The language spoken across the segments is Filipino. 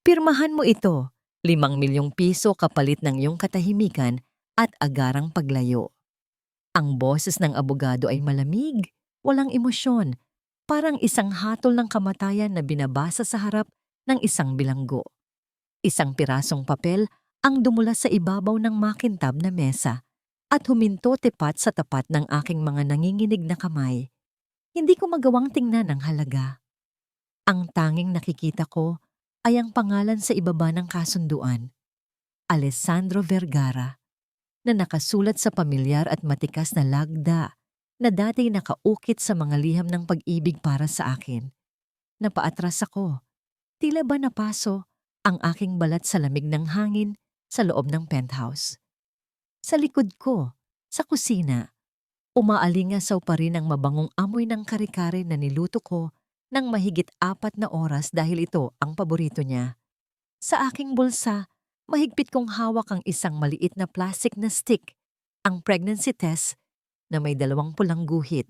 Pirmahan mo ito, 5 milyong piso kapalit ng iyong katahimikan at agarang paglayo. Ang boses ng abogado ay malamig, walang emosyon, parang isang hatol ng kamatayan na binabasa sa harap ng isang bilanggo. Isang pirasong papel ang dumula sa ibabaw ng makintab na mesa at huminto tepat sa tapat ng aking mga nanginginig na kamay. Hindi ko magawang tingnan ang halaga. Ang tanging nakikita ko ay ang pangalan sa ibaba ng kasunduan, Alessandro Vergara, na nakasulat sa pamilyar at matikas na lagda na dati nakaukit sa mga liham ng pag-ibig para sa akin. Napaatras ako. Tila ba napaso ang aking balat sa lamig ng hangin sa loob ng penthouse. Sa likod ko, sa kusina, umaalingasaw pa rin ang mabangong amoy ng kare-kare na niluto ko ng mahigit 4 na oras dahil ito ang paborito niya. Sa aking bulsa, mahigpit kong hawak ang isang maliit na plastic na stick, ang pregnancy test na may 2 pulang guhit.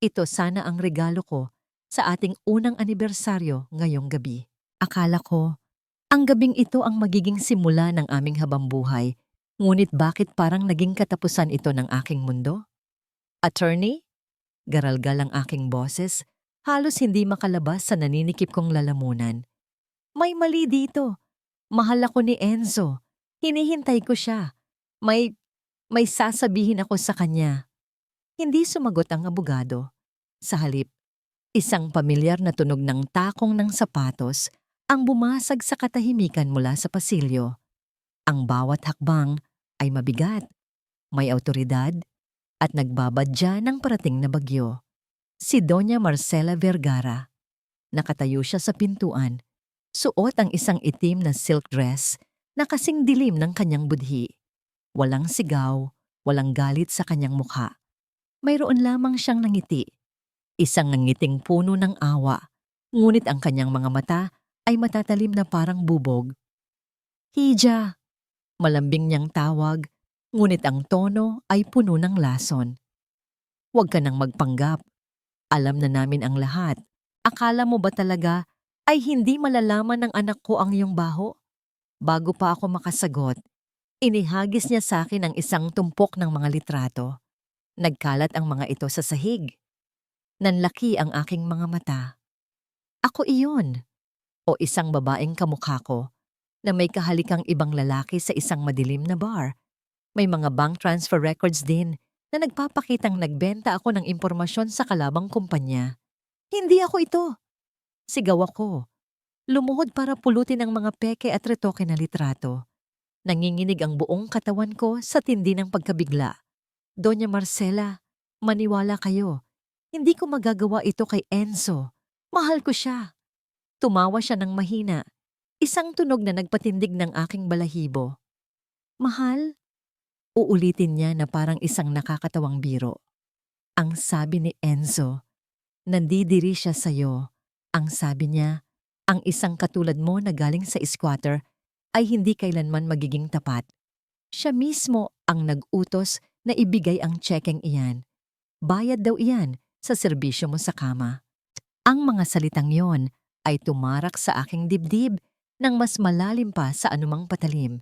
Ito sana ang regalo ko sa ating unang anibersaryo ngayong gabi. Akala ko, ang gabing ito ang magiging simula ng aming habambuhay, ngunit bakit parang naging katapusan ito ng aking mundo? Attorney? Garalgal ang aking boses, halos hindi makalabas sa naninikip kong lalamunan. May mali dito. Mahal ako ni Enzo. Hinihintay ko siya. May sasabihin ako sa kanya. Hindi sumagot ang abogado. Sa halip, isang pamilyar na tunog ng takong ng sapatos ang bumasag sa katahimikan mula sa pasilyo. Ang bawat hakbang ay mabigat, may awtoridad, at nagbabadya ng parating na bagyo. Si Doña Marcela Vergara. Nakatayo siya sa pintuan. Suot ang isang itim na silk dress na kasing dilim ng kanyang budhi. Walang sigaw, walang galit sa kanyang mukha. Mayroon lamang siyang nangiti. Isang nangiting puno ng awa, ngunit ang kanyang mga mata ay matatalim na parang bubog. Hija! Malambing niyang tawag, ngunit ang tono ay puno ng lason. Huwag ka nang magpanggap. Alam na namin ang lahat. Akala mo ba talaga ay hindi malalaman ng anak ko ang iyong baho? Bago pa ako makasagot, inihagis niya sa akin ang isang tumpok ng mga litrato. Nagkalat ang mga ito sa sahig. Nanlaki ang aking mga mata. Ako iyon. O isang babaeng kamukha ko na may kahalikang ibang lalaki sa isang madilim na bar. May mga bank transfer records din na nagpapakitang nagbenta ako ng impormasyon sa kalabang kumpanya. Hindi ako ito. Sigaw ako. Lumuhod para pulutin ang mga peke at retoke na litrato. Nanginginig ang buong katawan ko sa tindi ng pagkabigla. Doña Marcela, maniwala kayo. Hindi ko magagawa ito kay Enzo. Mahal ko siya. Tumawa siya ng mahina. Isang tunog na nagpatindig ng aking balahibo. Mahal? Uulitin niya na parang isang nakakatawang biro. Ang sabi ni Enzo, nandidiri siya sa'yo. Ang sabi niya, ang isang katulad mo na galing sa squatter ay hindi kailanman magiging tapat. Siya mismo ang nag-utos na ibigay ang tsekeng iyan. Bayad daw iyan sa serbisyo mo sa kama. Ang mga salitang yon ay tumarak sa aking dibdib nang mas malalim pa sa anumang patalim.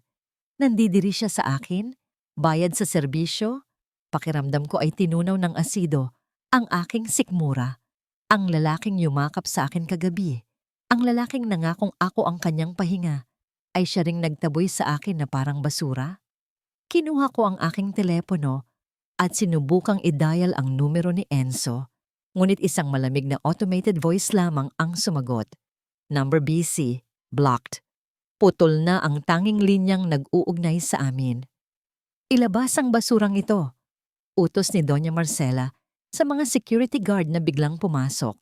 Nandidiri siya sa akin, bayad sa serbisyo, pakiramdam ko ay tinunaw ng asido ang aking sikmura. Ang lalaking yumakap sa akin kagabi, ang lalaking nangakong ako ang kanyang pahinga, ay siya ring nagtaboy sa akin na parang basura. Kinuha ko ang aking telepono at sinubukang i-dial ang numero ni Enzo, ngunit isang malamig na automated voice lamang ang sumagot. Number busy, blocked. Putol na ang tanging linyang nag-uugnay sa amin. Ilabas ang basurang ito, utos ni Doña Marcela sa mga security guard na biglang pumasok.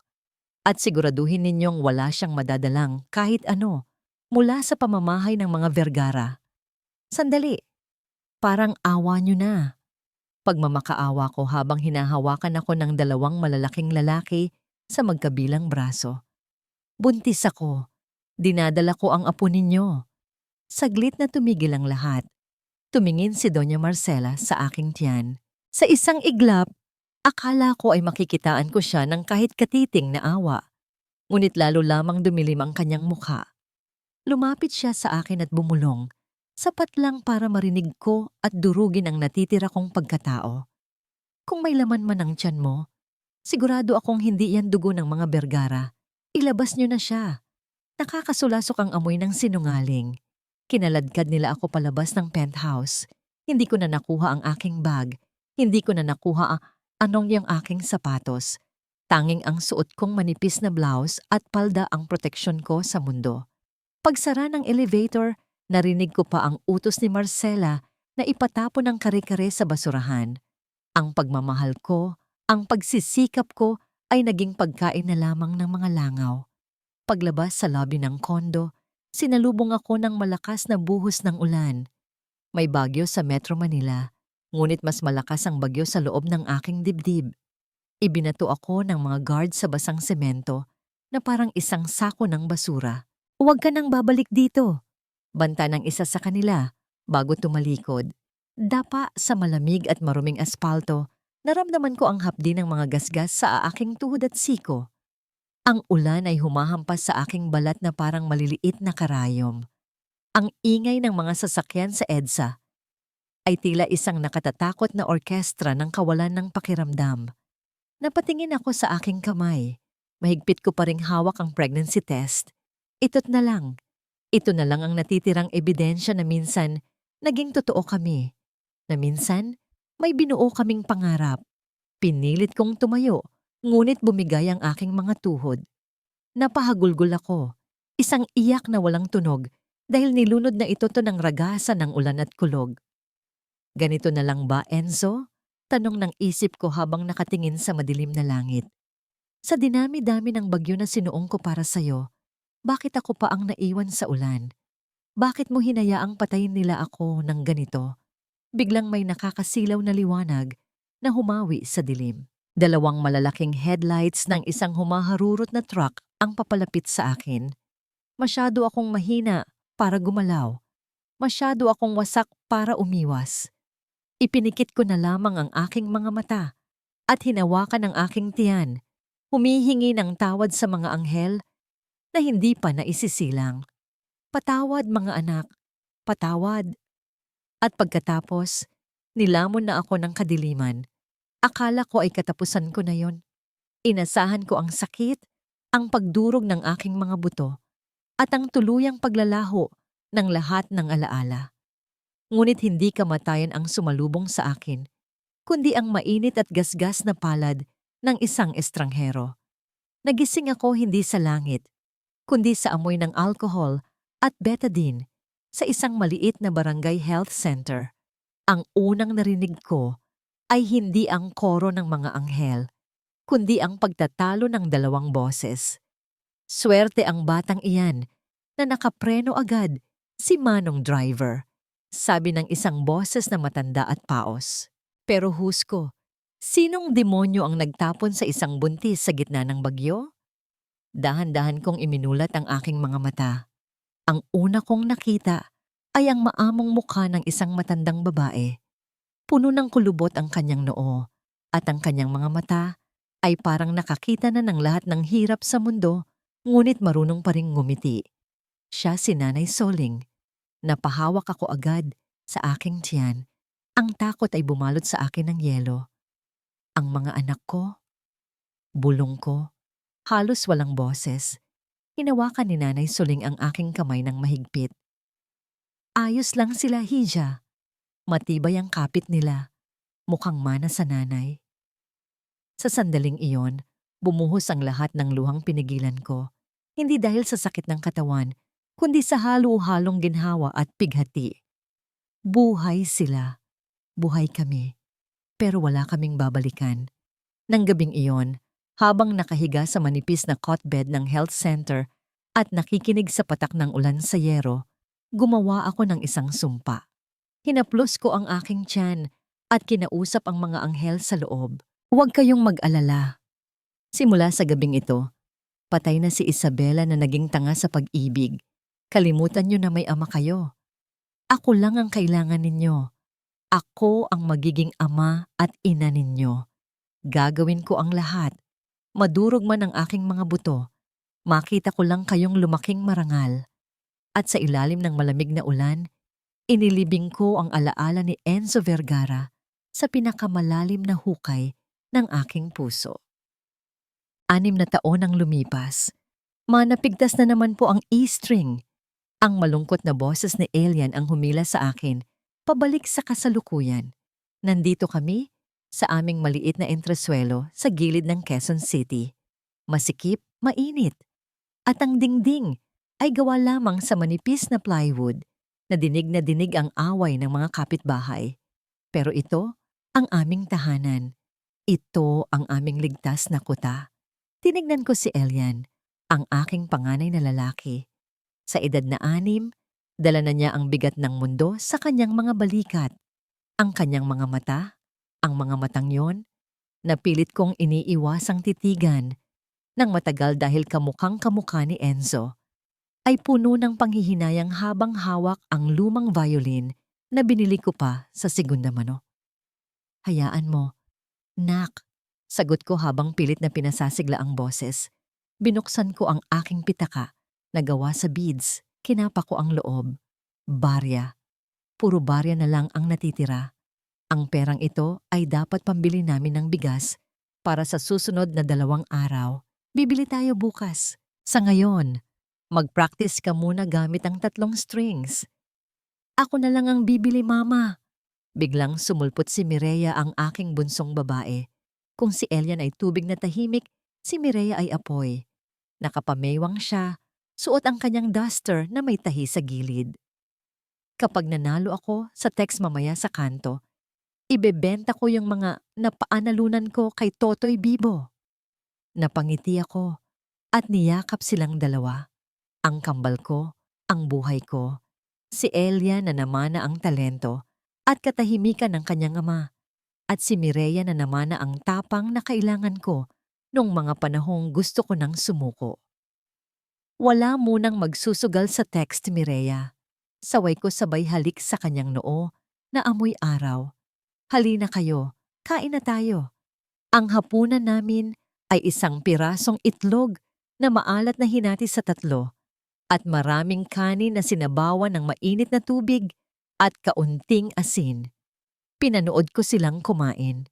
At siguraduhin ninyong wala siyang madadalang kahit ano mula sa pamamahay ng mga Vergara. Sandali, parang awa niyo na. Pagmamakaawa ko habang hinahawakan ako ng 2 malalaking lalaki sa magkabilang braso. Buntis ako. Dinadala ko ang apo ninyo. Saglit na tumigil ang lahat. Tumingin si Doña Marcela sa aking tiyan. Sa isang iglap, akala ko ay makikitaan ko siya ng kahit katiting na awa. Ngunit lalo lamang dumilim ang kanyang mukha. Lumapit siya sa akin at bumulong, sapat lang para marinig ko at durugin ang natitira kong pagkatao. Kung may laman man ang tiyan mo, sigurado akong hindi yan dugo ng mga Bergara. Ilabas niyo na siya. Nakakasulasok ang amoy ng sinungaling. Kinaladkad nila ako palabas ng penthouse. Hindi ko na nakuha ang aking bag. Hindi ko na nakuha anong yung aking sapatos. Tanging ang suot kong manipis na blouse at palda ang proteksyon ko sa mundo. Pagsara ng elevator, narinig ko pa ang utos ni Marcela na ipatapon ang kare-kare sa basurahan. Ang pagmamahal ko, ang pagsisikap ko ay naging pagkain na lamang ng mga langaw. Paglabas sa lobby ng kondo, sinalubong ako ng malakas na buhos ng ulan. May bagyo sa Metro Manila, ngunit mas malakas ang bagyo sa loob ng aking dibdib. Ibinato ako ng mga guard sa basang semento na parang isang sako ng basura. "Huwag ka nang babalik dito," banta ng isa sa kanila bago tumalikod. Dapa sa malamig at maruming aspalto, naramdaman ko ang hapdi ng mga gasgas sa aking tuhod at siko. Ang ulan ay humahampas sa aking balat na parang maliliit na karayom. Ang ingay ng mga sasakyan sa EDSA ay tila isang nakatatakot na orkestra ng kawalan ng pakiramdam. Napatingin ako sa aking kamay. Mahigpit ko pa ring hawak ang pregnancy test. Ito't na lang. Ito na lang ang natitirang ebidensya na minsan naging totoo kami. Na minsan may binuo kaming pangarap. Pinilit kong tumayo, ngunit bumigay ang aking mga tuhod. Napahagulgol ako. Isang iyak na walang tunog dahil nilunod na ito ng ragasan ng ulan at kulog. "Ganito na lang ba, Enzo?" Tanong ng isip ko habang nakatingin sa madilim na langit. Sa dinami-dami ng bagyo na sinuong ko para sa'yo, bakit ako pa ang naiwan sa ulan? Bakit mo hinayaang patayin nila ako ng ganito? Biglang may nakakasilaw na liwanag na humawi sa dilim. Dalawang malalaking headlights ng isang humaharurot na truck ang papalapit sa akin. Masyado akong mahina para gumalaw. Masyado akong wasak para umiwas. Ipinikit ko na lamang ang aking mga mata at hinawakan ang aking tiyan, humihingi ng tawad sa mga anghel na hindi pa naisisilang. "Patawad mga anak, patawad." At pagkatapos, nilamon na ako ng kadiliman. Akala ko ay katapusan ko na yon. Inasahan ko ang sakit, ang pagdurog ng aking mga buto, at ang tuluyang paglalaho ng lahat ng alaala. Ngunit hindi kamatayan ang sumalubong sa akin, kundi ang mainit at gasgas na palad ng isang estranghero. Nagising ako hindi sa langit, kundi sa amoy ng alcohol at betadine sa isang maliit na barangay health center. Ang unang narinig ko ay hindi ang koro ng mga anghel, kundi ang pagtatalo ng dalawang boses. Swerte ang batang iyan na nakapreno agad, si Manong driver, sabi ng isang boses na matanda at paos. Pero husko, sinong demonyo ang nagtapon sa isang buntis sa gitna ng bagyo? Dahan-dahan kong iminulat ang aking mga mata. Ang una kong nakita ay ang maamong mukha ng isang matandang babae. Puno ng kulubot ang kanyang noo, at ang kanyang mga mata ay parang nakakita na ng lahat ng hirap sa mundo, ngunit marunong pa ring ngumiti. Siya si Nanay Soling. Napahawak ako agad sa aking tiyan. Ang takot ay bumalot sa akin ng yelo. Ang mga anak ko, bulong ko, halos walang boses. Hinawakan ni Nanay Soling ang aking kamay ng mahigpit. "Ayos lang sila, Hija." Matibay ang kapit nila. Mukhang mana sa nanay. Sa sandaling iyon, bumuhos ang lahat ng luhang pinigilan ko. Hindi dahil sa sakit ng katawan, kundi sa halo-halong ginhawa at pighati. Buhay sila. Buhay kami. Pero wala kaming babalikan. Nang gabing iyon, habang nakahiga sa manipis na cot bed ng health center at nakikinig sa patak ng ulan sa yero, gumawa ako ng isang sumpa. Hinaplos ko ang aking tiyan at kinausap ang mga anghel sa loob. "Huwag kayong mag-alala. Simula sa gabing ito, patay na si Isabela na naging tanga sa pag-ibig. Kalimutan niyo na may ama kayo. Ako lang ang kailangan ninyo. Ako ang magiging ama at ina ninyo. Gagawin ko ang lahat. Madurog man ang aking mga buto. Makita ko lang kayong lumaking marangal. At sa ilalim ng malamig na ulan, inilibing ko ang alaala ni Enzo Vergara sa pinakamalalim na hukay ng aking puso. 6 na taon ang lumipas. Manapigtas na naman po ang E-string. Ang malungkot na boses ni Elian ang humila sa akin, pabalik sa kasalukuyan. Nandito kami sa aming maliit na entreswelo sa gilid ng Quezon City. Masikip, mainit. At ang dingding ay gawa lamang sa manipis na plywood na dinig ang away ng mga kapitbahay. Pero ito ang aming tahanan. Ito ang aming ligtas na kuta. Tinignan ko si Elian, ang aking panganay na lalaki. Sa edad na 6, dala na niya ang bigat ng mundo sa kanyang mga balikat. Ang kanyang mga mata, ang mga matang yon, napilit kong iniiwasang titigan ng matagal dahil kamukhang-kamukha ni Enzo, ay puno ng panghihinayang habang hawak ang lumang violin na binili ko pa sa segunda mano. Hayaan mo, nak, sagot ko habang pilit na pinasasigla ang boses. Binuksan ko ang aking pitaka na gawa sa beads, kinapa ko ang loob. Barya. Puro barya na lang ang natitira. Ang perang ito ay dapat pambili namin ng bigas para sa susunod na 2 araw. Bibili tayo bukas. Sa ngayon, mag-practice ka muna gamit ang 3 strings. Ako na lang ang bibili, mama. Biglang sumulpot si Mireya, ang aking bunsong babae. Kung si Elian ay tubig na tahimik, si Mireya ay apoy. Nakapamewang siya, suot ang kanyang duster na may tahi sa gilid. Kapag nanalo ako sa text mamaya sa kanto, ibebenta ko yung mga napaanalunan ko kay Totoy Bibo. Napangiti ako at niyakap silang dalawa. Ang kambal ko, ang buhay ko, si Elian na namana ang talento at katahimikan ng kanyang ama, at si Mireya na namana ang tapang na kailangan ko nung mga panahong gusto ko nang sumuko. Wala munang magsusugal sa text, Mireya. Saway ko sabay halik sa kanyang noo na amoy araw. Halina kayo, kain na tayo. Ang hapunan namin ay 1 pirasong itlog na maalat na hinati sa 3 at maraming kanin na sinabawan ng mainit na tubig at kaunting asin. Pinanood ko silang kumain.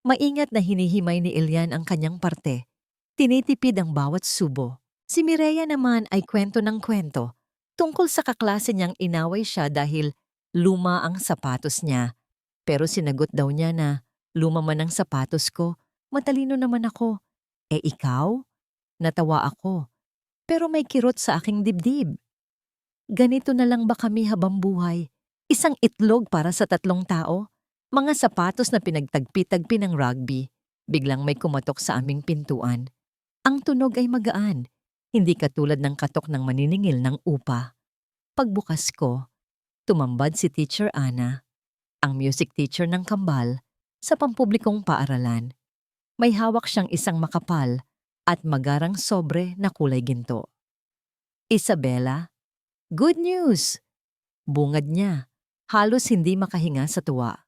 Maingat na hinihimay ni Elian ang kanyang parte. Tinitipid ang bawat subo. Si Mireya naman ay kwento ng kwento tungkol sa kaklase niyang inaway siya dahil luma ang sapatos niya. Pero sinagot daw niya na luma man ang sapatos ko, matalino naman ako. Ikaw? Natawa ako. Pero may kirot sa aking dibdib. Ganito na lang ba kami habang buhay? 1 itlog para sa 3 tao? Mga sapatos na pinagtagpi-tagpi ng rugby. Biglang may kumatok sa aming pintuan. Ang tunog ay magaan, hindi katulad ng katok ng maniningil ng upa. Pagbukas ko, tumambad si Teacher Ana, ang music teacher ng kambal sa pampublikong paaralan. May hawak siyang isang makapal at magarang sobre na kulay ginto. Isabela, good news! Bungad niya, halos hindi makahinga sa tuwa.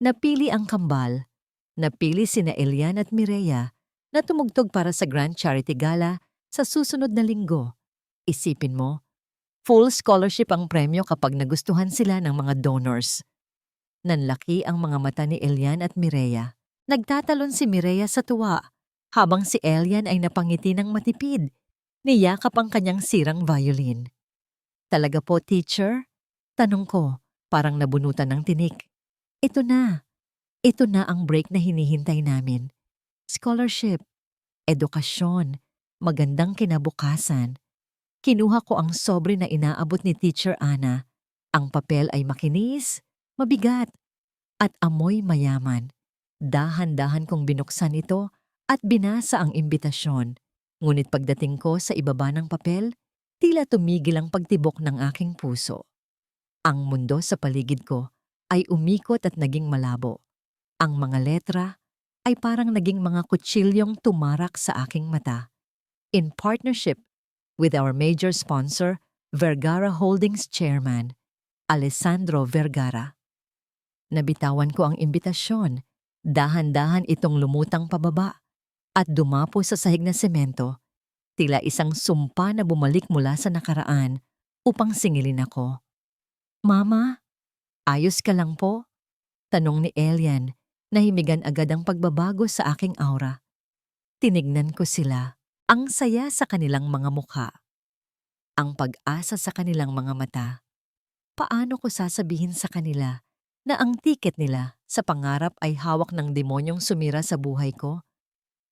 Napili ang kambal, napili sina Elian at Mireya na tumugtog para sa Grand Charity Gala sa susunod na linggo. Isipin mo, full scholarship ang premyo kapag nagustuhan sila ng mga donors. Nanlaki ang mga mata ni Elian at Mireya. Nagtatalon si Mireya sa tuwa, habang si Elian ay napangiti ng matipid. Niyakap ang kanyang sirang violin. Talaga po, teacher? Tanong ko, parang nabunutan ng tinik. Ito na ang break na hinihintay namin. Scholarship, edukasyon, magandang kinabukasan. Kinuha ko ang sobre na inaabot ni Teacher Ana. Ang papel ay makinis, mabigat, at amoy mayaman. Dahan-dahan kong binuksan ito at binasa ang imbitasyon. Ngunit pagdating ko sa ibaba ng papel, tila tumigil ang pagtibok ng aking puso. Ang mundo sa paligid ko ay umikot at naging malabo. Ang mga letra ay parang naging mga kutsilyong tumarak sa aking mata. In partnership with our major sponsor, Vergara Holdings Chairman, Alessandro Vergara. Nabitawan ko ang imbitasyon. Dahan-dahan itong lumutang pababa at dumapo sa sahig na semento. Tila isang sumpa na bumalik mula sa nakaraan. upang singilin ako. Mama, ayos ka lang po? Tanong ni Elian, nahimigan agad ang pagbabago sa aking aura. Tinignan ko sila, ang saya sa kanilang mga mukha, ang pag-asa sa kanilang mga mata. Paano ko sasabihin sa kanila na ang tiket nila sa pangarap ay hawak ng demonyong sumira sa buhay ko?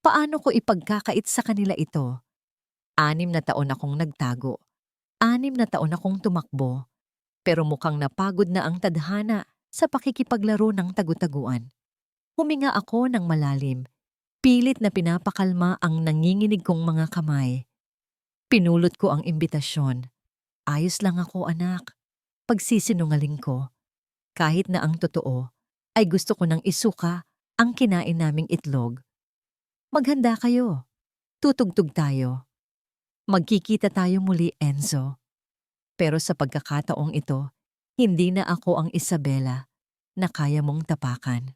Paano ko ipagkakait sa kanila ito? 6 na taon akong nagtago. 6 na taon akong tumakbo. Pero mukhang napagod na ang tadhana sa pakikipaglaro ng tagu-taguan. Huminga ako ng malalim. Pilit na pinapakalma ang nanginginig kong mga kamay. Pinulot ko ang imbitasyon. Ayos lang ako, anak. Pagsisinungaling ko. Kahit na ang totoo, ay gusto ko nang isuka ang kinain naming itlog. Maghanda kayo. Tutugtog tayo. Magkikita tayo muli, Enzo. Pero sa pagkakataong ito, hindi na ako ang Isabela na kaya mong tapakan.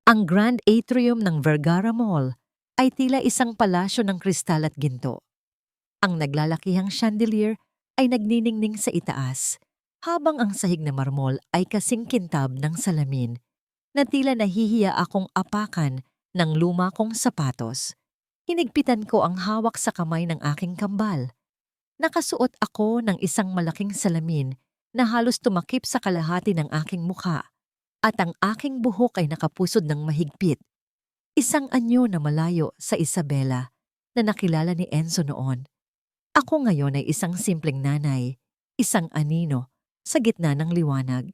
Ang Grand Atrium ng Vergara Mall ay tila isang palasyo ng kristal at ginto. Ang naglalakihang chandelier ay nagniningning sa itaas, habang ang sahig na marmol ay kasing kintab ng salamin na tila nahihiya akong apakan ng luma kong sapatos. Hinigpitan ko ang hawak sa kamay ng aking kambal. Nakasuot ako ng isang malaking salamin na halos tumakip sa kalahati ng aking mukha at ang aking buhok ay nakapusod ng mahigpit. Isang anyo na malayo sa Isabela na nakilala ni Enzo noon. Ako ngayon ay isang simpleng nanay, isang anino sa gitna ng liwanag.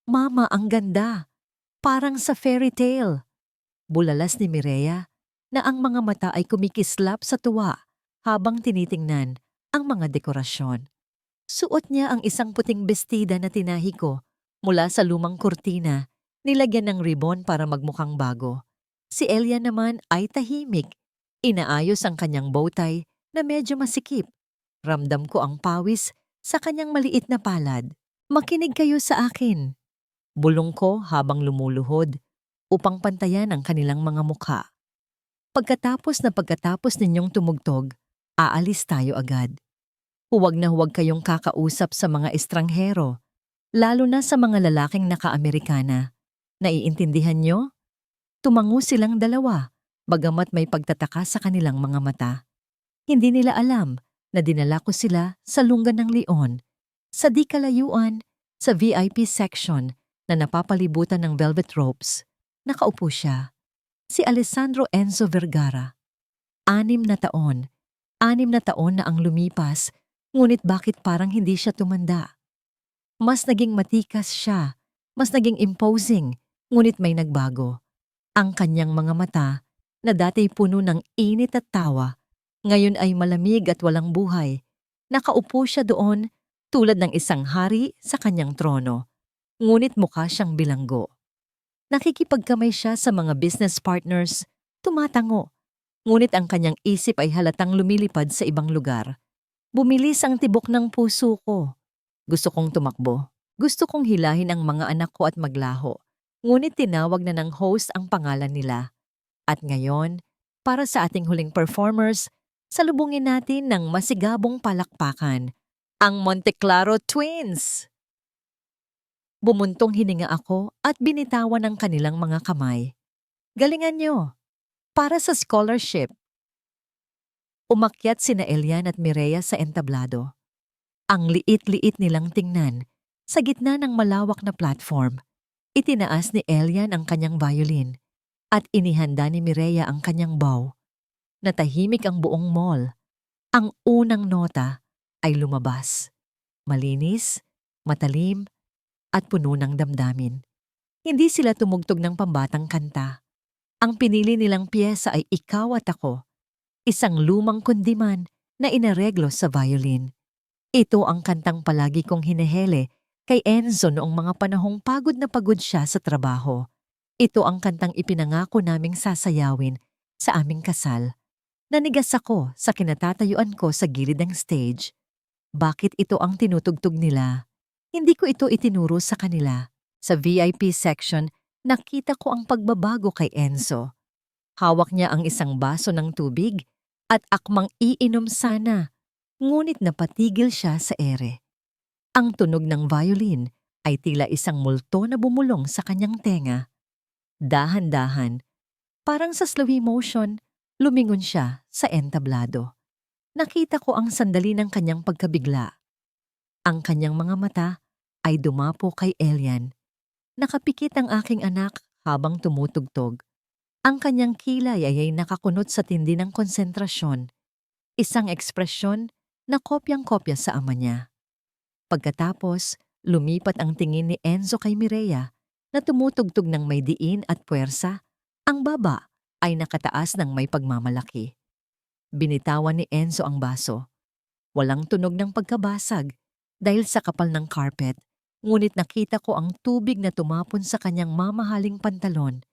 Mama, ang ganda! Parang sa fairy tale. Bulalas ni Mireya na ang mga mata ay kumikislap sa tuwa habang tinitingnan ang mga dekorasyon. Suot niya ang isang puting bestida na tinahi ko mula sa lumang kurtina, nilagyan ng ribon para magmukhang bago. Si Elian naman ay tahimik. Inaayos ang kanyang bowtie na medyo masikip. Ramdam ko ang pawis sa kanyang maliit na palad. Makinig kayo sa akin. Bulong ko habang lumuluhod upang pantayan ang kanilang mga mukha. Pagkatapos ninyong tumugtog, aalis tayo agad. Huwag na huwag kayong kakausap sa mga estranghero, lalo na sa mga lalaking naka-Amerikana. Naiintindihan nyo? Tumango silang dalawa, bagamat may pagtataka sa kanilang mga mata. Hindi nila alam na dinala ko sila sa Lungga ng Leon, sa di kalayuan, sa VIP section na napapalibutan ng velvet ropes. Nakaupo siya, si Alessandro Enzo Vergara. 6 na taon na ang lumipas, ngunit bakit parang hindi siya tumanda? Mas naging matikas siya, mas naging imposing, ngunit may nagbago. Ang kanyang mga mata, na dati puno ng init at tawa, ngayon ay malamig at walang buhay. Nakaupo siya doon tulad ng isang hari sa kanyang trono, ngunit mukha siyang bilanggo. Nakikipagkamay siya sa mga business partners, tumatango, ngunit ang kanyang isip ay halatang lumilipad sa ibang lugar. Bumilis ang tibok ng puso ko. Gusto kong tumakbo. Gusto kong hilahin ang mga anak ko at maglaho. Ngunit tinawag na ng host ang pangalan nila. At ngayon, para sa ating huling performers, salubungin natin ng masigabong palakpakan, ang Monteclaro Twins! Bumuntong hininga ako at binitawan ng kanilang mga kamay. Galingan nyo! Para sa scholarship! Umakyat sina Elian at Mireya sa entablado. Ang liit-liit nilang tingnan, sa gitna ng malawak na platform. Itinaas ni Elian ang kanyang violin at inihanda ni Mireya ang kanyang bow. Natahimik ang buong mall. Ang unang nota ay lumabas. Malinis, matalim, at puno ng damdamin. Hindi sila tumugtog ng pambatang kanta. Ang pinili nilang piyesa ay Ikaw at Ako, isang lumang kundiman na inareglo sa violin. Ito ang kantang palagi kong hinihele kay Enzo noong mga panahong pagod na pagod siya sa trabaho. Ito ang kantang ipinangako naming sasayawin sa aming kasal. Nanigas ako sa kinatatayuan ko sa gilid ng stage. Bakit ito ang tinutugtog nila? Hindi ko ito itinuro sa kanila. Sa VIP section, nakita ko ang pagbabago kay Enzo. Hawak niya ang isang baso ng tubig at akmang iinom sana. ngunit napatigil siya sa ere. Ang tunog ng violin ay tila isang multo na bumulong sa kanyang tenga. Dahan-dahan, parang sa slow motion, lumingon siya sa entablado. Nakita ko ang sandali ng kanyang pagkabigla. Ang kanyang mga mata ay dumapo kay Elian. Nakapikit ang aking anak habang tumutugtog. Ang kanyang kilay ay nakakunot sa tindi ng konsentrasyon. Isang ekspresyon na kopyang-kopya sa ama niya. Pagkatapos, lumipat ang tingin ni Enzo kay Mireya na tumutugtog ng may diin at puwersa. Ang baba ay nakataas ng may pagmamalaki. Binitawan ni Enzo ang baso. Walang tunog ng pagkabasag dahil sa kapal ng carpet, ngunit nakita ko ang tubig na tumapon sa kanyang mamahaling pantalon.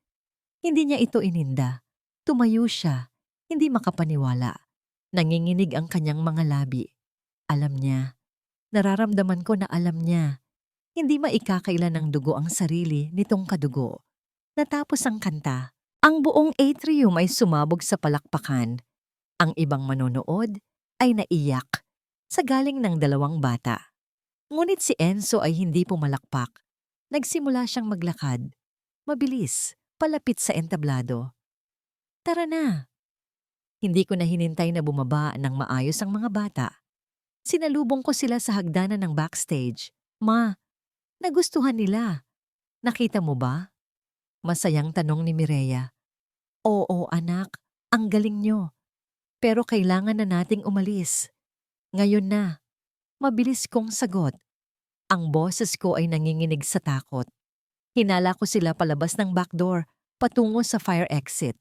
Hindi niya ito ininda. Tumayo siya, hindi makapaniwala. Nanginginig ang kanyang mga labi. Alam niya. Nararamdaman ko na alam niya. Hindi maikakailan ng dugo ang sarili nitong kadugo. Natapos ang kanta. Ang buong atrium ay sumabog sa palakpakan. Ang ibang manonood ay naiyak sa galing ng dalawang bata. Ngunit si Enzo ay hindi pumalakpak. Nagsimula siyang maglakad. Mabilis, palapit sa entablado. Tara na! Hindi ko na hinintay na bumaba ng maayos ang mga bata. Sinalubong ko sila sa hagdanan ng backstage. Ma, nagustuhan nila. Nakita mo ba? Masayang tanong ni Mireya. Oo anak, ang galing nyo. Pero kailangan na nating umalis. Ngayon na. Mabilis kong sagot. Ang boses ko ay nanginginig sa takot. Hinala ko sila palabas ng backdoor, patungo sa fire exit.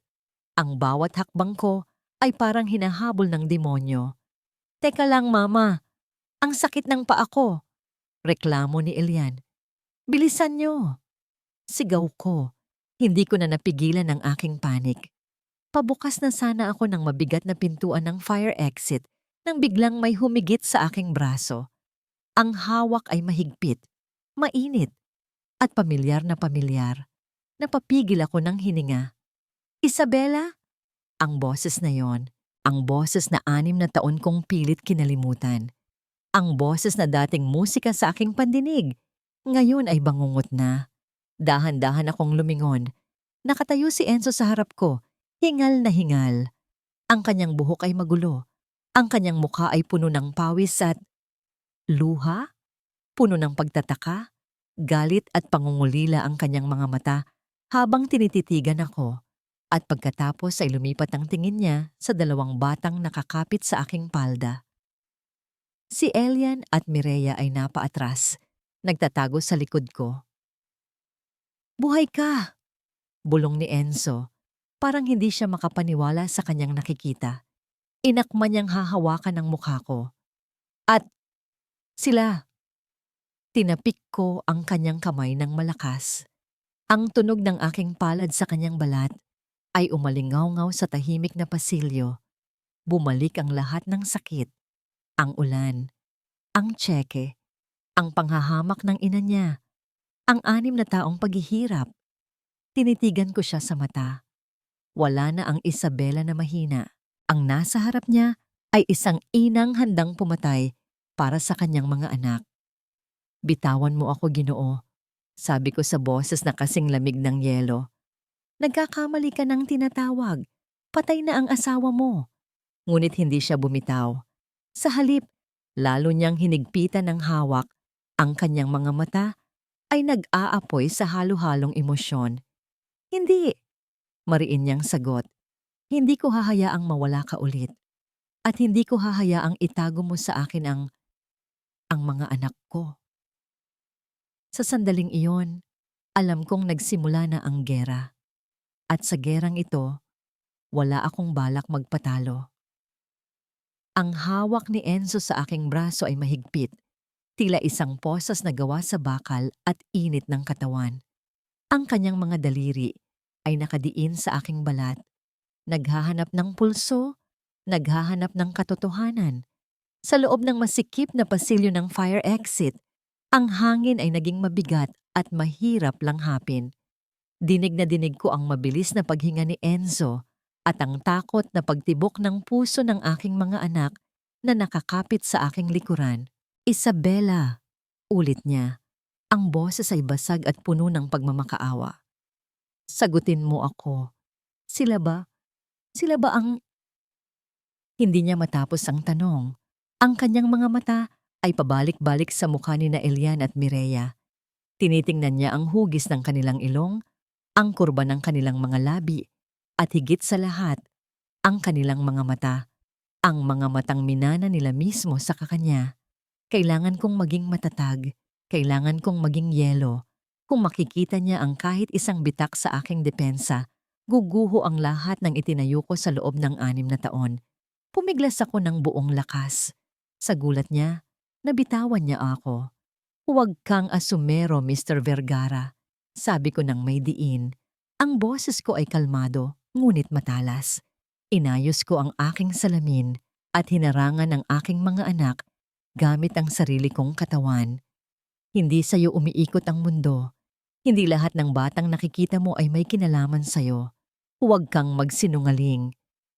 Ang bawat hakbang ko ay parang hinahabol ng demonyo. Teka lang mama, ang sakit ng paa ko. Reklamo ni Elian. Bilisan nyo. Sigaw ko. Hindi ko na napigilan ang aking panik. Pabukas na sana ako ng mabigat na pintuan ng fire exit nang biglang may humigit sa aking braso. Ang hawak ay mahigpit, mainit, at pamilyar na pamilyar. Napapigil ako ng hininga. Isabela? Ang boses na yon, ang boses na 6 na taon kong pilit kinalimutan. Ang boses na dating musika sa aking pandinig, ngayon ay bangungot na. Dahan-dahan akong lumingon. Nakatayo si Enzo sa harap ko, hingal na hingal. Ang kanyang buhok ay magulo. Ang kanyang mukha ay puno ng pawis at luha, puno ng pagtataka, galit at pangungulila ang kanyang mga mata habang tinititigan ako. At pagkatapos ay lumipat ang tingin niya sa dalawang batang nakakapit sa aking palda. Si Elian at Mireya ay napaatras, nagtatago sa likod ko. Buhay ka! Bulong ni Enzo. Parang hindi siya makapaniwala sa kanyang nakikita. Inakma niyang hahawakan ang mukha ko. At sila. Tinapik ko ang kanyang kamay ng malakas. Ang tunog ng aking palad sa kanyang balat ay umalingaw-ngaw sa tahimik na pasilyo. Bumalik ang lahat ng sakit. Ang ulan, ang tseke, ang panghahamak ng ina niya, ang 6 na taong paghihirap. Tinitigan ko siya sa mata. Wala na ang Isabela na mahina. Ang nasa harap niya ay isang inang handang pumatay para sa kanyang mga anak. Bitawan mo ako, Ginoo, sabi ko sa boses na kasing lamig ng yelo. Nagkakamali ka ng tinatawag. Patay na ang asawa mo. Ngunit hindi siya bumitaw. Sa halip, lalo niyang hinigpitan ng hawak. Ang kanyang mga mata ay nag-aapoy sa halo-halong emosyon. Hindi, mariin niyang sagot. Hindi ko hahayaang mawala ka ulit. At hindi ko hahayaang itago mo sa akin ang mga anak ko. Sa sandaling iyon, alam kong nagsimula na ang gera. At sa gerang ito, wala akong balak magpatalo. Ang hawak ni Enzo sa aking braso ay mahigpit, tila isang posas na gawa sa bakal at init ng katawan. Ang kanyang mga daliri ay nakadiin sa aking balat, naghahanap ng pulso, naghahanap ng katotohanan. Sa loob ng masikip na pasilyo ng fire exit, ang hangin ay naging mabigat at mahirap langhapin. Dinig na dinig ko ang mabilis na paghinga ni Enzo at ang takot na pagtibok ng puso ng aking mga anak na nakakapit sa aking likuran. Isabela, ulit niya. Ang boses ay basag at puno ng pagmamakaawa. Sagutin mo ako. Sila ba? Sila ba ang... Hindi niya matapos ang tanong. Ang kanyang mga mata ay pabalik-balik sa mukha ni na Elian at Mireya. Tinitingnan niya ang hugis ng kanilang ilong, ang kurba ng kanilang mga labi, at higit sa lahat, ang kanilang mga mata. Ang mga matang minana nila mismo sa kakanya. Kailangan kong maging matatag, kailangan kong maging yelo. Kung makikita niya ang kahit isang bitak sa aking depensa, guguho ang lahat ng itinayo ko sa loob ng 6 na taon. Pumiglas ako ng buong lakas. Sa gulat niya, nabitawan niya ako. Huwag kang asumero, Mr. Vergara. Sabi ko ng may diin. Ang boses ko ay kalmado, ngunit matalas. Inayos ko ang aking salamin at hinarangan ang aking mga anak gamit ang sarili kong katawan. Hindi sa'yo umiikot ang mundo. Hindi lahat ng batang nakikita mo ay may kinalaman sa'yo. Huwag kang magsinungaling.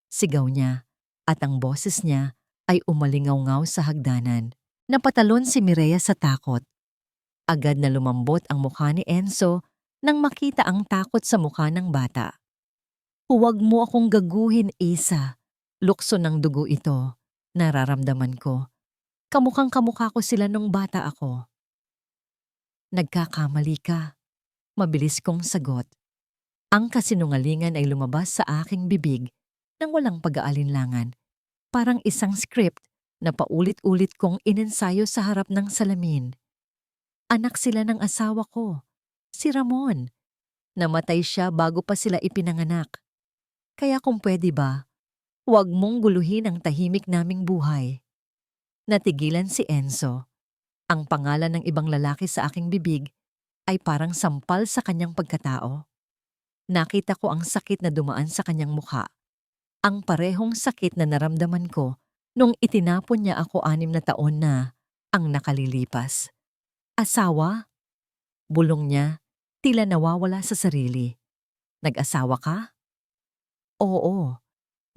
Sigaw niya, at ang boses niya ay umalingaw-ngaw sa hagdanan. Napatalon si Mireya sa takot. Agad na lumambot ang mukha ni Enzo nang makita ang takot sa mukha ng bata. Huwag mo akong gaguhin, Isa. Lukso ng dugo ito. Nararamdaman ko. Kamukhang kamukha ko sila nung bata ako. Nagkakamali ka. Mabilis kong sagot. Ang kasinungalingan ay lumabas sa aking bibig nang walang pag-aalinlangan. Parang isang script na paulit-ulit kong inensayo sa harap ng salamin. Anak sila ng asawa ko, si Ramon. Namatay siya bago pa sila ipinanganak. Kaya kung pwede ba, huwag mong guluhin ang tahimik naming buhay. Natigilan si Enzo. Ang pangalan ng ibang lalaki sa aking bibig ay parang sampal sa kanyang pagkatao. Nakita ko ang sakit na dumaan sa kanyang mukha. Ang parehong sakit na naramdaman ko nung itinapon niya ako 6 na taon na ang nakalilipas. Asawa? Bulong niya, tila nawawala sa sarili. Nag-asawa ka? Oo,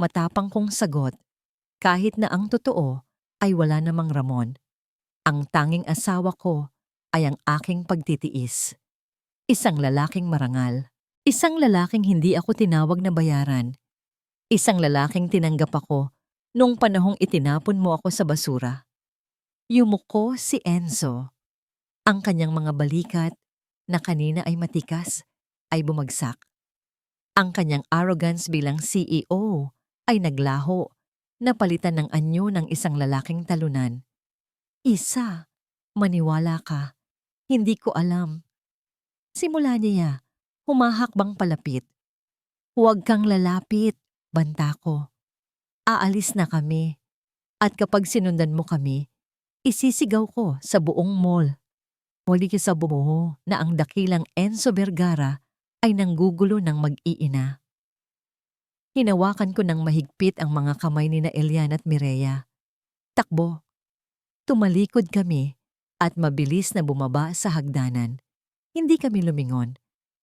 matapang kong sagot. Kahit na ang totoo ay wala namang Ramon. Ang tanging asawa ko ay ang aking pagtitiis. Isang lalaking marangal. Isang lalaking hindi ako tinawag na bayaran. Isang lalaking tinanggap ako nung panahong itinapon mo ako sa basura. Yumuko si Enzo. Ang kanyang mga balikat, na kanina ay matikas, ay bumagsak. Ang kanyang arrogance bilang CEO ay naglaho, napalitan ng anyo ng isang lalaking talunan. Isa, maniwala ka. Hindi ko alam. Simula niya, humahakbang palapit. Huwag kang lalapit, banta ko. Aalis na kami. At kapag sinundan mo kami, isisigaw ko sa buong mall. Huli ka sa buo na ang dakilang Enzo Vergara ay nanggugulo ng mag-iina. Hinawakan ko ng mahigpit ang mga kamay ni na Elian at Mireya. Takbo. Tumalikod kami at mabilis na bumaba sa hagdanan. Hindi kami lumingon.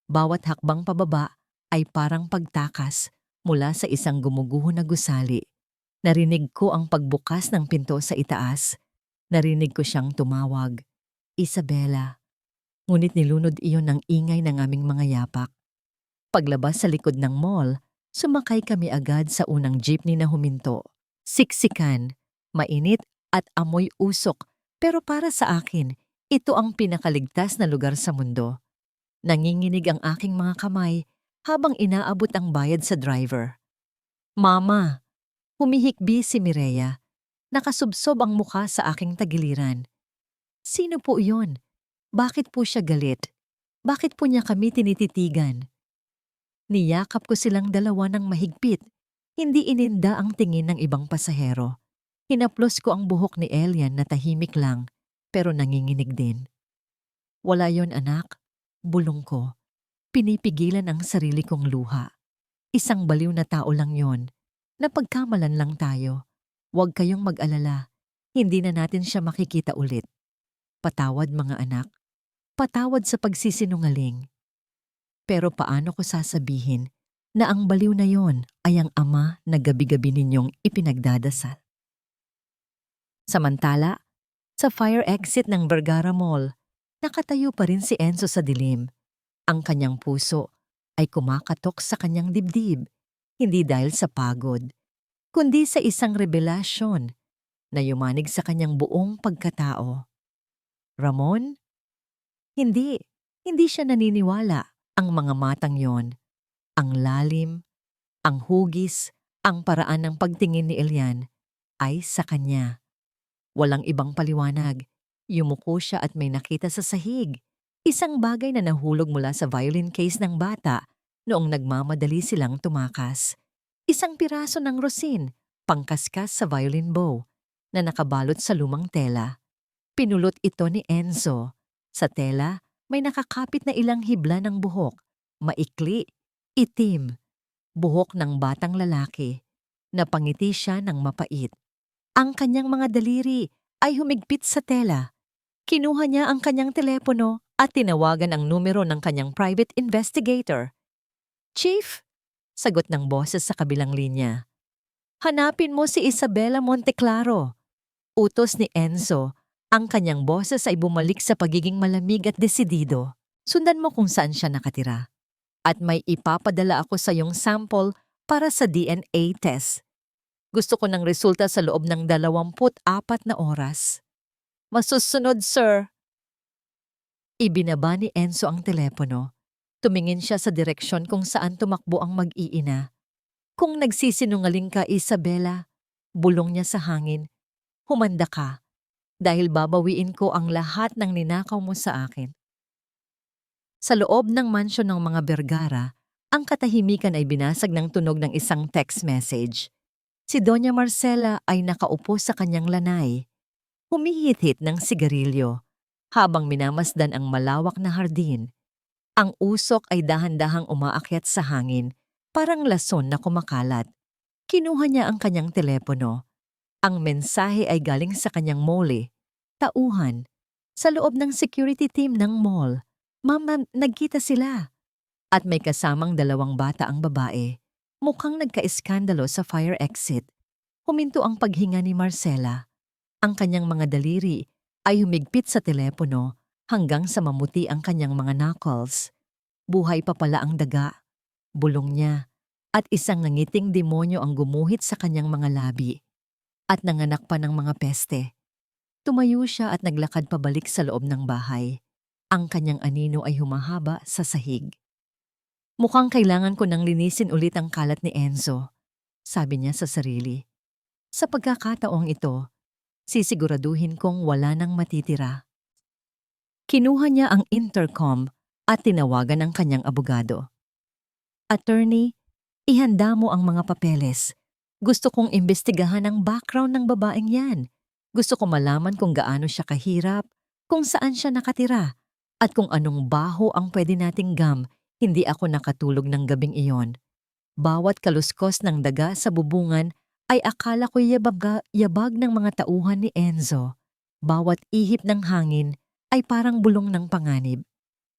Bawat hakbang pababa ay parang pagtakas mula sa isang gumuguho na gusali. Narinig ko ang pagbukas ng pinto sa itaas. Narinig ko siyang tumawag. Isabela. Ngunit nilunod iyon ng ingay ng aming mga yapak. Paglabas sa likod ng mall, sumakay kami agad sa unang jeepney na huminto. Siksikan, mainit at amoy usok, pero para sa akin, ito ang pinakaligtas na lugar sa mundo. Nanginginig ang aking mga kamay habang inaabot ang bayad sa driver. Mama! Humihikbi si Mireya. Nakasubsob ang mukha sa aking tagiliran. Sino po iyon? Bakit po siya galit? Bakit po niya kami tinititigan? Niyakap ko silang dalawa ng mahigpit. Hindi ininda ang tingin ng ibang pasahero. Hinaplos ko ang buhok ni Elian na tahimik lang, pero nanginginig din. Wala yon anak, bulong ko. Pinipigilan ang sarili kong luha. Isang baliw na tao lang yon. Napagkamalan lang tayo. Huwag kayong mag-alala. Hindi na natin siya makikita ulit. Patawad mga anak. Patawad sa pagsisinungaling. Pero paano ko sasabihin na ang baliw na yon ay ang ama na gabi-gabi ninyong ipinagdadasal? Samantala, sa fire exit ng Vergara Mall, nakatayo pa rin si Enzo sa dilim. Ang kanyang puso ay kumakatok sa kanyang dibdib, hindi dahil sa pagod, kundi sa isang revelasyon na yumanig sa kanyang buong pagkatao. Ramon? Hindi. Hindi siya naniniwala. Ang mga matang yon, ang lalim, ang hugis, ang paraan ng pagtingin ni Elian ay sa kanya. Walang ibang paliwanag. Yumuko siya at may nakita sa sahig. Isang bagay na nahulog mula sa violin case ng bata noong nagmamadali silang tumakas. Isang piraso ng rosin, pangkaskas sa violin bow, na nakabalot sa lumang tela. Pinulot ito ni Enzo. Sa tela, may nakakapit na ilang hibla ng buhok. Maikli, itim. Buhok ng batang lalaki. Napangiti siya ng mapait. Ang kanyang mga daliri ay humigpit sa tela. Kinuha niya ang kanyang telepono at tinawagan ang numero ng kanyang private investigator. "Chief," sagot ng boses sa kabilang linya. "Hanapin mo si Isabela Monteclaro." Utos ni Enzo. Ang kanyang boses ay bumalik sa pagiging malamig at desidido. "Sundan mo kung saan siya nakatira. At may ipapadala ako sa iyong sample para sa DNA test. Gusto ko ng resulta sa loob ng 24 na oras." "Masusunod, sir." Ibinaba ni Enzo ang telepono. Tumingin siya sa direksyon kung saan tumakbo ang mag-iina. "Kung nagsisinungaling ka, Isabela," bulong niya sa hangin, "humanda ka. Dahil babawiin ko ang lahat ng ninakaw mo sa akin." Sa loob ng mansyon ng mga Vergara, ang katahimikan ay binasag ng tunog ng isang text message. Si Doña Marcela ay nakaupo sa kanyang lanay, humihit-hit ng sigarilyo, habang minamasdan ang malawak na hardin. Ang usok ay dahan-dahang umaakyat sa hangin, parang lason na kumakalat. Kinuha niya ang kanyang telepono. Ang mensahe ay galing sa kanyang mole, tauhan, sa loob ng security team ng mall. "Ma'am, nagkita sila." At may kasamang 2 bata ang babae. Mukhang nagka-iskandalo sa fire exit. Huminto ang paghinga ni Marcela. Ang kanyang mga daliri ay humigpit sa telepono hanggang sa mamuti ang kanyang mga knuckles. Buhay pa pala ang daga, bulong niya, at isang nangiting demonyo ang gumuhit sa kanyang mga labi. At nanganak pa ng mga peste. Tumayo siya at naglakad pabalik sa loob ng bahay. Ang kanyang anino ay humahaba sa sahig. "Mukhang kailangan ko nang linisin ulit ang kalat ni Enzo," sabi niya sa sarili. "Sa pagkakataong ito, sisiguraduhin kong wala nang matitira." Kinuha niya ang intercom at tinawagan ang kanyang abogado. "Attorney, ihanda mo ang mga papeles. Gusto kong imbestigahan ang background ng babaeng yan. Gusto ko malaman kung gaano siya kahirap, kung saan siya nakatira, at kung anong baho ang pwede nating gam. Hindi ako nakatulog ng gabing iyon. Bawat kaluskos ng daga sa bubungan ay akala ko yabag ng mga tauhan ni Enzo. Bawat ihip ng hangin ay parang bulong ng panganib.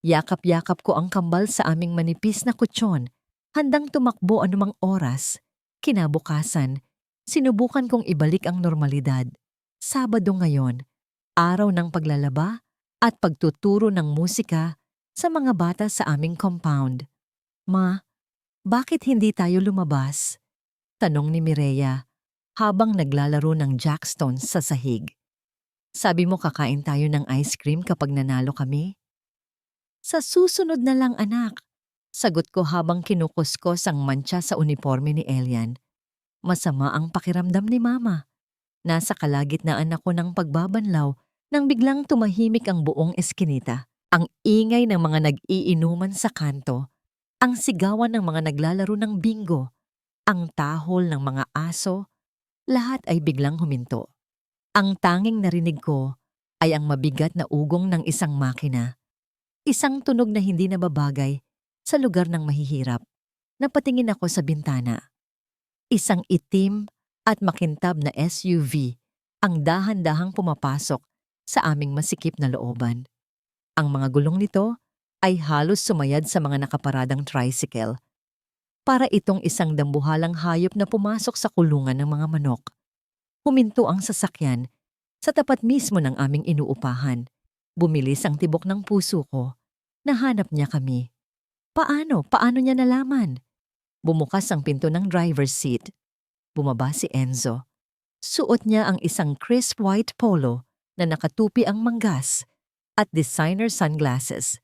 Yakap-yakap ko ang kambal sa aming manipis na kutsyon, handang tumakbo anumang oras. Kinabukasan, sinubukan kong ibalik ang normalidad. Sabado ngayon, araw ng paglalaba at pagtuturo ng musika sa mga bata sa aming compound. "Ma, bakit hindi tayo lumabas?" tanong ni Mireya habang naglalaro ng jackstones sa sahig. "Sabi mo kakain tayo ng ice cream kapag nanalo kami?" "Sa susunod na lang, anak," sagot ko habang kinukuskos ang mantsa sa uniforme ni Elian. Masama ang pakiramdam ni Mama. Nasa kalagitnaan ako ng pagbabanlaw nang biglang tumahimik ang buong eskinita. Ang ingay ng mga nag-iinuman sa kanto, ang sigawan ng mga naglalaro ng bingo, ang tahol ng mga aso, lahat ay biglang huminto. Ang tanging narinig ko ay ang mabigat na ugong ng isang makina. Isang tunog na hindi nababagay sa lugar ng mahihirap. Napatingin ako sa bintana. Isang itim at makintab na SUV ang dahan-dahang pumapasok sa aming masikip na looban. Ang mga gulong nito ay halos sumayad sa mga nakaparadang tricycle. Para itong isang dambuhalang hayop na pumasok sa kulungan ng mga manok. Huminto ang sasakyan Sa tapat mismo ng aming inuupahan, bumilis ang tibok ng puso ko. Nahanap niya kami. Paano? Paano niya nalaman? Bumukas ang pinto ng driver's seat. Bumaba si Enzo. Suot niya ang isang crisp white polo na nakatupi ang manggas at designer sunglasses.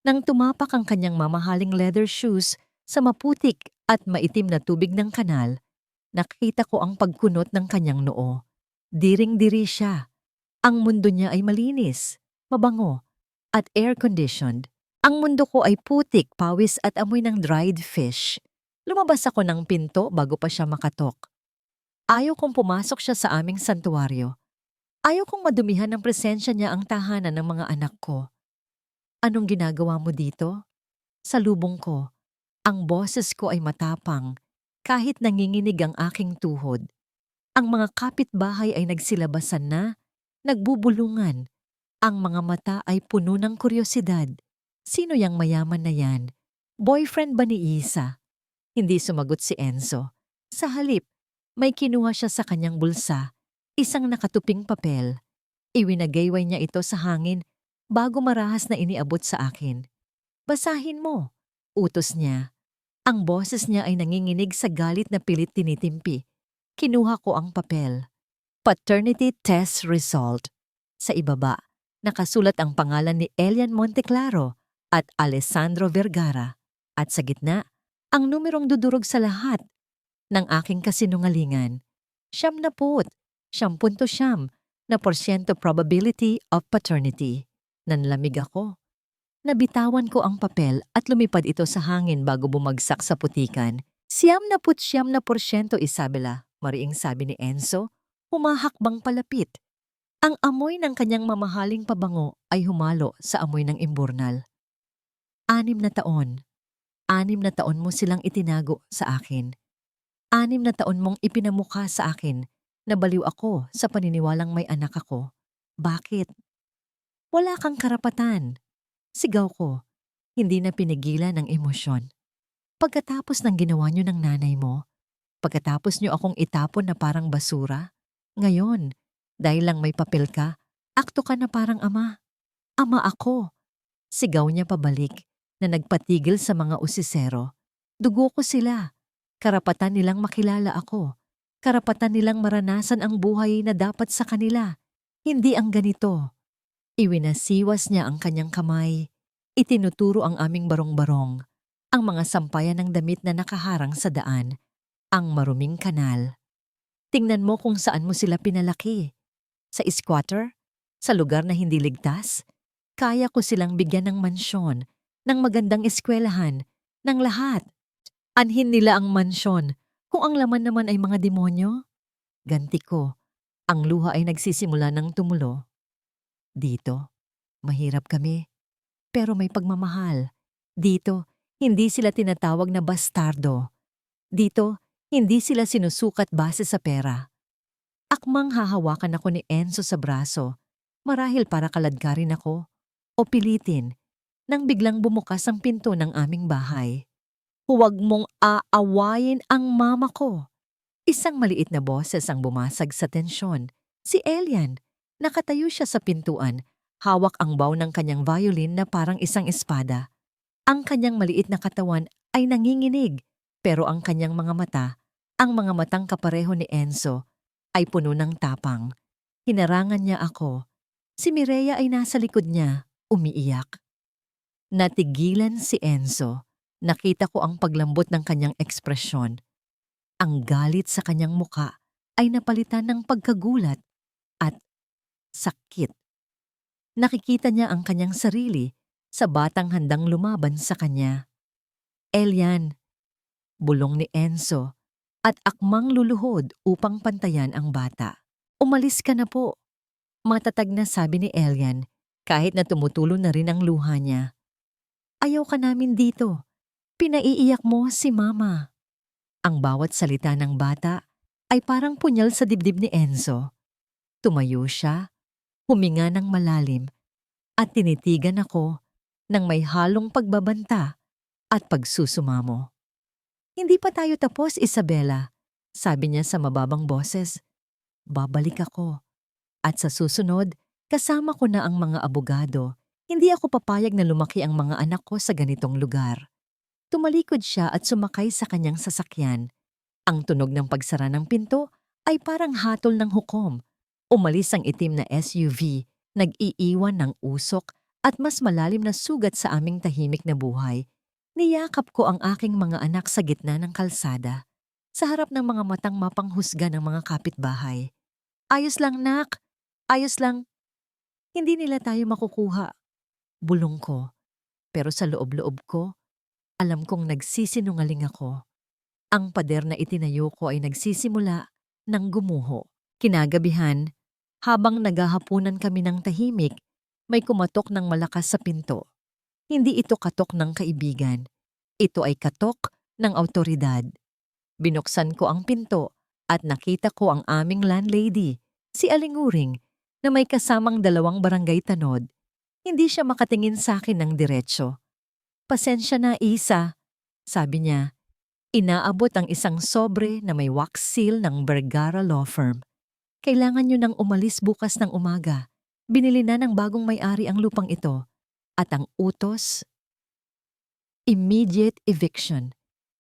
Nang tumapak ang kanyang mamahaling leather shoes sa maputik at maitim na tubig ng kanal, nakita ko ang pagkunot ng kanyang noo. Diring-diri siya. Ang mundo niya ay malinis, mabango, at air-conditioned. Ang mundo ko ay putik, pawis at amoy ng dried fish. Lumabas ako ng pinto bago pa siya makatok. Ayaw kong pumasok siya sa aming santuwaryo. Ayaw kong madumihan ng presensya niya ang tahanan ng mga anak ko. Anong ginagawa mo dito? Salubong ko. Ang boses ko ay matapang, kahit nanginginig ang aking tuhod. Ang mga kapitbahay ay nagsilabasan na, nagbubulungan. Ang mga mata ay puno ng kuryosidad. Sino yang mayaman na yan? Boyfriend ba ni Isa? Hindi sumagot si Enzo. Sa halip, may kinuha siya sa kanyang bulsa, isang nakatuping papel. Iwinagayway niya ito sa hangin bago marahas na iniabot sa akin. Basahin mo, utos niya. Ang boses niya ay nanginginig sa galit na pilit tinitimpi. Kinuha ko ang papel. Paternity test result. Sa ibaba, nakasulat ang pangalan ni Elian Monteclaro at Alessandro Vergara. At sa gitna, ang numerong dudurog sa lahat ng aking kasinungalingan. 70, 70% na porsyento probability of paternity. Nanlamig ako. Nabitawan ko ang papel at lumipad ito sa hangin bago bumagsak sa putikan. 70% Isabela, mariing sabi ni Enzo, humahakbang palapit. Ang amoy ng kanyang mamahaling pabango ay humalo sa amoy ng imburnal. 6 na taon. 6 na taon mo silang itinago sa akin. 6 na taon mong ipinamukha sa akin na baliw ako sa paniniwalang may anak ako. Bakit? Wala kang karapatan. Sigaw ko, hindi na pinigilan ng emosyon. Pagkatapos ng ginawa niyo ng nanay mo, pagkatapos niyo akong itapon na parang basura, ngayon, dahil lang may papel ka, akto ka na parang ama. Ama ako. Sigaw niya pabalik na nagpatigil sa mga usisero. Dugo ko sila. Karapatan nilang makilala ako. Karapatan nilang maranasan ang buhay na dapat sa kanila. Hindi ang ganito. Iwinasiwas niya ang kanyang kamay. Itinuturo ang aming barong-barong. Ang mga sampayan ng damit na nakaharang sa daan. Ang maruming kanal. Tingnan mo kung saan mo sila pinalaki. Sa squatter? Sa lugar na hindi ligtas? Kaya ko silang bigyan ng mansyon, ng magandang eskwelahan, ng lahat. Anhin nila ang mansyon kung ang laman naman ay mga demonyo. Ganti ko, ang luha ay nagsisimula ng tumulo. Dito, mahirap kami, pero may pagmamahal. Dito, hindi sila tinatawag na bastardo. Dito, hindi sila sinusukat base sa pera. Akmang hahawakan ako ni Enzo sa braso, marahil para kaladkarin ako, o pilitin, nang biglang bumukas ang pinto ng aming bahay. Huwag mong aawayin ang mama ko. Isang maliit na boses ang bumasag sa tensyon. Si Elian. Nakatayo siya sa pintuan, hawak ang bow ng kanyang violin na parang isang espada. Ang kanyang maliit na katawan ay nanginginig, pero ang kanyang mga mata, ang mga matang kapareho ni Enzo, ay puno ng tapang. Hinarangan niya ako. Si Mireya ay nasa likod niya, umiiyak. Natigilan si Enzo. Nakita ko ang paglambot ng kanyang ekspresyon. Ang galit sa kanyang muka ay napalitan ng pagkagulat at sakit. Nakikita niya ang kanyang sarili sa batang handang lumaban sa kanya. Elian, bulong ni Enzo at akmang luluhod upang pantayan ang bata. Umalis ka na po. Matatag na sabi ni Elian kahit na tumutulo na rin ang luha niya. Ayaw ka namin dito. Pinaiiyak mo si Mama. Ang bawat salita ng bata ay parang punyal sa dibdib ni Enzo. Tumayo siya, huminga ng malalim, at tinitigan ako ng may halong pagbabanta at pagsusumamo. Hindi pa tayo tapos, Isabela, sabi niya sa mababang boses. Babalik ako. At sa susunod, kasama ko na ang mga abogado. Hindi ako papayag na lumaki ang mga anak ko sa ganitong lugar. Tumalikod siya at sumakay sa kanyang sasakyan. Ang tunog ng pagsara ng pinto ay parang hatol ng hukom. Umalis ang itim na SUV, nag-iiwan ng usok at mas malalim na sugat sa aming tahimik na buhay. Niyakap ko ang aking mga anak sa gitna ng kalsada, sa harap ng mga matang mapanghusga ng mga kapitbahay. Ayos lang, nak. Ayos lang. Hindi nila tayo makukuha. Bulong ko. Pero sa loob-loob ko, alam kong nagsisinungaling ako. Ang pader na itinayo ko ay nagsisimula ng gumuho. Kinagabihan, habang naghahapunan kami ng tahimik, may kumatok ng malakas sa pinto. Hindi ito katok ng kaibigan. Ito ay katok ng awtoridad. Binuksan ko ang pinto at nakita ko ang aming landlady, si Aling Uring, na may kasamang 2 barangay tanod. Hindi siya makatingin sa akin ng diretsyo. "Pasensya na, Isa," sabi niya. Inaabot ang isang sobre na may wax seal ng Vergara Law Firm. "Kailangan niyo nang umalis bukas ng umaga. Binili na ng bagong may-ari ang lupang ito. At ang utos, immediate eviction."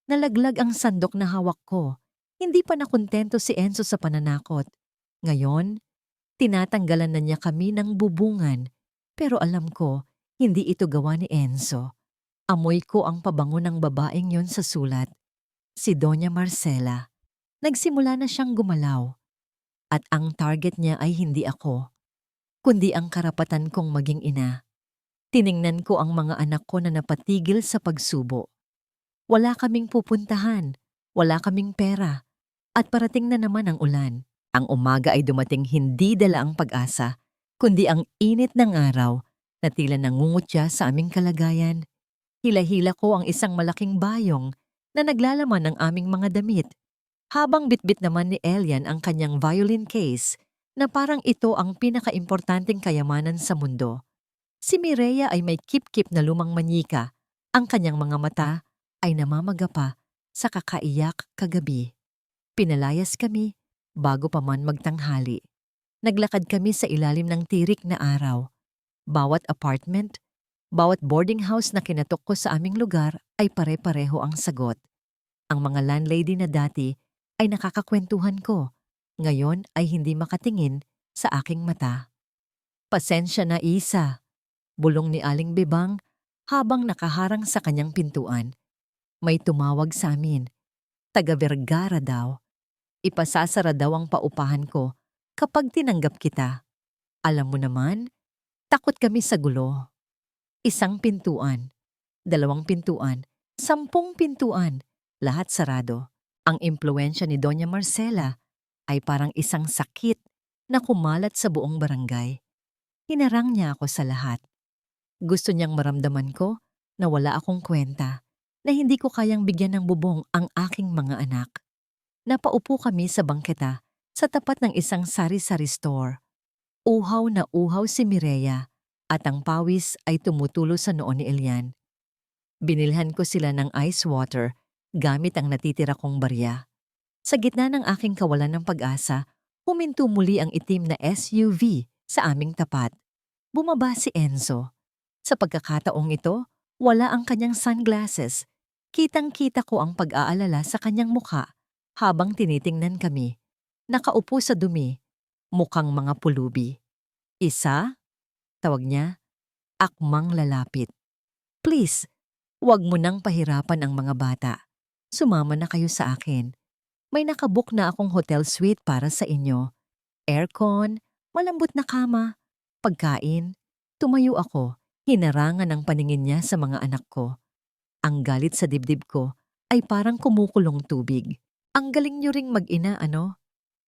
Nalaglag ang sandok na hawak ko. Hindi pa nakontento si Enzo sa pananakot. Ngayon, tinatanggalan na niya kami ng bubungan. Pero alam ko, hindi ito gawa ni Enzo. Amoy ko ang pabango ng babaeng yon sa sulat. Si Doña Marcela. Nagsimula na siyang gumalaw. At ang target niya ay hindi ako, kundi ang karapatan kong maging ina. Tiningnan ko ang mga anak ko na napatigil sa pagsubo. Wala kaming pupuntahan, wala kaming pera, at parating na naman ang ulan. Ang umaga ay dumating hindi dala ang pag-asa, kundi ang init ng araw na tila nangungutya sa aming kalagayan. Hila-hila ko ang isang malaking bayong na naglalaman ng aming mga damit, habang bitbit naman ni Elian ang kanyang violin case na parang ito ang pinakaimportanteng kayamanan sa mundo. Si Mireya ay may kip-kip na lumang manyika, ang kanyang mga mata ay namamagapa sa kakaiyak kagabi. Pinalayas kami bago pa man magtanghali. Naglakad kami sa ilalim ng tirik na araw. Bawat apartment, bawat boarding house na kinatok ko sa aming lugar ay pare-pareho ang sagot. Ang mga landlady na dati ay nakakakwentuhan ko, ngayon ay hindi makatingin sa aking mata. "Pasensya na, Isa," bulong ni Aling Bebang habang nakaharang sa kanyang pintuan. May tumawag sa amin. Taga Vergara daw. Ipasasara daw ang paupahan ko kapag tinanggap kita. Alam mo naman, takot kami sa gulo. 1 pintuan, 2 pintuan, 10 pintuan, lahat sarado. Ang impluwensya ni Doña Marcela ay parang isang sakit na kumalat sa buong barangay. Hinarang niya ako sa lahat. Gusto niyang maramdaman ko na wala akong kwenta, na hindi ko kayang bigyan ng bubong ang aking mga anak. Napaupo kami sa bangketa sa tapat ng isang sari-sari store. Uhaw na uhaw si Mireya at ang pawis ay tumutulo sa noo ni Elian. Binilhan ko sila ng ice water gamit ang natitira kong barya. Sa gitna ng aking kawalan ng pag-asa, huminto muli ang itim na SUV sa aming tapat. Bumaba si Enzo. Sa pagkakataong ito, wala ang kanyang sunglasses. Kitang-kita ko ang pag-aalala sa kanyang mukha habang tinitingnan kami. Nakaupo sa dumi, mukhang mga pulubi. "Isa?" tawag niya. Akmang lalapit. "Please, wag mo nang pahirapan ang mga bata. Sumama na kayo sa akin. May nakabook na akong hotel suite para sa inyo. Aircon, malambot na kama, pagkain." Tumayo ako, hinarangan ang paningin niya sa mga anak ko. Ang galit sa dibdib ko ay parang kumukulong tubig. "Ang galing niyo ring mag-ina, ano?"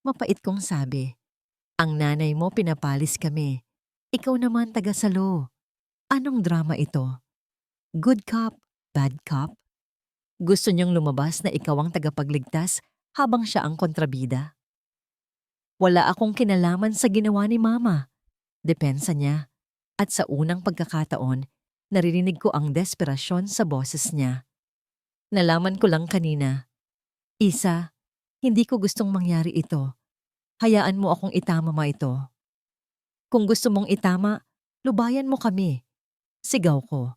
Mapait kong sabi. "Ang nanay mo pinapalis kami. Ikaw naman taga-salo. Anong drama ito? Good cop, bad cop? Gusto niyong lumabas na ikaw ang tagapagligtas habang siya ang kontrabida?" Wala akong kinalaman sa ginawa ni Mama. Depensa niya. At sa unang pagkakataon, naririnig ko ang desperasyon sa boses niya. Nalaman ko lang kanina. "Isa, hindi ko gustong mangyari ito. Hayaan mo akong itama ito." Kung gusto mong itama, lubayan mo kami. Sigaw ko.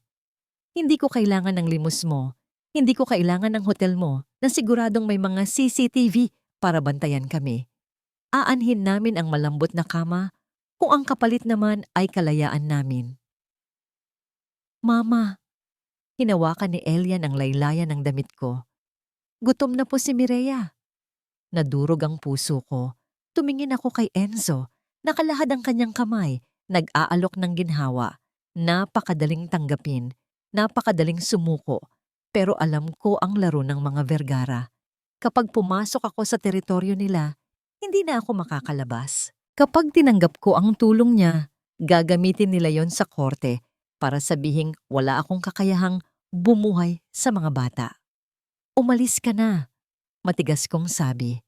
Hindi ko kailangan ng limos mo. Hindi ko kailangan ng hotel mo na siguradong may mga CCTV para bantayan kami. Aanhin namin ang malambot na kama kung ang kapalit naman ay kalayaan namin. Mama, hinawakan ni Elian ang laylayan ng damit ko. Gutom na po si Mireya. Nadurog ang puso ko. Tumingin ako kay Enzo. Nakalahad ang kanyang kamay. Nag-aalok ng ginhawa. Napakadaling tanggapin. Napakadaling sumuko. Pero alam ko ang laro ng mga Vergara. Kapag pumasok ako sa teritoryo nila, hindi na ako makakalabas. Kapag tinanggap ko ang tulong niya, gagamitin nila yon sa korte para sabihing wala akong kakayahang bumuhay sa mga bata. Umalis ka na, matigas kong sabi.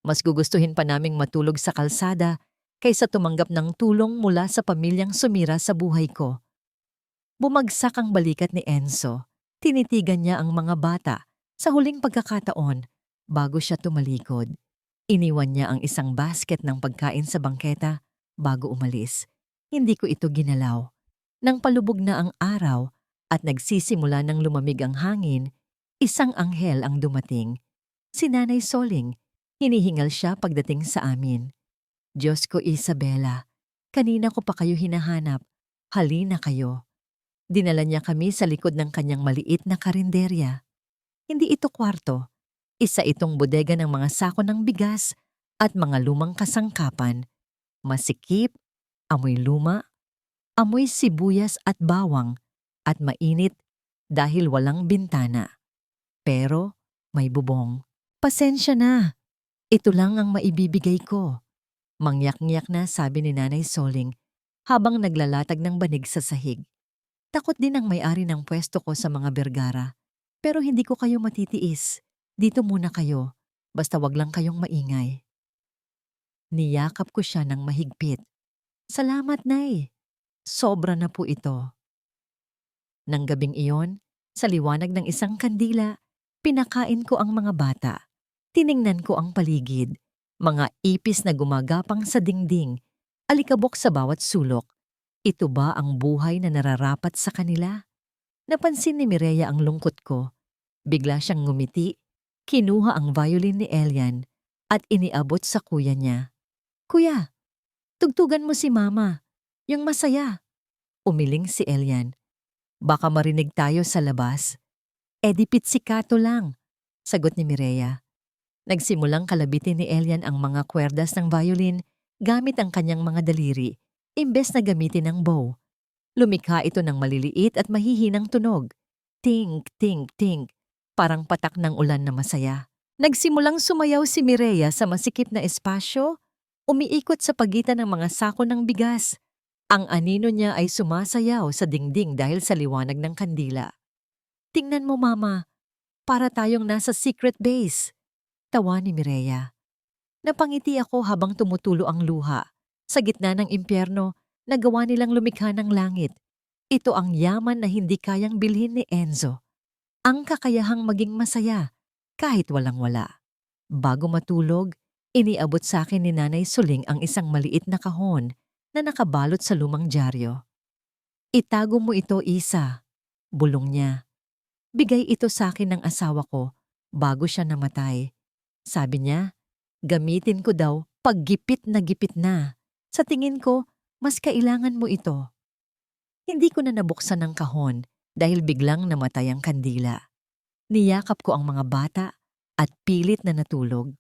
Mas gugustuhin pa naming matulog sa kalsada kaysa tumanggap ng tulong mula sa pamilyang sumira sa buhay ko. Bumagsak ang balikat ni Enzo. Tinitigan niya ang mga bata sa huling pagkakataon bago siya tumalikod. Iniwan niya ang isang basket ng pagkain sa bangketa bago umalis. Hindi ko ito ginalaw. Nang palubog na ang araw at nagsisimula ng lumamig ang hangin, isang anghel ang dumating. Si Nanay Soling. Hinihingal siya pagdating sa amin. Diyos ko, Isabela, kanina ko pa kayo hinahanap. Halina kayo. Dinala niya kami sa likod ng kanyang maliit na karinderya. Hindi ito kwarto. Isa itong bodega ng mga sako ng bigas at mga lumang kasangkapan. Masikip, amoy luma, amoy sibuyas at bawang, at mainit dahil walang bintana. Pero may bubong. Pasensya na. Ito lang ang maibibigay ko. Mangyak-ngyak na sabi ni Nanay Soling habang naglalatag ng banig sa sahig. Takot din ang may-ari ng pwesto ko sa mga Vergara. Pero hindi ko kayo matitiis. Dito muna kayo. Basta wag lang kayong maingay. Niyakap ko siya ng mahigpit. Salamat, Nay. Sobra na po ito. Nang gabing iyon, sa liwanag ng isang kandila, pinakain ko ang mga bata. Tiningnan ko ang paligid, mga ipis na gumagapang sa dingding, alikabok sa bawat sulok. Ito ba ang buhay na nararapat sa kanila? Napansin ni Mireya ang lungkot ko. Bigla siyang ngumiti, kinuha ang violin ni Elian at iniabot sa kuya niya. Kuya, tugtugan mo si Mama, yung masaya. Umiling si Elian. Baka marinig tayo sa labas. Di pitsikato lang, sagot ni Mireya. Nagsimulang kalabitin ni Elian ang mga kwerdas ng violin gamit ang kanyang mga daliri, imbes na gamitin ang bow. Lumikha ito ng maliliit at mahihinang tunog. Tink, tink, tink, parang patak ng ulan na masaya. Nagsimulang sumayaw si Mireya sa masikip na espasyo, umiikot sa pagitan ng mga sako ng bigas. Ang anino niya ay sumasayaw sa dingding dahil sa liwanag ng kandila. Tingnan mo, Mama, para tayong nasa secret base. Tawa ni Mireya. Napangiti ako habang tumutulo ang luha. Sa gitna ng impyerno, nagawa nilang lumikha ng langit. Ito ang yaman na hindi kayang bilhin ni Enzo. Ang kakayahang maging masaya, kahit walang-wala. Bago matulog, iniabot sa akin ni Nanay Soling ang isang maliit na kahon na nakabalot sa lumang dyaryo. Itago mo ito, Isa. Bulong niya. Bigay ito sa akin ng asawa ko bago siya namatay. Sabi niya, gamitin ko daw pag gipit na gipit na. Sa tingin ko, mas kailangan mo ito. Hindi ko na nabuksan ang kahon dahil biglang namatay ang kandila. Niyakap ko ang mga bata at pilit na natulog.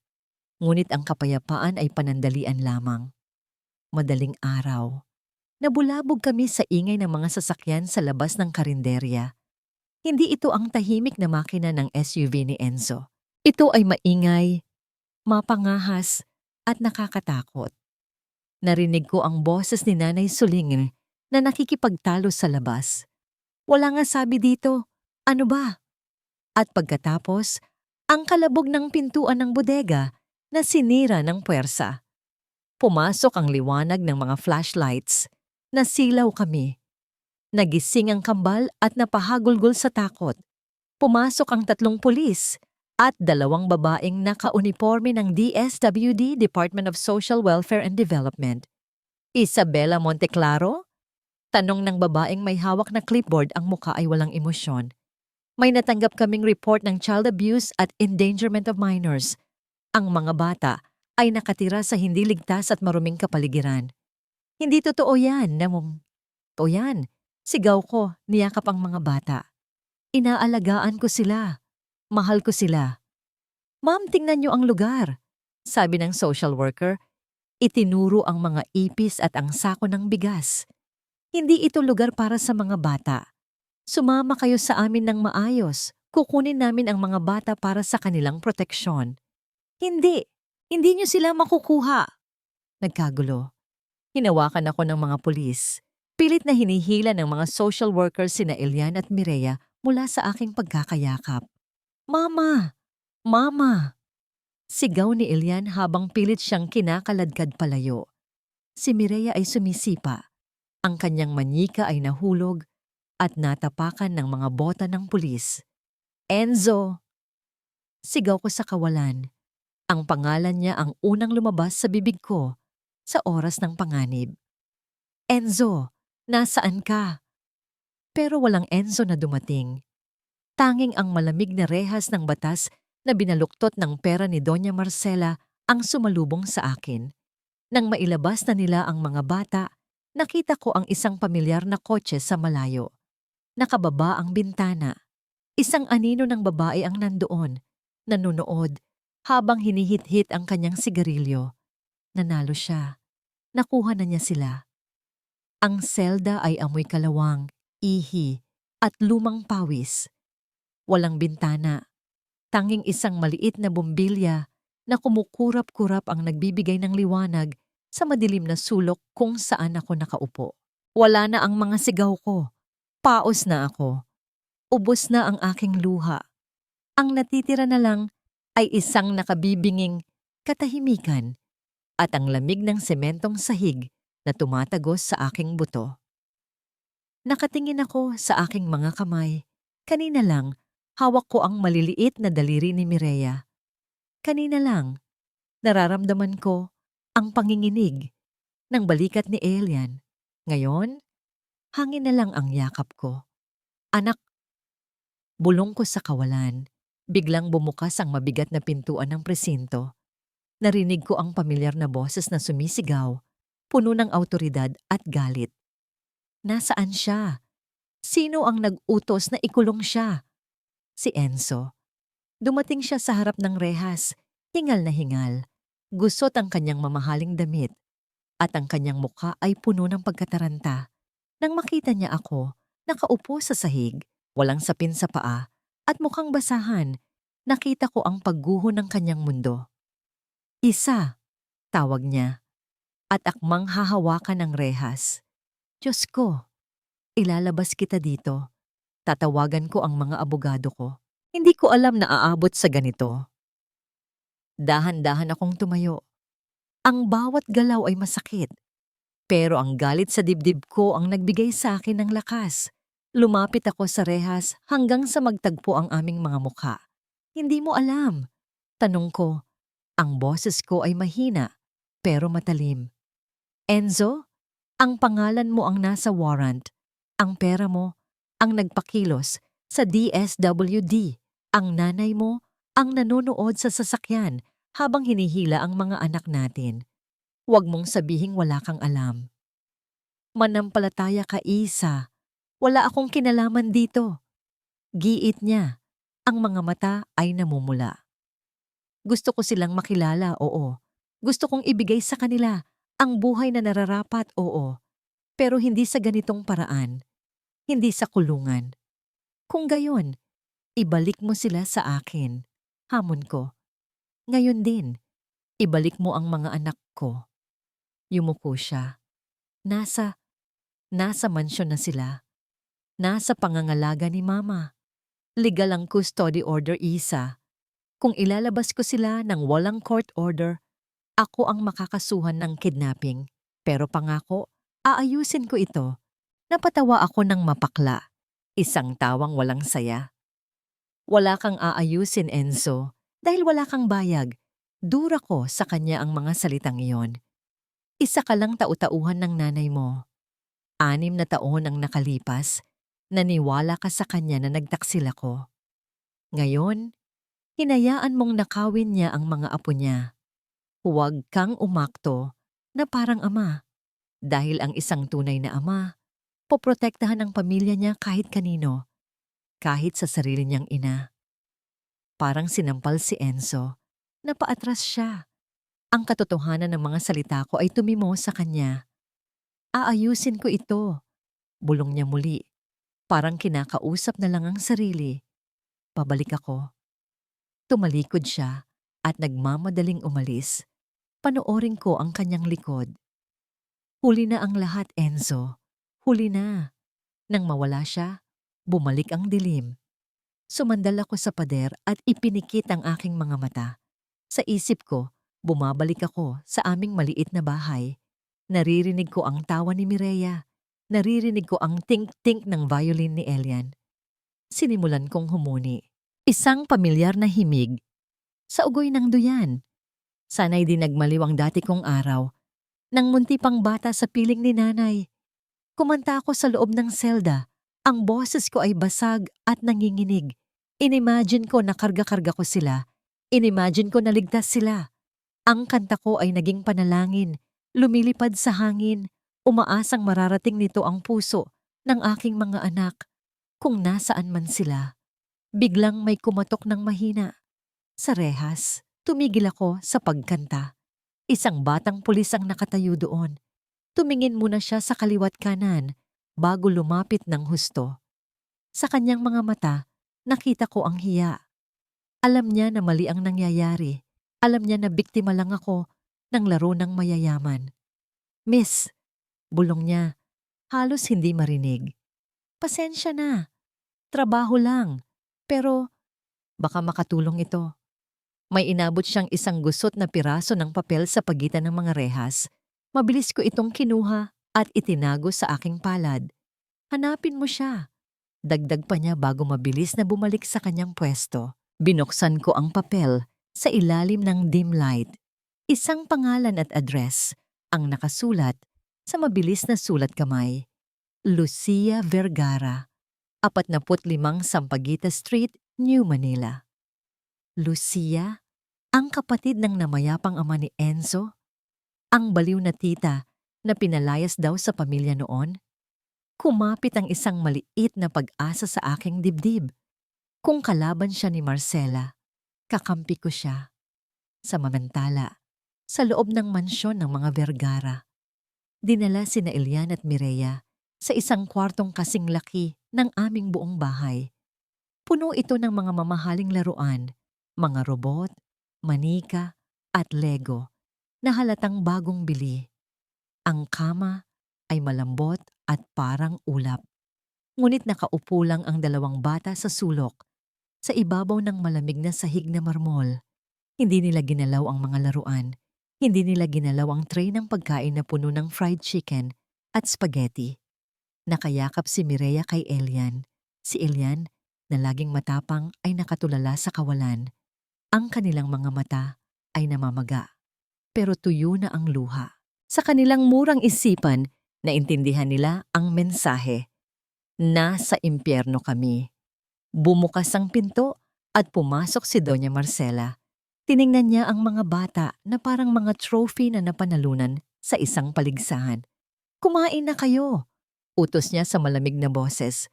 Ngunit ang kapayapaan ay panandalian lamang. Madaling araw. Nabulabog kami sa ingay ng mga sasakyan sa labas ng karinderya. Hindi ito ang tahimik na makina ng SUV ni Enzo. Ito ay maingay, mapangahas at nakakatakot. Narinig ko ang boses ni Nanay Soling na nakikipagtalo sa labas. Wala nga sabi dito, ano ba? At pagkatapos, ang kalabog ng pintuan ng bodega na sinira ng puwersa. Pumasok ang liwanag ng mga flashlights. Nasilaw kami. Nagising ang kambal at napahagulgol sa takot. Pumasok ang 3 pulis at 2 babaeng nakauniporme ng DSWD, Department of Social Welfare and Development. Isabela Monteclaro? Tanong ng babaeng may hawak na clipboard, ang muka ay walang emosyon. May natanggap kaming report ng child abuse at endangerment of minors. Ang mga bata ay nakatira sa hindi ligtas at maruming kapaligiran. Hindi totoo yan, Totoo yan. Sigaw ko, niyakap ang mga bata. Inaalagaan ko sila. Mahal ko sila. Ma'am, tingnan niyo ang lugar. Sabi ng social worker, itinuro ang mga ipis at ang sako ng bigas. Hindi ito lugar para sa mga bata. Sumama kayo sa amin ng maayos. Kukunin namin ang mga bata para sa kanilang proteksyon. Hindi. Hindi niyo sila makukuha. Nagkagulo. Hinawakan ako ng mga pulis. Pilit na hinihila ng mga social workers sina Elian at Mireya mula sa aking pagkakayakap. Mama! Mama! Sigaw ni Elian habang pilit siyang kinakaladkad palayo. Si Mireya ay sumisipa. Ang kanyang manyika ay nahulog at natapakan ng mga bota ng pulis. Enzo! Sigaw ko sa kawalan. Ang pangalan niya ang unang lumabas sa bibig ko sa oras ng panganib. Enzo, nasaan ka? Pero walang Enzo na dumating. Tanging ang malamig na rehas ng batas na binaluktot ng pera ni Doña Marcela ang sumalubong sa akin. Nang mailabas na nila ang mga bata, nakita ko ang isang pamilyar na kotse sa malayo. Nakababa ang bintana. Isang anino ng babae ang nandoon, nanunood, habang hinihit-hit ang kanyang sigarilyo. Nanalo siya. Nakuha na niya sila. Ang selda ay amoy kalawang, ihi, at lumang pawis. Walang bintana. Tanging isang maliit na bombilya na kumukurap-kurap ang nagbibigay ng liwanag sa madilim na sulok kung saan ako nakaupo. Wala na ang mga sigaw ko. Paos na ako. Ubos na ang aking luha. Ang natitira na lang ay isang nakabibinging katahimikan at ang lamig ng sementong sahig na tumatagos sa aking buto. Nakatingin ako sa aking mga kamay. Kanina lang, hawak ko ang maliliit na daliri ni Mireya. Kanina lang, nararamdaman ko ang panginginig ng balikat ni Elian. Ngayon, hangin na lang ang yakap ko. Anak, bulong ko sa kawalan. Biglang bumukas ang mabigat na pintuan ng presinto. Narinig ko ang pamilyar na boses na sumisigaw, puno ng awtoridad at galit. Nasaan siya? Sino ang nag-utos na ikulong siya? Si Enzo. Dumating siya sa harap ng rehas, hingal na hingal. Gusot ang kanyang mamahaling damit at ang kanyang mukha ay puno ng pagkataranta. Nang makita niya ako, nakaupo sa sahig, walang sapin sa paa at mukhang basahan, nakita ko ang pagguho ng kanyang mundo. Isa, tawag niya, at akmang hahawakan ng rehas. Diyos ko, ilalabas kita dito. Tatawagan ko ang mga abogado ko. Hindi ko alam na aabot sa ganito. Dahan-dahan akong tumayo. Ang bawat galaw ay masakit. Pero ang galit sa dibdib ko ang nagbigay sa akin ng lakas. Lumapit ako sa rehas hanggang sa magtagpo ang aming mga mukha. Hindi mo alam. Tanong ko. Ang boses ko ay mahina, pero matalim. Enzo, ang pangalan mo ang nasa warrant. Ang pera mo ang nagpakilos sa DSWD. Ang nanay mo ang nanonood sa sasakyan habang hinihila ang mga anak natin. Huwag mong sabihing wala kang alam. Manampalataya ka, Isa. Wala akong kinalaman dito. Giit niya. Ang mga mata ay namumula. Gusto ko silang makilala, oo. Gusto kong ibigay sa kanila ang buhay na nararapat, oo. Pero hindi sa ganitong paraan. Hindi sa kulungan. Kung gayon, ibalik mo sila sa akin. Hamon ko. Ngayon din, ibalik mo ang mga anak ko. Yumuko siya. Nasa mansyon na sila. Nasa pangangalaga ni Mama. Legal ang custody order, Isa. Kung ilalabas ko sila ng walang court order, ako ang makakasuhan ng kidnapping. Pero pangako, aayusin ko ito. Napatawa ako ng mapakla. Isang tawang walang saya. Wala kang aayusin, Enzo, dahil wala kang bayag. Dura ko sa kanya ang mga salitang iyon. Isa ka lang tau-tauhan ng nanay mo. 6 na taon ang nakalipas, naniwala ka sa kanya na nagtaksil ako. Ngayon, hinayaan mong nakawin niya ang mga apo niya. Huwag kang umakto na parang ama. Dahil ang isang tunay na ama, poprotektahan ang pamilya niya kahit kanino, kahit sa sarili niyang ina. Parang sinampal si Enzo, napaatras siya. Ang katotohanan ng mga salita ko ay tumimo sa kanya. Aayusin ko ito, bulong niya muli. Parang kinakausap na lang ang sarili. Pabalik ako. Tumalikod siya at nagmamadaling umalis. Panoorin ko ang kanyang likod. Huli na ang lahat, Enzo. Huli na. Nang mawala siya, bumalik ang dilim. Sumandal ako sa pader at ipinikit ang aking mga mata. Sa isip ko, bumabalik ako sa aming maliit na bahay. Naririnig ko ang tawa ni Mireya. Naririnig ko ang tink-tink ng violin ni Elian. Sinimulan kong humuni. Isang pamilyar na himig. Sa ugoy ng duyan. Sana'y di nagmaliw ang dati kong araw. Nang munti pang bata sa piling ni nanay. Kumanta ako sa loob ng selda. Ang boses ko ay basag at nanginginig. Inimagine ko na karga-karga ko sila. Inimagine ko na ligtas sila. Ang kanta ko ay naging panalangin. Lumilipad sa hangin. Umaasang mararating nito ang puso ng aking mga anak kung nasaan man sila. Biglang may kumatok ng mahina. Sa rehas, tumigil ako sa pagkanta. Isang batang pulis ang nakatayo doon. Tumingin muna siya sa kaliwat kanan bago lumapit ng husto. Sa kanyang mga mata, nakita ko ang hiya. Alam niya na mali ang nangyayari. Alam niya na biktima lang ako ng laro ng mayayaman. Miss, bulong niya, halos hindi marinig. Pasensya na. Trabaho lang. Pero baka makatulong ito. May inabot siyang isang gusot na piraso ng papel sa pagitan ng mga rehas. Mabilis ko itong kinuha at itinago sa aking palad. Hanapin mo siya. Dagdag pa niya bago mabilis na bumalik sa kanyang pwesto. Binuksan ko ang papel sa ilalim ng dim light. Isang pangalan at address ang nakasulat sa mabilis na sulat kamay. Lucia Vergara, 45 Sampaguita Street, New Manila. Lucia, ang kapatid ng namayapang ama ni Enzo? Ang baliw na tita na pinalayas daw sa pamilya noon? Kumapit ang isang maliit na pag-asa sa aking dibdib. Kung kalaban siya ni Marcela, kakampi ko siya. Samantala, sa loob ng mansyon ng mga Vergara, dinala sina Elian at Mireya sa isang kwartong kasing laki ng aming buong bahay. Puno ito ng mga mamahaling laruan, mga robot, manika, at Lego na halatang bagong bili. Ang kama ay malambot at parang ulap. Ngunit nakaupo lang ang 2 bata sa sulok, sa ibabaw ng malamig na sahig na marmol. Hindi nila ginalaw ang mga laruan. Hindi nila ginalaw ang tray ng pagkain na puno ng fried chicken at spaghetti. Nakayakap si Mireya kay Elian. Si Elian, na laging matapang, ay nakatulala sa kawalan. Ang kanilang mga mata ay namamaga. Pero tuyo na ang luha. Sa kanilang murang isipan, naintindihan nila ang mensahe. Nasa impyerno kami. Bumukas ang pinto at pumasok si Doña Marcela. Tiningnan niya ang mga bata na parang mga trophy na napanalunan sa isang paligsahan. Kumain na kayo, utos niya sa malamig na boses.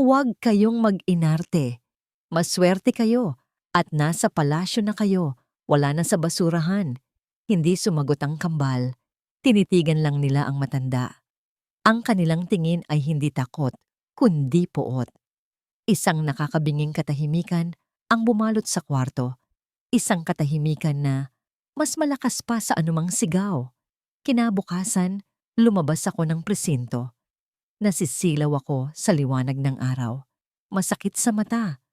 Huwag kayong mag-inarte. Maswerte kayo at nasa palasyo na kayo, wala na sa basurahan. Hindi sumagot ang kambal. Tinitigan lang nila ang matanda. Ang kanilang tingin ay hindi takot, kundi poot. Isang nakakabinging katahimikan ang bumalot sa kwarto. Isang katahimikan na mas malakas pa sa anumang sigaw. Kinabukasan, lumabas ako ng presinto. Nasisilaw ako sa liwanag ng araw. Masakit sa mata,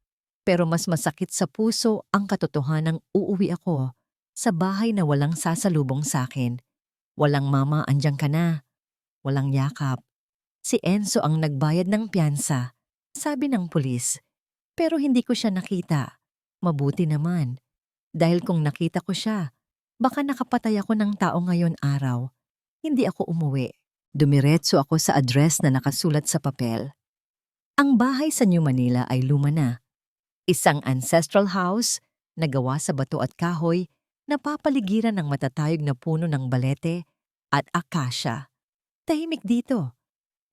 pero mas masakit sa puso ang katotohanang uuwi ako sa bahay na walang sasalubong sa akin. Walang mama, andyan ka na. Walang yakap. Si Enzo ang nagbayad ng piyansa, sabi ng pulis. Pero hindi ko siya nakita. Mabuti naman. Dahil kung nakita ko siya, baka nakapatay ako ng tao ngayon araw. hindi ako umuwi. Dumiretso ako sa address na nakasulat sa papel. Ang bahay sa New Manila ay luma na. Isang ancestral house na gawa sa bato at kahoy na papaligiran ng matatayog na puno ng balete at akasya. Tahimik dito.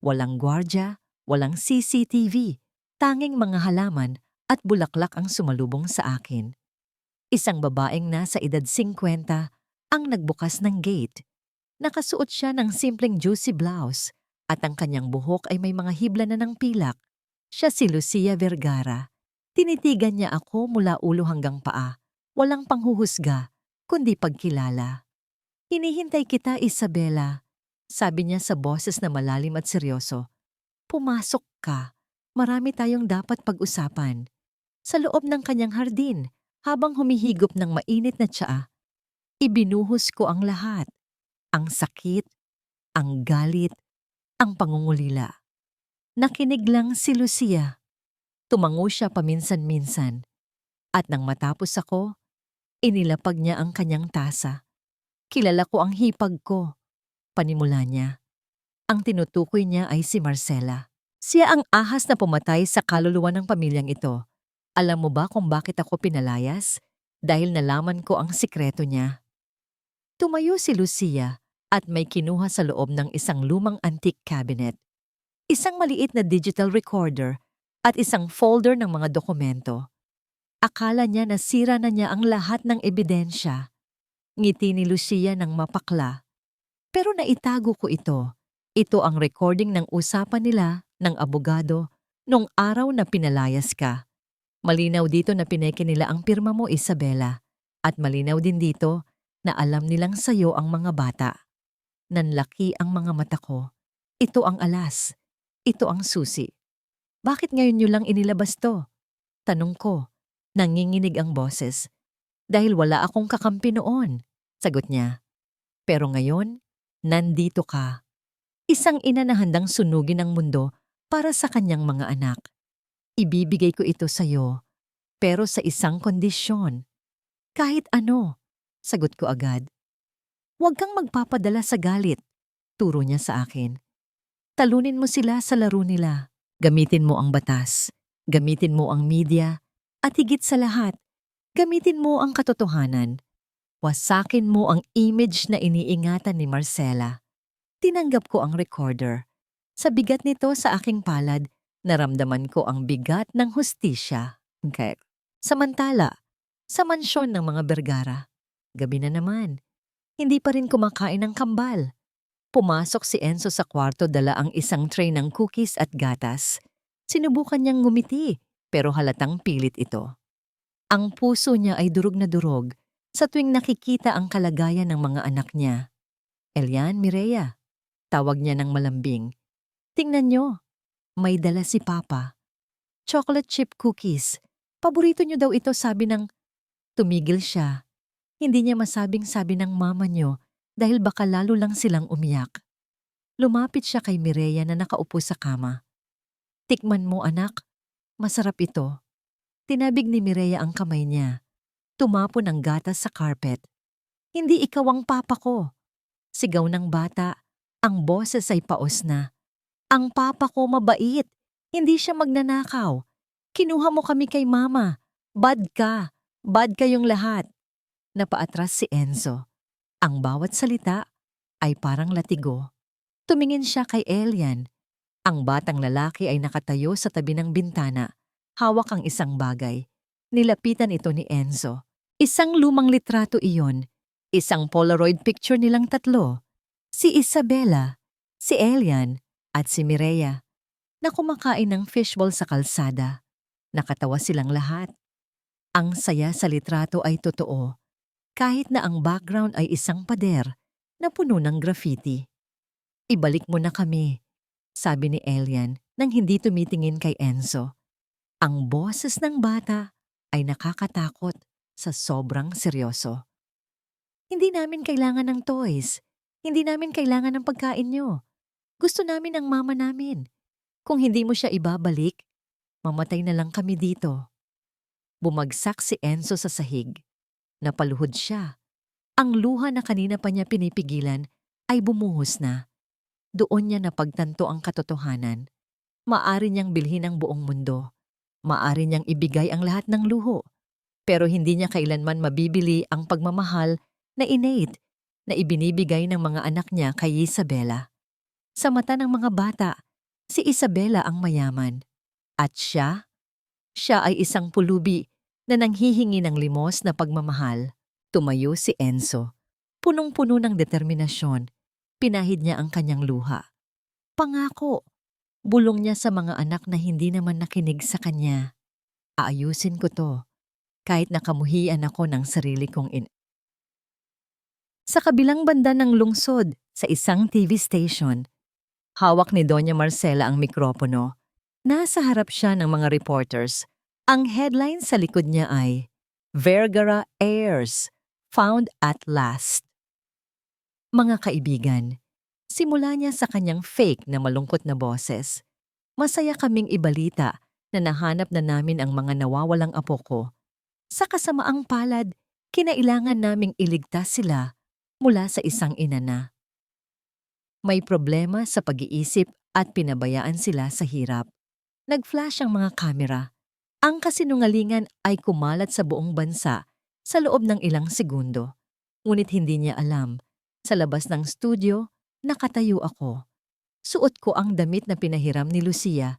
Walang gwardya, walang CCTV, tanging mga halaman at bulaklak ang sumalubong sa akin. Isang babaeng nasa edad 50 ang nagbukas ng gate. Nakasuot siya ng simpleng juicy blouse at ang kanyang buhok ay may mga hibla na ng pilak. Siya si Lucia Vergara. Tinitigan niya ako mula ulo hanggang paa. Walang panghuhusga, kundi pagkilala. "Hinihintay kita, Isabela," sabi niya sa boses na malalim at seryoso. "Pumasok ka. Marami tayong dapat pag-usapan." Sa loob ng kanyang hardin, habang humihigop ng mainit na tsaa, ibinuhos ko ang lahat. Ang sakit, ang galit, ang pangungulila. Nakinig lang si Lucia. Tumango siya paminsan-minsan. At nang matapos ako, inilapag niya ang kanyang tasa. Kilala ko ang hipag ko. Panimula niya. Ang tinutukoy niya ay si Marcela. Siya ang ahas na pumatay sa kaluluwa ng pamilyang ito. Alam mo ba kung bakit ako pinalayas? Dahil nalaman ko ang sikreto niya. Tumayo si Lucia at may kinuha sa loob ng isang lumang antique cabinet. Isang maliit na digital recorder at isang folder ng mga dokumento. Akala niya nasira na niya ang lahat ng ebidensya. Ngiti ni Lucia ng mapakla. Pero naitago ko ito. Ito ang recording ng usapan nila ng abogado nung araw na pinalayas ka. Malinaw dito na pineke nila ang pirma mo, Isabela. At malinaw din dito na alam nilang sayo ang mga bata. Nanlaki ang mga mata ko. Ito ang alas. Ito ang susi. "Bakit ngayon niyo lang inilabas to?" Tanong ko. Nanginginig ang boses. "Dahil wala akong kakampi noon," sagot niya. "Pero ngayon, nandito ka." Isang ina na handang sunugin ang mundo para sa kanyang mga anak. "Ibibigay ko ito sa'yo, pero sa isang kondisyon." "Kahit ano," sagot ko agad. "Huwag kang magpapadala sa galit," turo niya sa akin. "Talunin mo sila sa laro nila. Gamitin mo ang batas, gamitin mo ang media, at higit sa lahat, gamitin mo ang katotohanan. Wasakin mo ang image na iniingatan ni Marcela." Tinanggap ko ang recorder. Sa bigat nito sa aking palad, naramdaman ko ang bigat ng hustisya. Okay. Samantala, sa mansyon ng mga Vergara, gabi na naman. Hindi pa rin kumakain ng kambal. Pumasok si Enzo sa kwarto, dala ang isang tray ng cookies at gatas. Sinubukan niyang ngumiti, pero halatang pilit ito. Ang puso niya ay durog na durog sa tuwing nakikita ang kalagayan ng mga anak niya. "Elian, Mireya," tawag niya ng malambing. "Tingnan niyo, may dala si Papa. Chocolate chip cookies. Paborito niyo daw ito," sabi ng... Tumigil siya. Hindi niya masabing sabi ng mama niyo dahil baka lalo lang silang umiyak. Lumapit siya kay Mireya na nakaupo sa kama. "Tikman mo, anak. Masarap ito." Tinabig ni Mireya ang kamay niya. Tumapon ang gatas sa carpet. "Hindi ikaw ang papa ko." Sigaw ng bata. Ang boses ay paos na. "Ang papa ko mabait. Hindi siya magnanakaw. Kinuha mo kami kay mama. Bad ka. Bad kayong lahat." Napaatras si Enzo. Ang bawat salita ay parang latigo. Tumingin siya kay Elian. Ang batang lalaki ay nakatayo sa tabi ng bintana. Hawak ang isang bagay. Nilapitan ito ni Enzo. Isang lumang litrato iyon. Isang Polaroid picture nilang tatlo. Si Isabela, si Elian, at si Mireya, na kumakain ng fishball sa kalsada. Nakatawa silang lahat. Ang saya sa litrato ay totoo, kahit na ang background ay isang pader na puno ng graffiti. "Ibalik mo na kami," sabi ni Elian nang hindi tumitingin kay Enzo. Ang boses ng bata ay nakakatakot sa sobrang seryoso. "Hindi namin kailangan ng toys. Hindi namin kailangan ng pagkain niyo. Gusto namin ang mama namin. Kung hindi mo siya ibabalik, mamatay na lang kami dito." Bumagsak si Enzo sa sahig. Napaluhod siya. Ang luha na kanina pa niya pinipigilan ay bumuhos na. Doon niya napagtanto ang katotohanan. Maari niyang bilhin ang buong mundo. Maari niyang ibigay ang lahat ng luho. Pero hindi niya kailanman mabibili ang pagmamahal na innate na ibinibigay ng mga anak niya kay Isabela. Sa mata ng mga bata, si Isabela ang mayaman. At siya ay isang pulubi na nanghihingi ng limos na pagmamahal. Tumayo si Enzo. Punong-puno ng determinasyon. Pinahid niya ang kanyang luha. Pangako, bulong niya sa mga anak na hindi naman nakinig sa kanya. Aayusin ko to, kahit nakamuhian ako ng sarili kong Sa kabilang banda ng lungsod, sa isang TV station, hawak ni Doña Marcela ang mikropono. Nasa harap siya ng mga reporters. Ang headline sa likod niya ay, Vergara Heirs, Found at Last. Mga kaibigan, simula niya sa kanyang fake na malungkot na boses. Masaya kaming ibalita na nahanap na namin ang mga nawawalang apo ko. Sa kasamaang palad, kinailangan naming iligtas sila mula sa isang ina na may problema sa pag-iisip at pinabayaan sila sa hirap. Nag-flash ang mga kamera. Ang kasinungalingan ay kumalat sa buong bansa sa loob ng ilang segundo. Ngunit hindi niya alam, sa labas ng studio, nakatayo ako. Suot ko ang damit na pinahiram ni Lucia,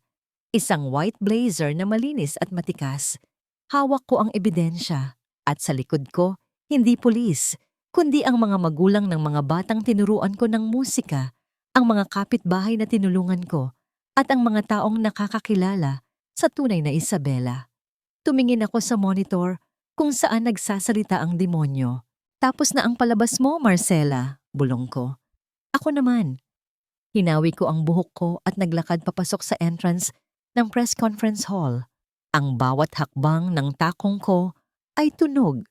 isang white blazer na malinis at matikas. Hawak ko ang ebidensya at sa likod ko, hindi pulis, kundi ang mga magulang ng mga batang tinuruan ko ng musika, ang mga kapitbahay na tinulungan ko, at ang mga taong nakakakilala sa tunay na Isabela. Tumingin ako sa monitor kung saan nagsasalita ang demonyo. Tapos na ang palabas mo, Marcela, bulong ko. Ako naman. Hinawi ko ang buhok ko at naglakad papasok sa entrance ng press conference hall. Ang bawat hakbang ng takong ko ay tunog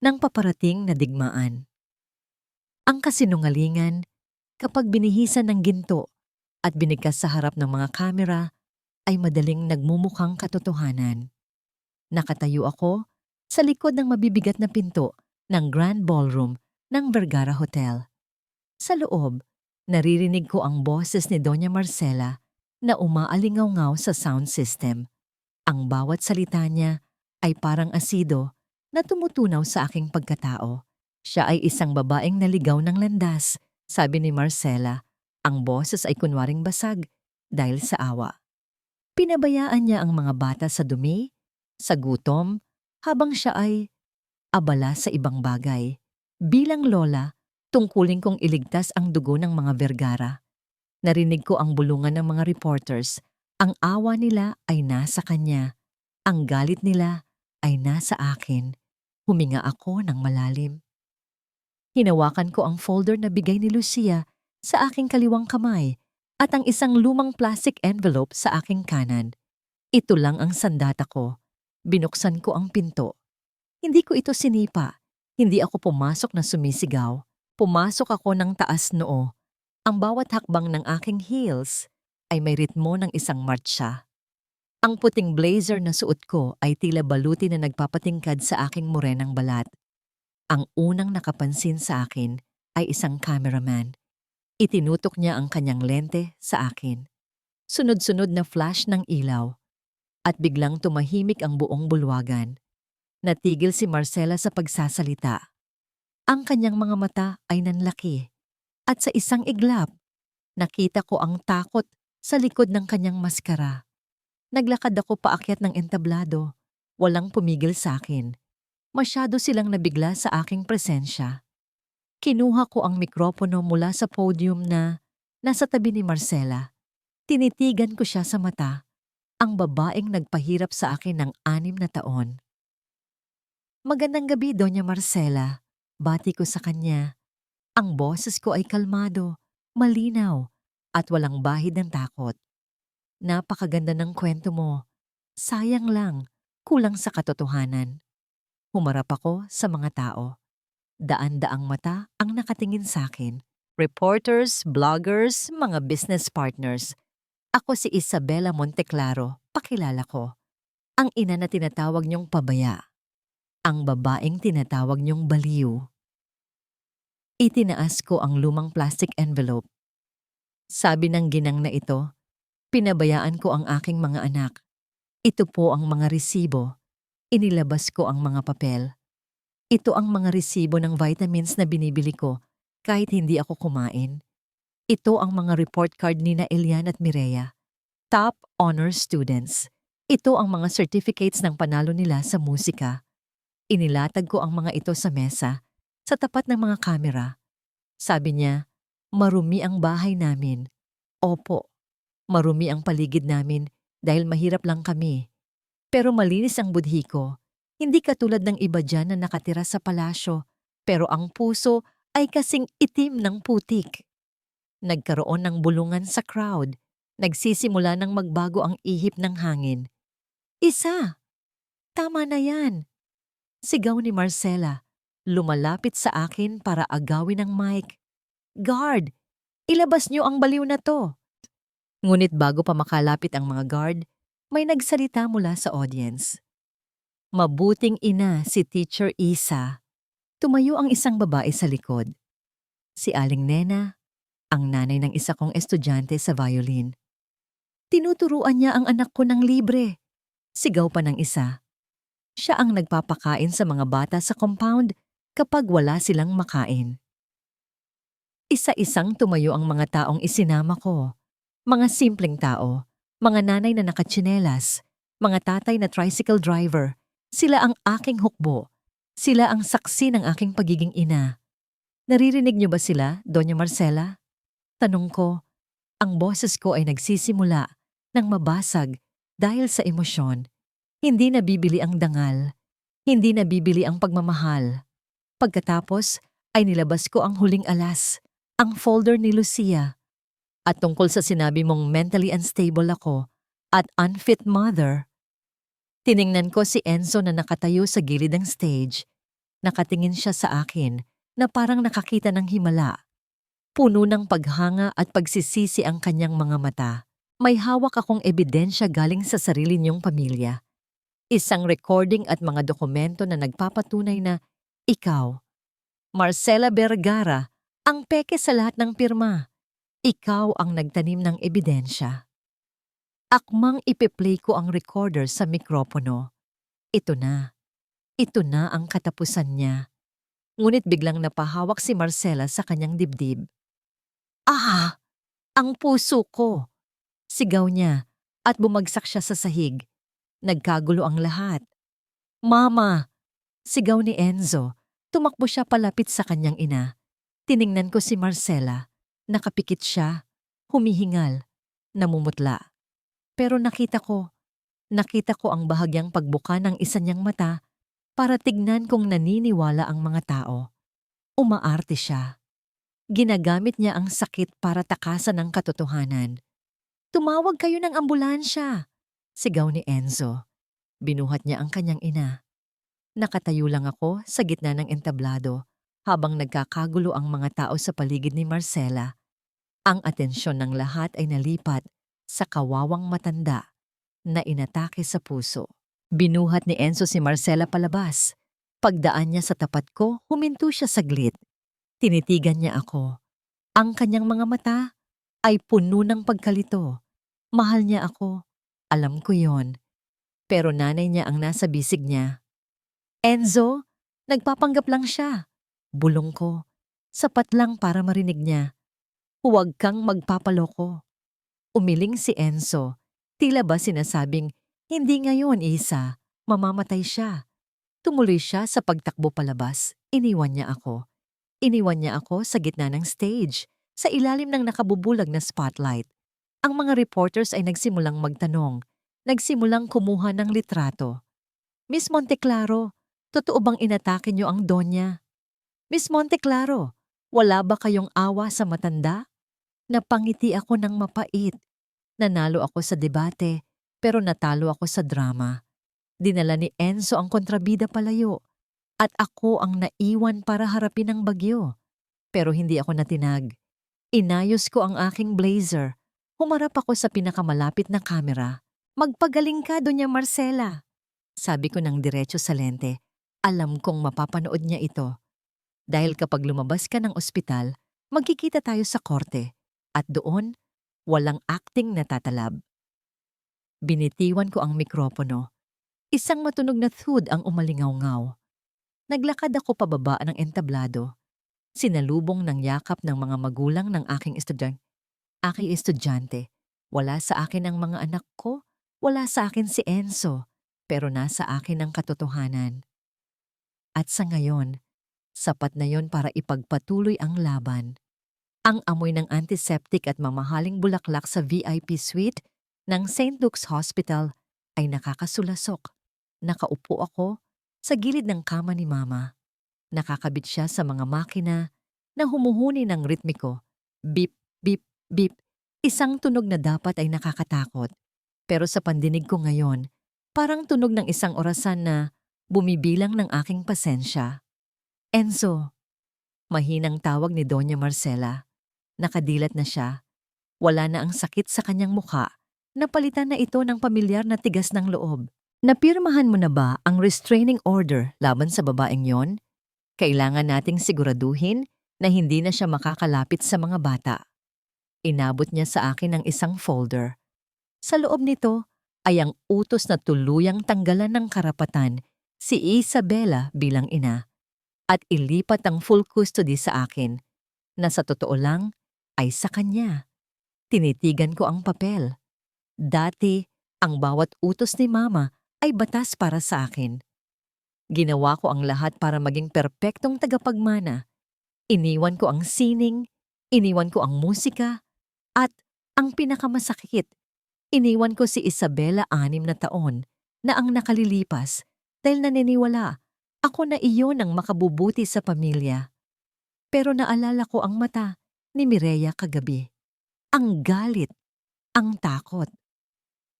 ng paparating na digmaan. Ang kasinungalingan, kapag binihisan ng ginto at binigkas sa harap ng mga kamera, ay madaling nagmumukhang katotohanan. Nakatayo ako sa likod ng mabibigat na pinto ng Grand Ballroom ng Vergara Hotel. Sa loob, naririnig ko ang boses ni Doña Marcela na umaalingaw-ngaw sa sound system. Ang bawat salita niya ay parang asido na tumutunaw sa aking pagkatao. Siya ay isang babaeng naligaw ng landas, sabi ni Marcela. Ang boses ay kunwaring basag dahil sa awa. Pinabayaan niya ang mga bata sa dumi, sa gutom, habang siya ay abala sa ibang bagay. Bilang lola, tungkulin kong iligtas ang dugo ng mga Vergara. Narinig ko ang bulungan ng mga reporters. Ang awa nila ay nasa kanya. Ang galit nila ay nasa akin. Huminga ako ng malalim. Hinawakan ko ang folder na bigay ni Lucia sa aking kaliwang kamay at ang isang lumang plastic envelope sa aking kanan. Ito lang ang sandata ko. Binuksan ko ang pinto. Hindi ko ito sinipa. Hindi ako pumasok na sumisigaw. Pumasok ako ng taas noo. Ang bawat hakbang ng aking heels ay may ritmo ng isang martsya. Ang puting blazer na suot ko ay tila baluti na nagpapatingkad sa aking morenang balat. Ang unang nakapansin sa akin ay isang cameraman. Itinutok niya ang kanyang lente sa akin. Sunod-sunod na flash ng ilaw. At biglang tumahimik ang buong bulwagan. Natigil si Marcela sa pagsasalita. Ang kanyang mga mata ay nanlaki. At sa isang iglap, nakita ko ang takot sa likod ng kanyang maskara. Naglakad ako paakyat ng entablado. Walang pumigil sa akin. Masyado silang nabigla sa aking presensya. Kinuha ko ang mikropono mula sa podium na nasa tabi ni Marcela. Tinitigan ko siya sa mata, ang babaeng nagpahirap sa akin ng 6 na taon. Magandang gabi, Doña Marcela. Bati ko sa kanya. Ang boses ko ay kalmado, malinaw, at walang bahid ng takot. Napakaganda ng kwento mo. Sayang lang, kulang sa katotohanan. Humarap ako sa mga tao. Daan-daang mata ang nakatingin sa akin. Reporters, bloggers, mga business partners. Ako si Isabela Monteclaro, pakilala ko. Ang ina na tinatawag niyong pabaya. Ang babaeng tinatawag niyong baliw. Itinaas ko ang lumang plastic envelope. Sabi ng ginang na ito, pinabayaan ko ang aking mga anak. Ito po ang mga resibo. Inilabas ko ang mga papel. Ito ang mga resibo ng vitamins na binibili ko kahit hindi ako kumain. Ito ang mga report card ni na Elian at Mireya. Top honor students. Ito ang mga certificates ng panalo nila sa musika. Inilatag ko ang mga ito sa mesa, sa tapat ng mga kamera. Sabi niya, marumi ang bahay namin. Opo, marumi ang paligid namin dahil mahirap lang kami. Pero malinis ang budhi ko. Hindi katulad ng iba dyan na nakatira sa palasyo, pero ang puso ay kasing itim ng putik. Nagkaroon ng bulungan sa crowd. Nagsisimula ng magbago ang ihip ng hangin. Isa! Tama na yan! Sigaw ni Marcela. Lumalapit sa akin para agawin ang mic. Guard! Ilabas niyo ang baliw na to! Ngunit bago pa makalapit ang mga guard, may nagsalita mula sa audience. Mabuting ina si Teacher Isa. Tumayo ang isang babae sa likod. Si Aling Nena, ang nanay ng isa kong estudyante sa violin. Tinuturuan niya ang anak ko ng libre. Sigaw pa ng isa. Siya ang nagpapakain sa mga bata sa compound kapag wala silang makain. Isa-isang tumayo ang mga taong isinama ko. Mga simpleng tao, mga nanay na nakatsinelas, mga tatay na tricycle driver. Sila ang aking hukbo. Sila ang saksi ng aking pagiging ina. Naririnig niyo ba sila, Doña Marcela? Tanong ko, ang boses ko ay nagsisimula ng mabasag dahil sa emosyon. Hindi nabibili ang dangal. Hindi nabibili ang pagmamahal. Pagkatapos ay nilabas ko ang huling alas, ang folder ni Lucia. At tungkol sa sinabi mong mentally unstable ako at unfit mother, tiningnan ko si Enzo na nakatayo sa gilid ng stage. Nakatingin siya sa akin na parang nakakita ng himala. Puno ng paghanga at pagsisisi ang kanyang mga mata. May hawak akong ebidensya galing sa sarili niyong pamilya. Isang recording at mga dokumento na nagpapatunay na ikaw, Marcela Vergara, ang peke sa lahat ng pirma. Ikaw ang nagtanim ng ebidensya. Akmang ipe-play ko ang recorder sa mikropono. Ito na. Ito na ang katapusan niya. Ngunit biglang napahawak si Marcela sa kanyang dibdib. Ah! Ang puso ko! Sigaw niya at bumagsak siya sa sahig. Nagkagulo ang lahat. Mama! Sigaw ni Enzo. Tumakbo siya palapit sa kanyang ina. Tiningnan ko si Marcela. Nakapikit siya. Humihingal. Namumutla. Pero nakita ko ang bahagyang pagbuka ng isa niyang mata para tignan kung naniniwala ang mga tao. Umaarte siya. Ginagamit niya ang sakit para takasan ang katotohanan. Tumawag kayo ng ambulansya! Sigaw ni Enzo. Binuhat niya ang kanyang ina. Nakatayo lang ako sa gitna ng entablado habang nagkakagulo ang mga tao sa paligid ni Marcela. Ang atensyon ng lahat ay nalipat sa kawawang matanda na inatake sa puso. Binuhat ni Enzo si Marcela palabas. Pagdaan niya sa tapat ko, huminto siya saglit. Tinitigan niya ako. Ang kanyang mga mata ay puno ng pagkalito. Mahal niya ako. Alam ko yon. Pero nanay niya ang nasa bisig niya. Enzo, nagpapanggap lang siya. Bulong ko. Sapat lang para marinig niya. Huwag kang magpapaloko. Umiling si Enzo. Tila ba sinasabing, hindi ngayon, Isa. Mamamatay siya. Tumuloy siya sa pagtakbo palabas. Iniwan niya ako. Iniwan niya ako sa gitna ng stage, sa ilalim ng nakabubulag na spotlight. Ang mga reporters ay nagsimulang magtanong. Nagsimulang kumuha ng litrato. Miss Monteclaro, totoo bang inatake niyo ang Donya? Miss Monteclaro, wala ba kayong awa sa matanda? Napangiti ako ng mapait. Nanalo ako sa debate, pero natalo ako sa drama. Dinala ni Enzo ang kontrabida palayo, at ako ang naiwan para harapin ang bagyo. Pero hindi ako natinag. Inayos ko ang aking blazer. Humarap ako sa pinakamalapit na kamera. Magpagaling ka, Doña Marcela. Sabi ko ng diretso sa lente. Alam kong mapapanood niya ito. Dahil kapag lumabas ka ng ospital, magkikita tayo sa korte at doon, walang acting na tatalab. Binitiwan ko ang mikropono. Isang matunog na thud ang umalingaw-ngaw. Naglakad ako pababa ng entablado. Sinalubong ng yakap ng mga magulang ng aking estudyante. Wala sa akin ang mga anak ko, wala sa akin si Enzo, pero nasa akin ang katotohanan. At sa ngayon, sapat na yon para ipagpatuloy ang laban. Ang amoy ng antiseptic at mamahaling bulaklak sa VIP suite ng St. Luke's Hospital ay nakakasulasok. Nakaupo ako sa gilid ng kama ni Mama. Nakakabit siya sa mga makina na humuhuni ng ritmiko. Beep, beep, beep. Isang tunog na dapat ay nakakatakot. Pero sa pandinig ko ngayon, parang tunog ng isang orasan na bumibilang ng aking pasensya. Enzo, mahinang tawag ni Doña Marcela. Nakadilat na siya. Wala na ang sakit sa kanyang mukha. Napalitan na ito ng pamilyar na tigas ng loob. Napirmahan mo na ba ang restraining order laban sa babaeng yon? Kailangan nating siguraduhin na hindi na siya makakalapit sa mga bata. Inabot niya sa akin ang isang folder. Sa loob nito ay ang utos na tuluyang tanggalan ng karapatan si Isabela bilang ina at ilipat ang full custody sa akin na sa totoo lang ay sa kanya. Tinitigan ko ang papel. Dati, ang bawat utos ni Mama ay batas para sa akin. Ginawa ko ang lahat para maging perpektong tagapagmana. Iniwan ko ang sining, iniwan ko ang musika, at ang pinakamasakit, iniwan ko si Isabela 6 na taon na ang nakalilipas dahil naniniwala ako na iyon ang makabubuti sa pamilya. Pero naalala ko ang mata ni Mireya kagabi. Ang galit, ang takot.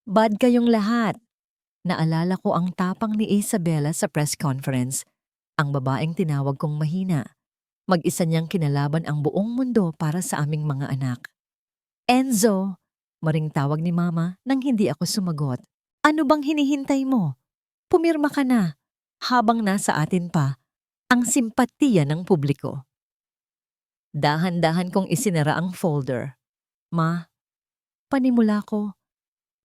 Bad kayong lahat. Naalala ko ang tapang ni Isabela sa press conference, ang babaeng tinawag kong mahina. Mag-isa niyang kinalaban ang buong mundo para sa aming mga anak. Enzo, maring tawag ni Mama nang hindi ako sumagot. Ano bang hinihintay mo? Pumirma ka na, habang nasa atin pa ang simpatiya ng publiko. Dahan-dahan kong isinara ang folder. Ma, panimula ko,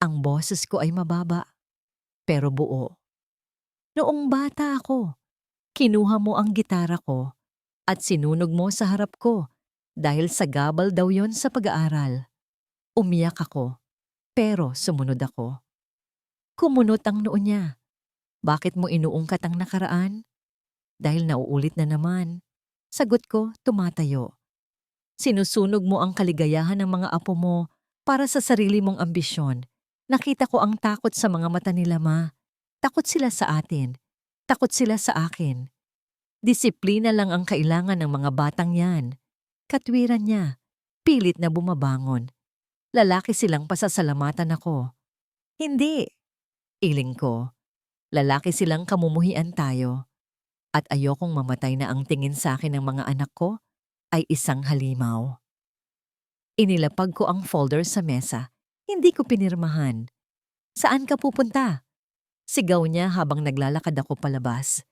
ang boses ko ay mababa, pero buo. Noong bata ako, kinuha mo ang gitara ko at sinunog mo sa harap ko dahil sagabal daw yon sa pag-aaral. Umiyak ako, pero sumunod ako. Kumunot ang noo niya. Bakit mo inuungkat ang nakaraan? Dahil nauulit na naman. Sagot ko, tumatayo. Sinusunog mo ang kaligayahan ng mga apo mo para sa sarili mong ambisyon. Nakita ko ang takot sa mga mata nila, Ma. Takot sila sa atin. Takot sila sa akin. Disiplina lang ang kailangan ng mga batang yan. Katwiran niya. Pilit na bumabangon. Lalaki silang pasasalamatan ako. Hindi. Iling ko. Lalaki silang kamumuhian tayo. At ayokong mamatay na ang tingin sa akin ng mga anak ko ay isang halimaw. Inilapag ko ang folder sa mesa. Hindi ko pinirmahan. Saan ka pupunta? Sigaw niya habang naglalakad ako palabas.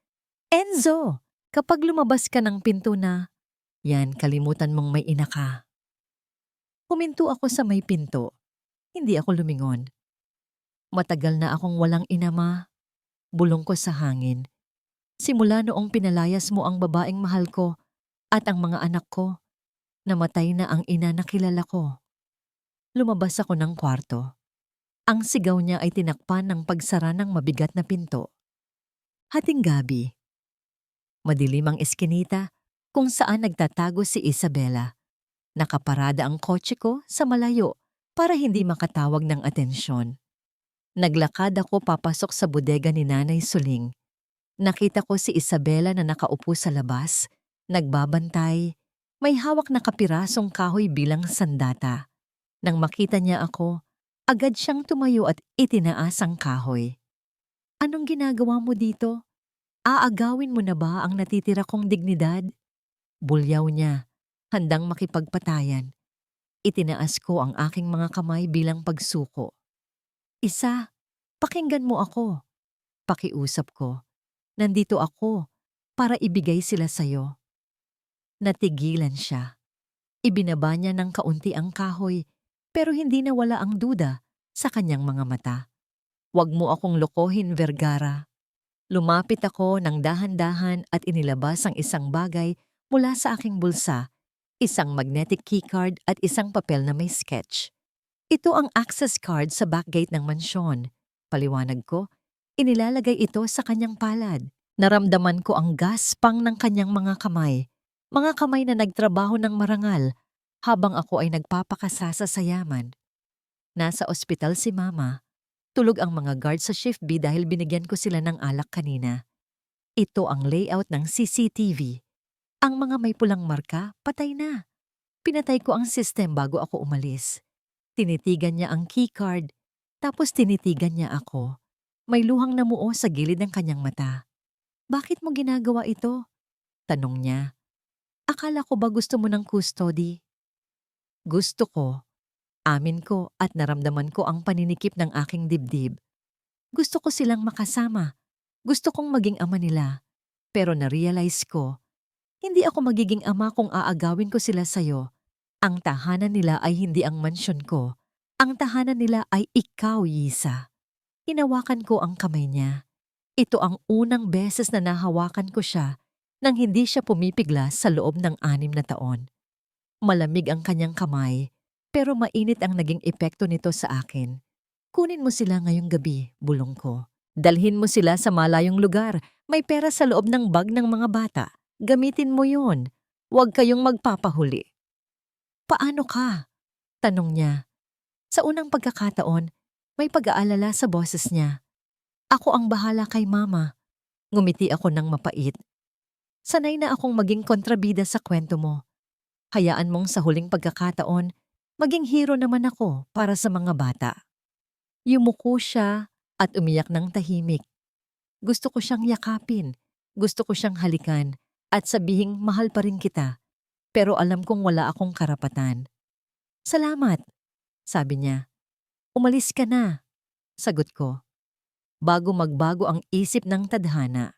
Enzo, kapag lumabas ka ng pinto na, yan kalimutan mong may ina ka. Huminto ako sa may pinto. Hindi ako lumingon. Matagal na akong walang ina, Ma. Bulong ko sa hangin. Simula noong pinalayas mo ang babaeng mahal ko at ang mga anak ko, namatay na ang ina na kilala ko. Lumabas ako ng kwarto. Ang sigaw niya ay tinakpan ng pagsara ng mabigat na pinto. Hating gabi. Madilim ang eskinita kung saan nagtatago si Isabela. Nakaparada ang kotse ko sa malayo para hindi makatawag ng atensyon. Naglakad ako papasok sa bodega ni Nanay Suling. Nakita ko si Isabela na nakaupo sa labas, nagbabantay, may hawak na kapirasong kahoy bilang sandata. Nang makita niya ako, agad siyang tumayo at itinaas ang kahoy. Anong ginagawa mo dito? Aagawin mo na ba ang natitira kong dignidad? Bulyaw niya, handang makipagpatayan. Itinaas ko ang aking mga kamay bilang pagsuko. Isa, pakinggan mo ako. Pakiusap ko. Nandito ako para ibigay sila sayo. Natigilan siya. Ibinaba niya ng kaunti ang kahoy, pero hindi nawala ang duda sa kanyang mga mata. "Huwag mo akong lokohin, Vergara." Lumapit ako ng dahan-dahan at inilabas ang isang bagay mula sa aking bulsa, isang magnetic keycard at isang papel na may sketch. "Ito ang access card sa backgate ng mansyon." Paliwanag ko, inilalagay ito sa kanyang palad. Naramdaman ko ang gaspang ng kanyang mga kamay na nagtrabaho ng marangal habang ako ay nagpapakasasa sa yaman. Nasa ospital si Mama. Tulog ang mga guard sa shift B dahil binigyan ko sila ng alak kanina. Ito ang layout ng CCTV. Ang mga may pulang marka, patay na. Pinatay ko ang system bago ako umalis. Tinitigan niya ang keycard, tapos tinitigan niya ako. May luhang namuo sa gilid ng kanyang mata. "Bakit mo ginagawa ito?" tanong niya. "Akala ko ba gusto mo ng custody?" Gusto ko. Amin ko at naramdaman ko ang paninikip ng aking dibdib. Gusto ko silang makasama. Gusto kong maging ama nila. Pero na-realize ko, hindi ako magiging ama kung aagawin ko sila sa'yo. Ang tahanan nila ay hindi ang mansyon ko. Ang tahanan nila ay ikaw, Yisa. Hinawakan ko ang kamay niya. Ito ang unang beses na nahawakan ko siya nang hindi siya pumipiglas sa loob ng 6 na taon. Malamig ang kanyang kamay, pero mainit ang naging epekto nito sa akin. "Kunin mo sila ngayong gabi," bulong ko. "Dalhin mo sila sa malayong lugar. May pera sa loob ng bag ng mga bata. Gamitin mo yon. Huwag kayong magpapahuli." "Paano ka?" tanong niya. Sa unang pagkakataon, may pag-aalala sa boses niya. "Ako ang bahala kay Mama." Ngumiti ako ng mapait. "Sanay na akong maging kontrabida sa kwento mo. Hayaan mong sa huling pagkakataon, maging hero naman ako para sa mga bata." Yumuko siya at umiyak ng tahimik. Gusto ko siyang yakapin, gusto ko siyang halikan at sabihing mahal pa rin kita. Pero alam kong wala akong karapatan. "Salamat," sabi niya. "Umalis ka na," sagot ko. Bago magbago ang isip ng tadhana.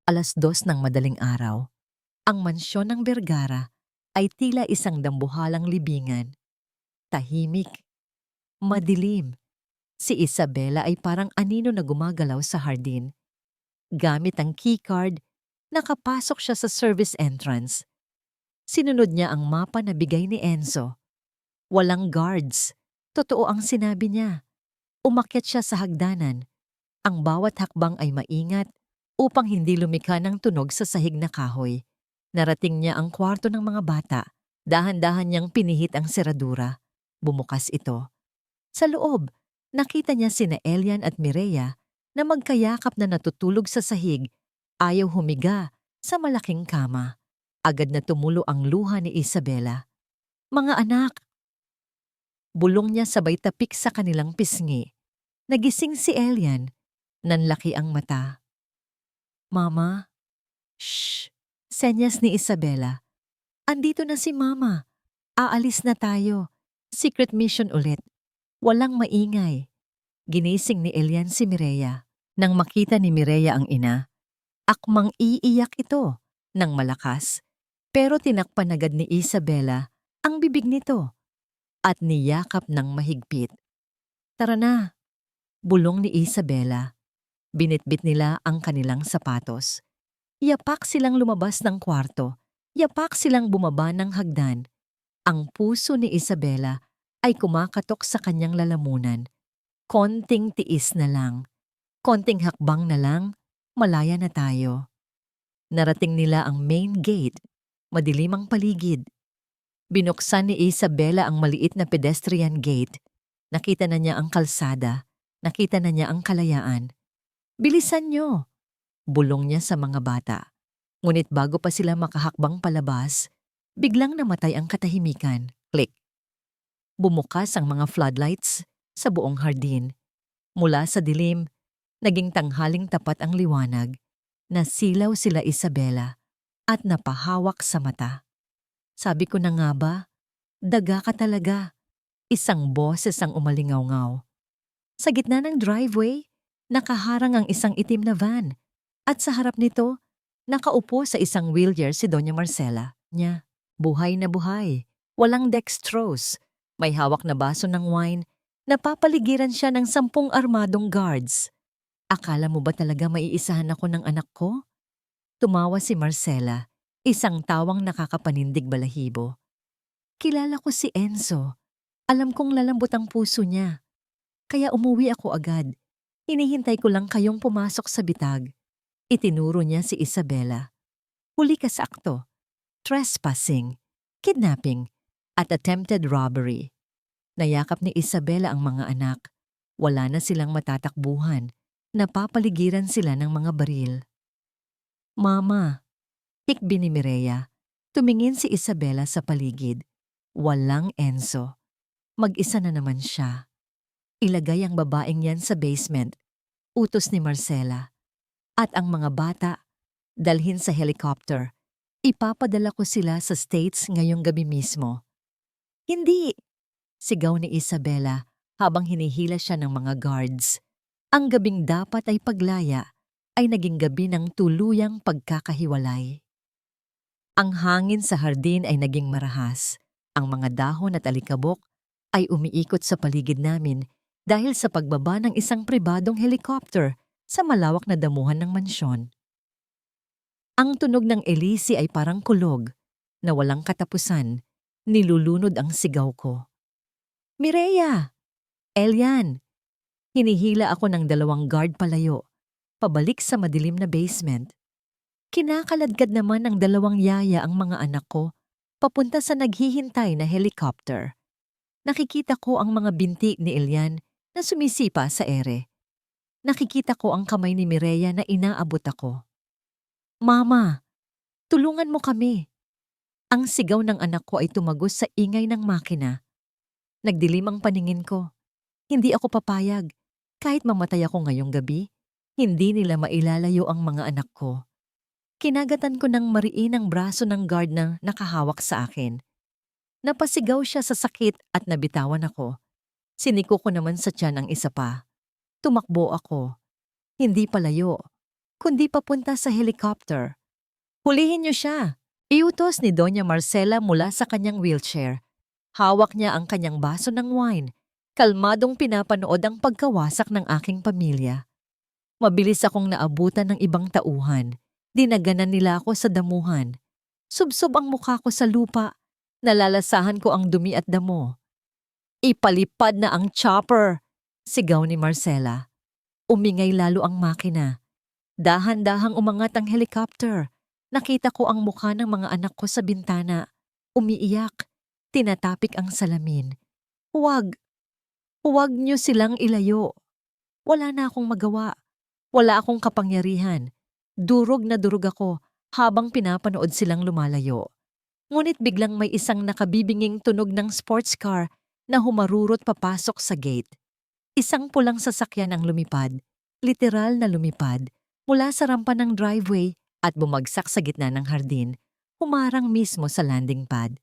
2:00 ng madaling araw. Ang mansyon ng Vergara ay tila isang dambuhalang libingan. Tahimik, madilim. Si Isabela ay parang anino na gumagalaw sa hardin. Gamit ang keycard, nakapasok siya sa service entrance. Sinunod niya ang mapa na bigay ni Enzo. Walang guards. Totoo ang sinabi niya. Umakyat siya sa hagdanan. Ang bawat hakbang ay maingat upang hindi lumikha ng tunog sa sahig na kahoy. Narating niya ang kwarto ng mga bata. Dahan-dahan niyang pinihit ang seradura. Bumukas ito. Sa loob, nakita niya sina Elian at Mireya na magkayakap na natutulog sa sahig, ayaw humiga sa malaking kama. Agad na tumulo ang luha ni Isabela. "Mga anak!" Bulong niya sabay tapik sa kanilang pisngi. Nagising si Elian. Nanlaki ang mata. "Mama?" "Shh!" Senyas ni Isabela. "Andito na si Mama. Aalis na tayo. Secret mission ulit. Walang maingay." Ginising ni Elian si Mireya. Nang makita ni Mireya ang ina, akmang iiyak ito ng malakas. Pero tinakpan agad ni Isabela ang bibig nito at niyakap ng mahigpit. "Tara na," bulong ni Isabela. Binitbit nila ang kanilang sapatos. Yapak silang lumabas ng kwarto. Yapak silang bumaba ng hagdan. Ang puso ni Isabela ay kumakatok sa kanyang lalamunan. Konting tiis na lang. Konting hakbang na lang, malaya na tayo. Narating nila ang main gate. Madilim ang paligid. Binuksan ni Isabela ang maliit na pedestrian gate. Nakita na niya ang kalsada. Nakita na niya ang kalayaan. "Bilisan niyo!" bulong niya sa mga bata. Ngunit bago pa sila makahakbang palabas, biglang namatay ang katahimikan. Click. Bumukas ang mga floodlights sa buong hardin. Mula sa dilim, naging tanghaling tapat ang liwanag. Nasilaw sila Isabela at napahawak sa mata. "Sabi ko na nga ba, daga ka talaga." Isang boses ang umalingaw-ngaw. Sa gitna ng driveway, nakaharang ang isang itim na van. At sa harap nito, Nakaupo sa isang wheelchair si Doña Marcela niya. Buhay na buhay. Walang dextrose. May hawak na baso ng wine. Napapaligiran siya ng 10 armadong guards. Akala mo ba talaga maiisahan ako ng anak ko? Tumawa si Marcela, isang tawang nakakapanindig balahibo. Kilala ko si Enzo. Alam kong lalambot ang puso niya. Kaya umuwi ako agad. Hinihintay ko lang kayong pumasok sa bitag. Itinuro niya si Isabela. Huli ka sa akto. Trespassing, kidnapping, at attempted robbery. Nayakap ni Isabela ang mga anak. Wala na silang matatakbuhan. Napapaligiran sila ng mga baril. Mama, hikbi ni Mireya. Tumingin si Isabela sa paligid. Walang Enzo. Mag-isa na naman siya. Ilagay ang babaeng yan sa basement. Utos ni Marcela. At ang mga bata, dalhin sa helicopter. Ipapadala ko sila sa States ngayong gabi mismo. Hindi! Sigaw ni Isabela habang hinihila siya ng mga guards. Ang gabing dapat ay paglaya ay naging gabi ng tuluyang pagkakahiwalay. Ang hangin sa hardin ay naging marahas. Ang mga dahon at alikabok ay umiikot sa paligid namin dahil sa pagbaba ng isang pribadong helicopter sa malawak na damuhan ng mansyon. Ang tunog ng elisi ay parang kulog na walang katapusan. Nilulunod ang sigaw ko. Mireya! Elian! Hinihila ako ng 2 guard palayo, pabalik sa madilim na basement. Kinakaladkad naman ng 2 yaya ang mga anak ko, papunta sa naghihintay na helicopter. Nakikita ko ang mga binti ni Elian na sumisipa sa ere. Nakikita ko ang kamay ni Mireya na inaabot ako. Mama, tulungan mo kami. Ang sigaw ng anak ko ay tumagos sa ingay ng makina. Nagdilim ang paningin ko. Hindi ako papayag. Kahit mamatay ako ngayong gabi, hindi nila mailalayo ang mga anak ko. Kinagatan ko ng mariin ang braso ng guard na nakahawak sa akin. Napasigaw siya sa sakit at nabitawan ako. Siniko ko naman sa tiyan ang isa pa. Tumakbo ako. Hindi palayo, kundi papunta sa helicopter. Hulihin niyo siya! Iutos ni Doña Marcela mula sa kanyang wheelchair. Hawak niya ang kanyang baso ng wine. Kalmadong pinapanood ang pagkawasak ng aking pamilya. Mabilis akong naabutan ng ibang tauhan. Dinaganan nila ako sa damuhan. Subsob ang mukha ko sa lupa. Nalalasahan ko ang dumi at damo. Ipalipad na ang chopper! Sigaw ni Marcela. Umingay lalo ang makina. Dahan-dahang umangat ang helicopter. Nakita ko ang mukha ng mga anak ko sa bintana. Umiiyak. Tinatapik ang salamin. Huwag! Huwag niyo silang ilayo. Wala na akong magawa. Wala akong kapangyarihan. Durog na durog ako habang pinapanood silang lumalayo. Ngunit biglang may isang nakabibinging tunog ng sports car na humarurot papasok sa gate. Isang pulang sasakyan ang lumipad, literal na lumipad, mula sa rampa ng driveway at bumagsak sa gitna ng hardin, humarang mismo sa landing pad.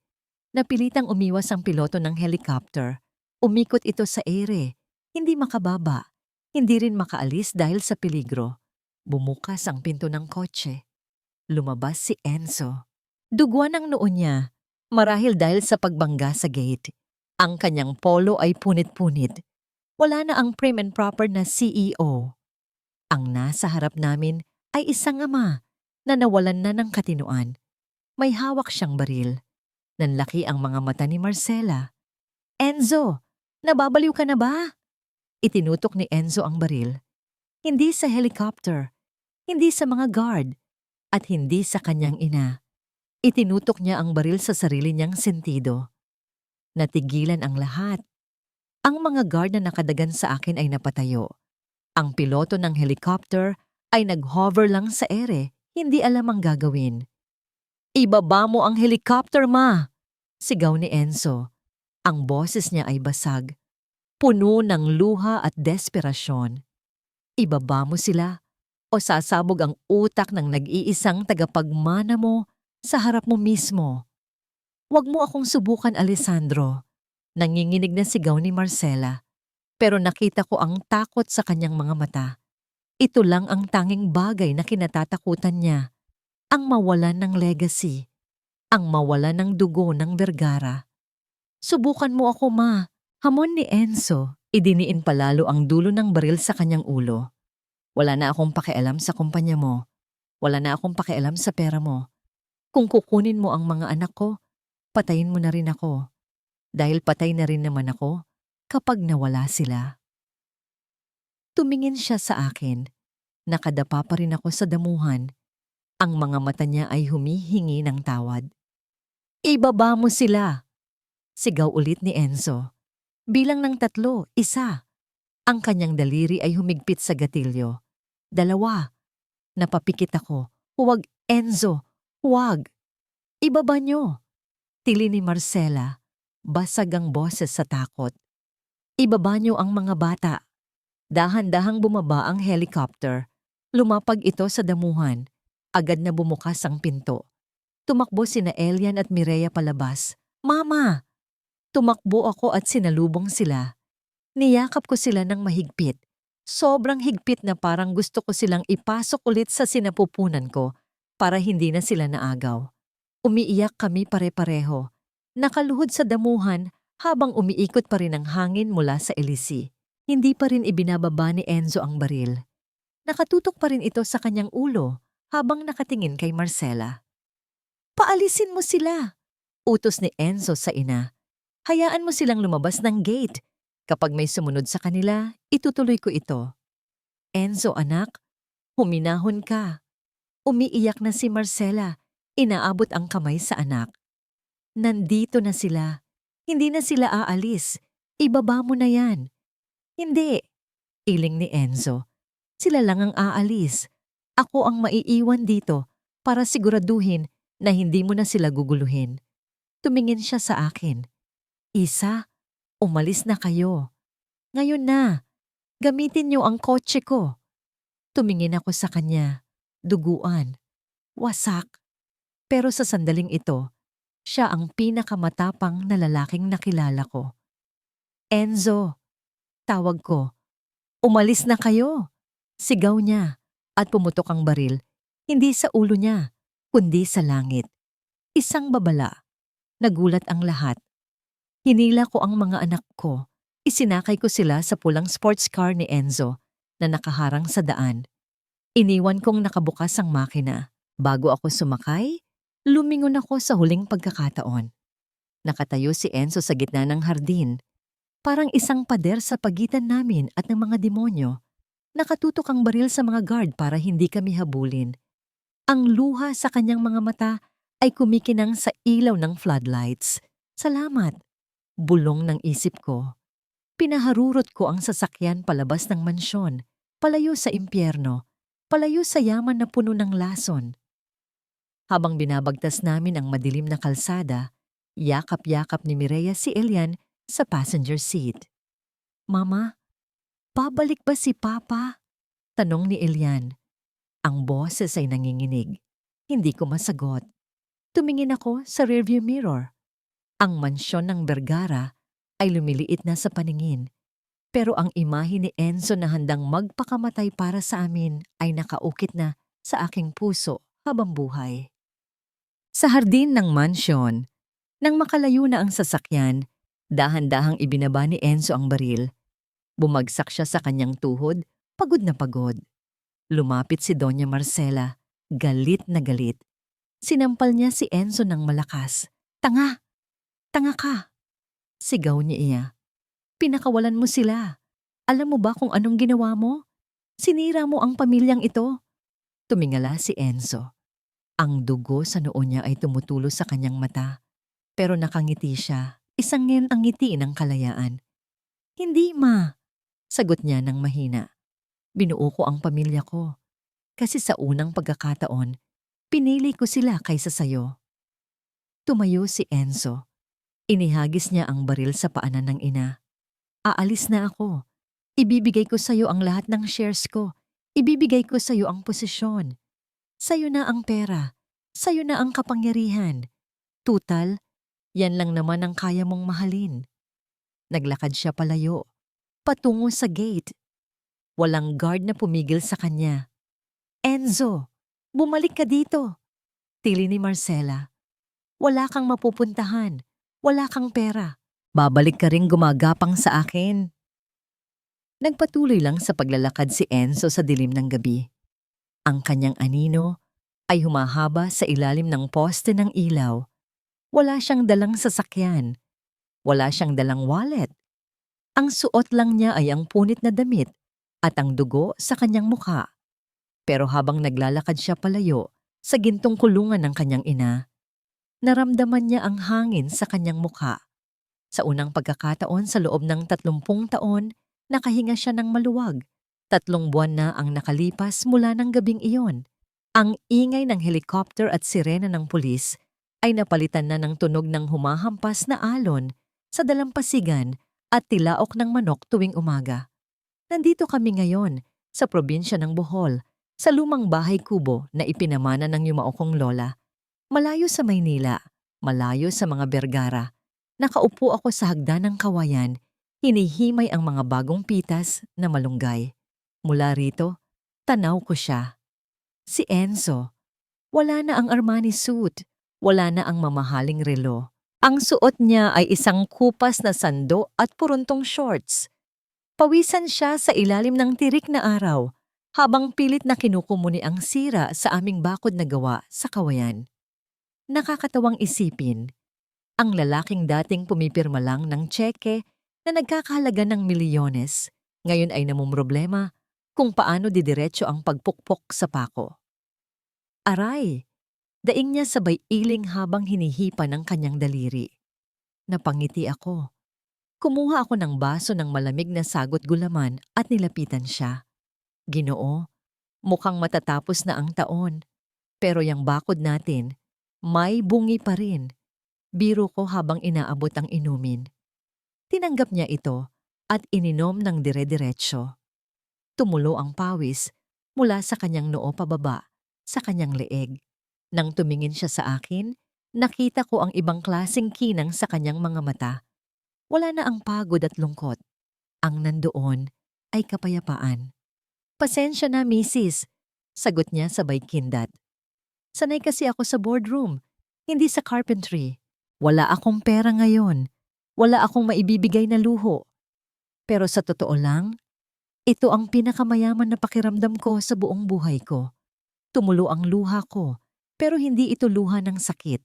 Napilitang umiwas ang piloto ng helicopter. Umikot ito sa ere, hindi makababa, hindi rin makaalis dahil sa peligro. Bumukas ang pinto ng kotse. Lumabas si Enzo. Duguan ang noo niya, marahil dahil sa pagbangga sa gate. Ang kanyang polo ay punit-punit. Wala na ang prim and proper na CEO. Ang nasa harap namin ay isang ama na nawalan na ng katinuan. May hawak siyang baril. Nanlaki ang mga mata ni Marcela. Enzo, nababaliw ka na ba? Itinutok ni Enzo ang baril. Hindi sa helicopter, hindi sa mga guard, at hindi sa kanyang ina. Itinutok niya ang baril sa sarili niyang sentido. Natigilan ang lahat. Ang mga guard na nakadagan sa akin ay napatayo. Ang piloto ng helicopter ay nag-hover lang sa ere, hindi alam ang gagawin. Ibaba mo ang helicopter, ma! Sigaw ni Enzo. Ang boses niya ay basag. Puno ng luha at desperasyon. Ibaba mo sila o sasabog ang utak ng nag-iisang tagapagmana mo sa harap mo mismo. Huwag mo akong subukan, Alessandro. Nanginginig na sigaw ni Marcela. Pero nakita ko ang takot sa kanyang mga mata. Ito lang ang tanging bagay na kinatatakutan niya. ang mawalan ng legacy, ang mawalan ng dugo ng Vergara. Subukan mo ako, ma. Hamon ni Enzo, idiniin palalo ang dulo ng baril sa kanyang ulo. Wala na akong pakialam sa kumpanya mo. Wala na akong pakialam sa pera mo. Kung kukunin mo ang mga anak ko, patayin mo na rin ako. Dahil patay na rin naman ako kapag nawala sila. Tumingin siya sa akin. Nakadapa pa rin ako sa damuhan. Ang mga mata niya ay humihingi ng tawad. Ibaba mo sila! Sigaw ulit ni Enzo. Bilang ng 3, 1. Ang kanyang daliri ay humigpit sa gatilyo. 2. Napapikit ako. Huwag, Enzo! Huwag! Ibaba niyo! Tili ni Marcela. Basag ang boses sa takot. Ibaba niyo ang mga bata. Dahan-dahang bumaba ang helicopter. Lumapag ito sa damuhan. Agad na bumukas ang pinto. Tumakbo sina Elian at Mireya palabas. Mama! Tumakbo ako at sinalubong sila. Niyakap ko sila ng mahigpit. Sobrang higpit na parang gusto ko silang ipasok ulit sa sinapupunan ko para hindi na sila naagaw. Umiiyak kami pare-pareho. Nakaluhod sa damuhan habang umiikot pa rin ang hangin mula sa elisi. Hindi pa rin ibinababa ni Enzo ang baril. Nakatutok pa rin ito sa kanyang ulo habang nakatingin kay Marcela. Paalisin mo sila! Utos ni Enzo sa ina. Hayaan mo silang lumabas ng gate. Kapag may sumunod sa kanila, itutuloy ko ito. Enzo anak, huminahon ka. Umiiyak na si Marcela. Inaabot ang kamay sa anak. Nandito na sila. Hindi na sila aalis. Ibaba mo na yan. Hindi. Iling ni Enzo. Sila lang ang aalis. Ako ang maiiwan dito para siguraduhin na hindi mo na sila guguluhin. Tumingin siya sa akin. Isa, umalis na kayo. Ngayon na. Gamitin niyo ang kotse ko. Tumingin ako sa kanya. Duguan. Wasak. Pero sa sandaling ito, siya ang pinakamatapang na lalaking nakilala ko. Enzo, tawag ko. Umalis na kayo. Sigaw niya at pumutok ang baril, hindi sa ulo niya, kundi sa langit. Isang babala. Nagulat ang lahat. Hinila ko ang mga anak ko. Isinakay ko sila sa pulang sports car ni Enzo na nakaharang sa daan. Iniwan kong nakabukas ang makina. Bago ako sumakay, lumingon ako sa huling pagkakataon. Nakatayo si Enzo sa gitna ng hardin. Parang isang pader sa pagitan namin at ng mga demonyo. Nakatutok ang baril sa mga guard para hindi kami habulin. Ang luha sa kanyang mga mata ay kumikinang sa ilaw ng floodlights. Salamat! Bulong ng isip ko. Pinaharurot ko ang sasakyan palabas ng mansyon, palayo sa impyerno, palayo sa yaman na puno ng lason. Habang binabagtas namin ang madilim na kalsada, yakap-yakap ni Mireya si Elian sa passenger seat. Mama, babalik ba si Papa? Tanong ni Elian. Ang boses ay nanginginig. Hindi ko masagot. Tumingin ako sa rearview mirror. Ang mansyon ng Vergara ay lumiliit na sa paningin. Pero ang imahe ni Enzo na handang magpakamatay para sa amin ay nakaukit na sa aking puso habang buhay. Sa hardin ng mansyon, nang makalayo na ang sasakyan, dahan-dahang ibinaba ni Enzo ang baril. Bumagsak siya sa kanyang tuhod, pagod na pagod. Lumapit si Doña Marcela, galit na galit. Sinampal niya si Enzo ng malakas. Tanga! Tanga ka! Sigaw niya iya. Pinakawalan mo sila. Alam mo ba kung anong ginawa mo? Sinira mo ang pamilyang ito. Tumingala si Enzo. Ang dugo sa noo niya ay tumutulo sa kanyang mata. Pero nakangiti siya, isangin ang ngiti ng kalayaan. Hindi, ma. Sagot niya ng mahina. Binuo ko ang pamilya ko. Kasi sa unang pagkakataon, pinili ko sila kaysa sayo. Tumayo si Enzo. Inihagis niya ang baril sa paanan ng ina. Aalis na ako. Ibibigay ko sayo ang lahat ng shares ko. Ibibigay ko sayo ang posisyon. Sayo na ang pera. Sayo na ang kapangyarihan. Tutal, yan lang naman ang kaya mong mahalin. Naglakad siya palayo, patungo sa gate. Walang guard na pumigil sa kanya. Enzo, bumalik ka dito. tili ni Marcela. Wala kang mapupuntahan. Wala kang pera. Babalik ka ring gumagapang sa akin. Nagpatuloy lang sa paglalakad si Enzo sa dilim ng gabi. Ang kanyang anino ay humahaba sa ilalim ng poste ng ilaw. Wala siyang dalang sasakyan. Wala siyang dalang wallet. Ang suot lang niya ay ang punit na damit at ang dugo sa kanyang mukha. Pero habang naglalakad siya palayo sa gintong kulungan ng kanyang ina, naramdaman niya ang hangin sa kanyang mukha. Sa unang pagkakataon sa loob ng 30 taon, nakahinga siya ng maluwag. 3 buwan na ang nakalipas mula ng gabing iyon. Ang ingay ng helicopter at sirena ng pulis ay napalitan na ng tunog ng humahampas na alon sa dalampasigan at tilaok ng manok tuwing umaga. Nandito kami ngayon sa probinsya ng Bohol, sa lumang bahay kubo na ipinamana ng yumao kong lola. Malayo sa Maynila, malayo sa mga Bergara. Nakaupo ako sa hagdan ng kawayan, hinihimay ang mga bagong pitas na malunggay. Mula rito, tanaw ko siya. Si Enzo. Wala na ang Armani suit, wala na ang mamahaling relo. Ang suot niya ay isang kupas na sando at puruntong shorts. Pawisan siya sa ilalim ng tirik na araw, habang pilit na kinukumuni ang sira sa aming bakod na gawa sa kawayan. Nakakatawang isipin, ang lalaking dating pumipirma lang ng tseke na nagkakahalaga ng milyones, ngayon ay namumroblema kung paano didiretso ang pagpukpok sa pako. Aray! Daing niya sabay iling habang hinihipa ng kanyang daliri. Napangiti ako. Kumuha ako ng baso ng malamig na sagot gulaman at nilapitan siya. Ginoo, mukhang matatapos na ang taon. Pero yung bakod natin, may bungi pa rin. Biro ko habang inaabot ang inumin. Tinanggap niya ito at ininom ng dire-diretso. Tumulo ang pawis mula sa kanyang noo pababa, sa kanyang leeg. Nang tumingin siya sa akin, nakita ko ang ibang klaseng kinang sa kanyang mga mata. Wala na ang pagod at lungkot. Ang nandoon ay kapayapaan. Pasensya na, misis, sagot niya sabay kindat. Sanay kasi ako sa boardroom, hindi sa carpentry. Wala akong pera ngayon. Wala akong maibibigay na luho. Pero sa totoo lang, ito ang pinakamayaman na pakiramdam ko sa buong buhay ko. Tumulo ang luha ko. Pero hindi ito luha ng sakit.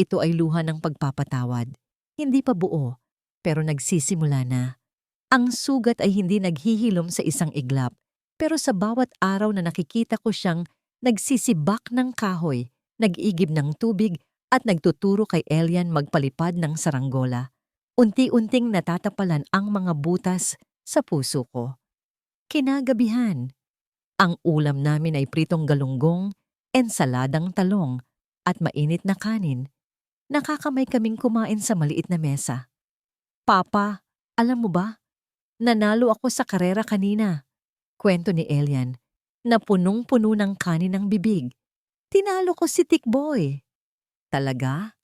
Ito ay luha ng pagpapatawad. Hindi pa buo, pero nagsisimula na. Ang sugat ay hindi naghihilom sa isang iglap, pero sa bawat araw na nakikita ko siyang nagsisibak ng kahoy, nag-igib ng tubig at nagtuturo kay Elian magpalipad ng saranggola. Unti-unting natatapalan ang mga butas sa puso ko. Kinagabihan, ang ulam namin ay pritong galunggong, ensaladang talong, at mainit na kanin. Nakakamay kaming kumain sa maliit na mesa. Papa, alam mo ba? Nanalo ako sa karera kanina. Kwento ni Elian, na punong-puno ng kanin ng bibig. Tinalo ko si Tikboy. Talaga?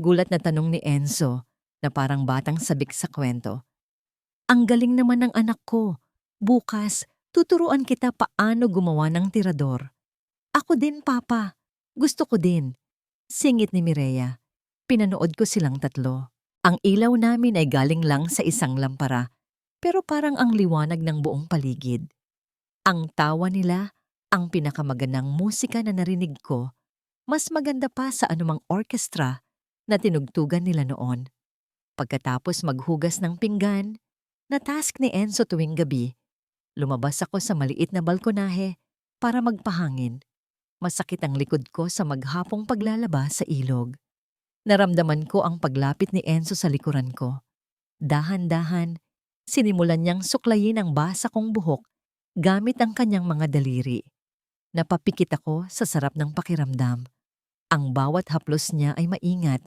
Gulat na tanong ni Enzo, na parang batang sabik sa kwento. Ang galing naman ng anak ko. Bukas, tuturuan kita paano gumawa ng tirador. Ako din, Papa. Gusto ko din. Singit ni Mireya. Pinanood ko silang tatlo. Ang ilaw namin ay galing lang sa isang lampara, pero parang ang liwanag ng buong paligid. Ang tawa nila, ang pinakamagandang musika na narinig ko, mas maganda pa sa anumang orkestra na tinugtugan nila noon. Pagkatapos maghugas ng pinggan, na task ni Enzo tuwing gabi, lumabas ako sa maliit na balkonahe para magpahangin. Masakit ang likod ko sa maghapong paglalaba sa ilog. Naramdaman ko ang paglapit ni Enzo sa likuran ko. Dahan-dahan, sinimulan niyang suklayin ang basa kong buhok gamit ang kanyang mga daliri. Napapikit ako sa sarap ng pakiramdam. Ang bawat haplos niya ay maingat,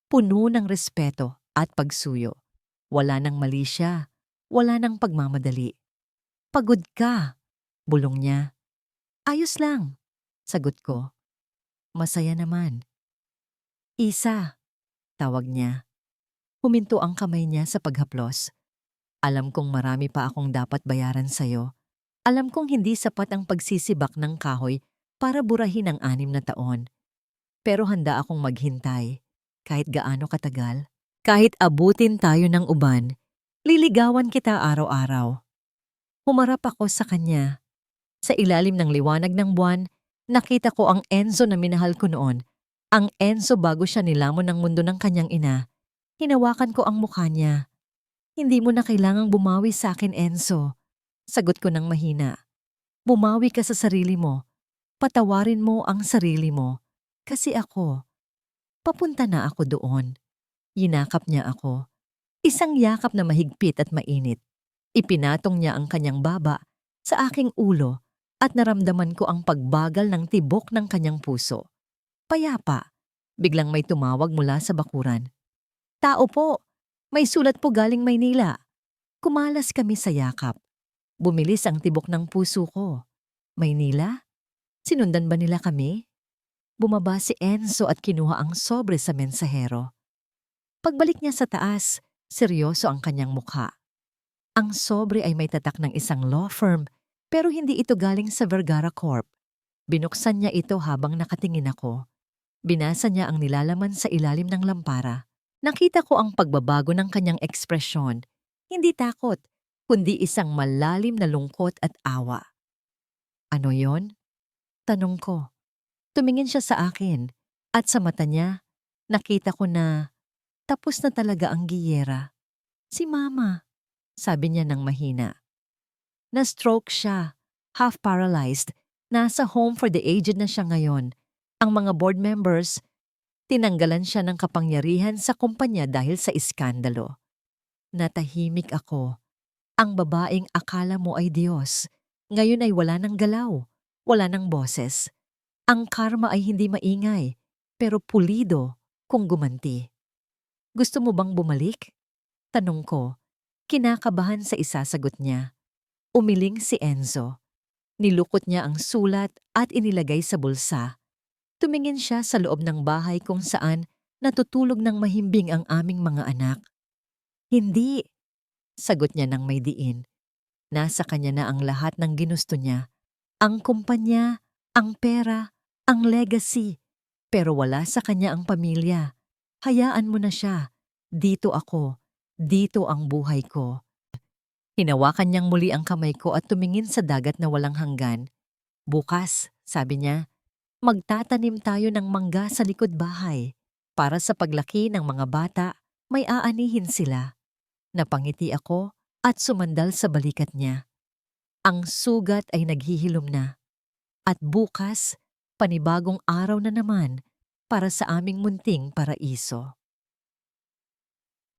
puno ng respeto at pagsuyo. Wala nang mali siya, wala nang pagmamadali. Pagod ka, bulong niya. Ayos lang. Sagot ko. Masaya naman. Isa, tawag niya. Huminto ang kamay niya sa paghaplos. Alam kong marami pa akong dapat bayaran sa'yo. Alam kong hindi sapat ang pagsisibak ng kahoy para burahin ang 6 na taon. Pero handa akong maghintay, kahit gaano katagal. Kahit abutin tayo ng uban, liligawan kita araw-araw. Humarap ako sa kanya. Sa ilalim ng liwanag ng buwan, nakita ko ang Enzo na minahal ko noon. Ang Enzo bago siya nilamon ng mundo ng kanyang ina. Hinawakan ko ang mukha niya. Hindi mo na kailangang bumawi sa akin, Enzo. Sagot ko ng mahina. Bumawi ka sa sarili mo. Patawarin mo ang sarili mo. Kasi ako, papunta na ako doon. Yinakap niya ako. Isang yakap na mahigpit at mainit. Ipinatong niya ang kanyang baba sa aking ulo at naramdaman ko ang pagbagal ng tibok ng kanyang puso. Payapa, biglang may tumawag mula sa bakuran. Tao po, may sulat po galing Maynila. Kumalas kami sa yakap. Bumilis ang tibok ng puso ko. Maynila? Sinundan ba nila kami? Bumaba si Enzo at kinuha ang sobre sa mensahero. Pagbalik niya sa taas, seryoso ang kanyang mukha. Ang sobre ay may tatak ng isang law firm, pero hindi ito galing sa Vergara Corp. Binuksan niya ito habang nakatingin ako. Binasa niya ang nilalaman sa ilalim ng lampara. Nakita ko ang pagbabago ng kanyang ekspresyon. Hindi takot, kundi isang malalim na lungkot at awa. Ano yon? Tanong ko. Tumingin siya sa akin at sa mata niya, nakita ko na tapos na talaga ang giyera. Si Mama, sabi niya ng mahina. Na-stroke siya, half-paralyzed, nasa home for the aged na siya ngayon. Ang mga board members, tinanggalan siya ng kapangyarihan sa kumpanya dahil sa iskandalo. Natahimik ako. Ang babaeng akala mo ay Diyos, ngayon ay wala ng galaw, wala ng boses. Ang karma ay hindi maingay, pero pulido kung gumanti. Gusto mo bang bumalik? Tanong ko, kinakabahan sa isasagot niya. Umiling si Enzo. Nilukot niya ang sulat at inilagay sa bulsa. Tumingin siya sa loob ng bahay kung saan natutulog ng mahimbing ang aming mga anak. Hindi, sagot niya ng may diin. Nasa kanya na ang lahat ng ginusto niya. Ang kumpanya, ang pera, ang legacy. Pero wala sa kanya ang pamilya. Hayaan mo na siya. Dito ako. Dito ang buhay ko. Hinawakan niyang muli ang kamay ko at tumingin sa dagat na walang hanggan. Bukas, sabi niya, magtatanim tayo ng mangga sa likod bahay. Para sa paglaki ng mga bata, may aanihin sila. Napangiti ako at sumandal sa balikat niya. Ang sugat ay naghihilom na. At bukas, panibagong araw na naman para sa aming munting paraiso.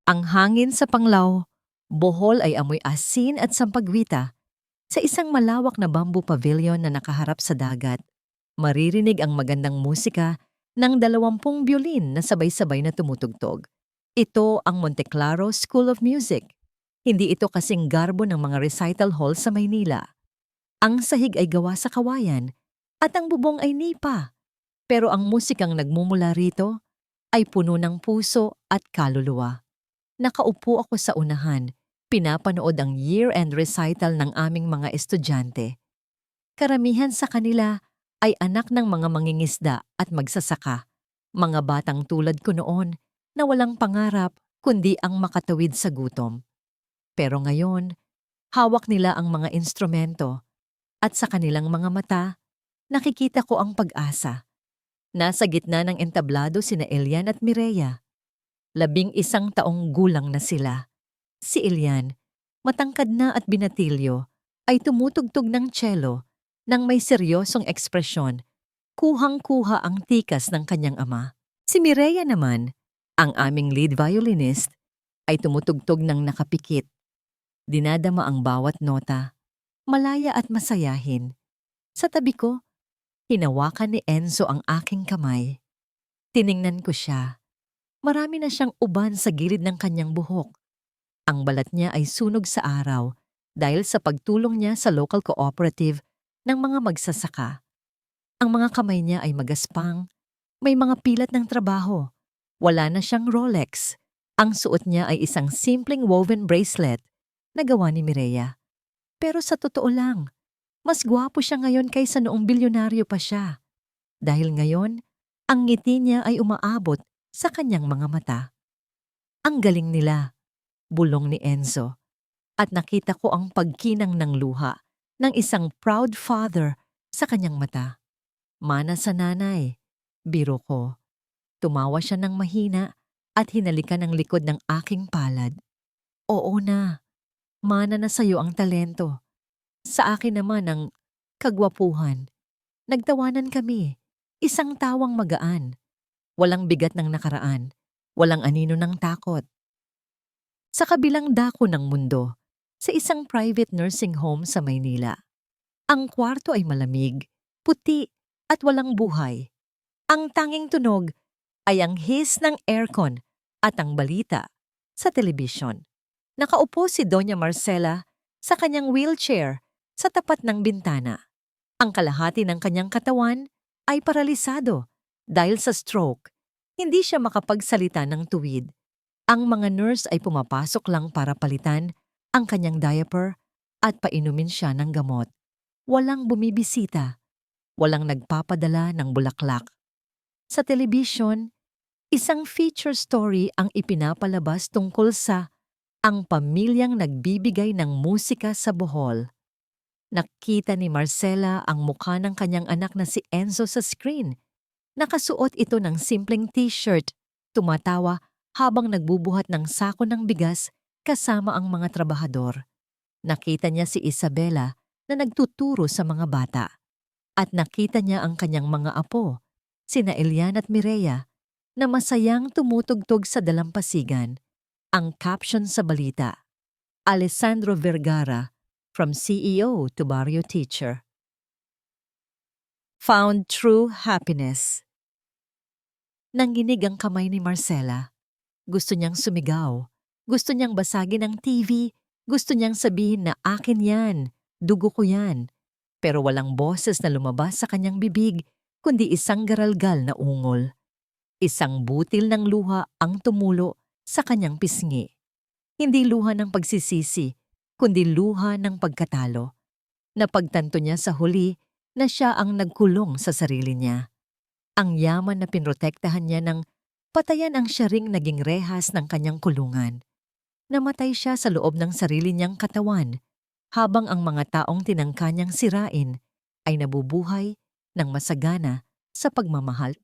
Ang hangin sa Panglao, Bohol ay amoy asin at sampagwita. Sa isang malawak na bamboo pavilion na nakaharap sa dagat, maririnig ang magandang musika ng 20 biolin na sabay-sabay na tumutugtog. Ito ang Monteclaro School of Music. Hindi ito kasing garbo ng mga recital hall sa Maynila. Ang sahig ay gawa sa kawayan at ang bubong ay nipa. Pero ang musikang nagmumula rito ay puno ng puso at kaluluwa. Nakaupo ako sa unahan, pinapanood ang year-end recital ng aming mga estudyante. Karamihan sa kanila ay anak ng mga mangingisda at magsasaka, mga batang tulad ko noon na walang pangarap kundi ang makatawid sa gutom. Pero ngayon, hawak nila ang mga instrumento at sa kanilang mga mata, nakikita ko ang pag-asa. Nasa gitna ng entablado sina Elian at Mireya. 11 taong gulang na sila. Si Elian, matangkad na at binatilyo, ay tumutugtog ng cello nang may seryosong ekspresyon, kuhang-kuha ang tikas ng kanyang ama. Si Mireya naman, ang aming lead violinist, ay tumutugtog ng nakapikit. Dinadama ang bawat nota, malaya at masayahin. Sa tabi ko, hinawakan ni Enzo ang aking kamay. Tiningnan ko siya. Marami na siyang uban sa gilid ng kanyang buhok. Ang balat niya ay sunog sa araw dahil sa pagtulong niya sa local cooperative ng mga magsasaka. Ang mga kamay niya ay magaspang, may mga pilat ng trabaho. Wala na siyang Rolex. Ang suot niya ay isang simpleng woven bracelet na gawa ni Mireya. Pero sa totoo lang, mas gwapo siya ngayon kaysa noong bilyonaryo pa siya. Dahil ngayon, Ang ngiti niya ay umaabot sa kanyang mga mata. Ang galing nila, bulong ni Enzo. At nakita ko ang pagkinang ng luha ng isang proud father sa kanyang mata. Mana sa nanay, biro ko. Tumawa siya ng mahina at hinalikan ang likod ng aking palad. Oo na, mana na sa'yo ang talento. Sa akin naman ang kagwapuhan. Nagtawanan kami, isang tawang magaan. Walang bigat ng nakaraan, walang anino ng takot. Sa kabilang dako ng mundo, sa isang private nursing home sa Maynila. Ang kwarto ay malamig, puti at walang buhay. Ang tanging tunog ay ang hiss ng aircon at ang balita sa telebisyon. Nakaupo si Doña Marcela sa kanyang wheelchair sa tapat ng bintana. Ang kalahati ng kanyang katawan ay paralisado dahil sa stroke. Hindi siya makapagsalita ng tuwid. Ang mga nurse ay pumapasok lang para palitan ang kanyang diaper at painumin siya ng gamot. Walang bumibisita, walang nagpapadala ng bulaklak. Sa telebisyon, isang feature story ang ipinapalabas tungkol sa ang pamilyang nagbibigay ng musika sa Bohol. Nakita ni Marcela ang mukha ng kanyang anak na si Enzo sa screen. Nakasuot ito ng simpleng t-shirt, tumatawa habang nagbubuhat ng sako ng bigas kasama ang mga trabahador. Nakita niya si Isabela na nagtuturo sa mga bata. At nakita niya ang kanyang mga apo, sina Elian at Mireya, na masayang tumutugtog sa dalampasigan. Ang caption sa balita, Alessandro Vergara, from CEO to Barrio Teacher. Found true happiness. Nanginig ang kamay ni Marcela. Gusto niyang sumigaw. Gusto niyang basagin ang TV. Gusto niyang sabihin na akin yan, dugo ko yan. Pero walang boses na lumabas sa kanyang bibig, kundi isang garalgal na ungol. Isang butil ng luha ang tumulo sa kanyang pisngi. Hindi luha ng pagsisisi, kundi luha ng pagkatalo. Napagtanto niya sa huli na siya ang nagkulong sa sarili niya. Ang yaman na pinrotektahan niya ng patayan ang siya ring naging rehas ng kanyang kulungan. Namatay siya sa loob ng sarili niyang katawan, habang ang mga taong tinangka niyang sirain ay nabubuhay ng masagana sa pagmamahal.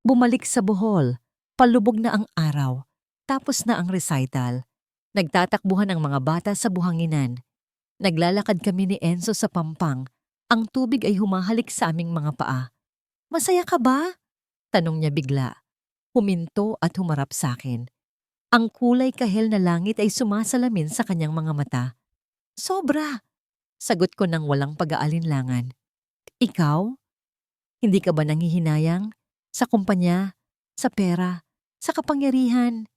Bumalik sa Bohol, palubog na ang araw, tapos na ang recital. Nagtatakbuhan ang mga bata sa buhanginan. Naglalakad kami ni Enzo sa pampang, ang tubig ay humahalik sa aming mga paa. Masaya ka ba? Tanong niya bigla. Huminto at humarap sa akin. Ang kulay kahel na langit ay sumasalamin sa kanyang mga mata. Sobra! Sagot ko ng walang pag-aalinlangan. Ikaw? Hindi ka ba nanghihinayang? Sa kumpanya? Sa pera? Sa kapangyarihan?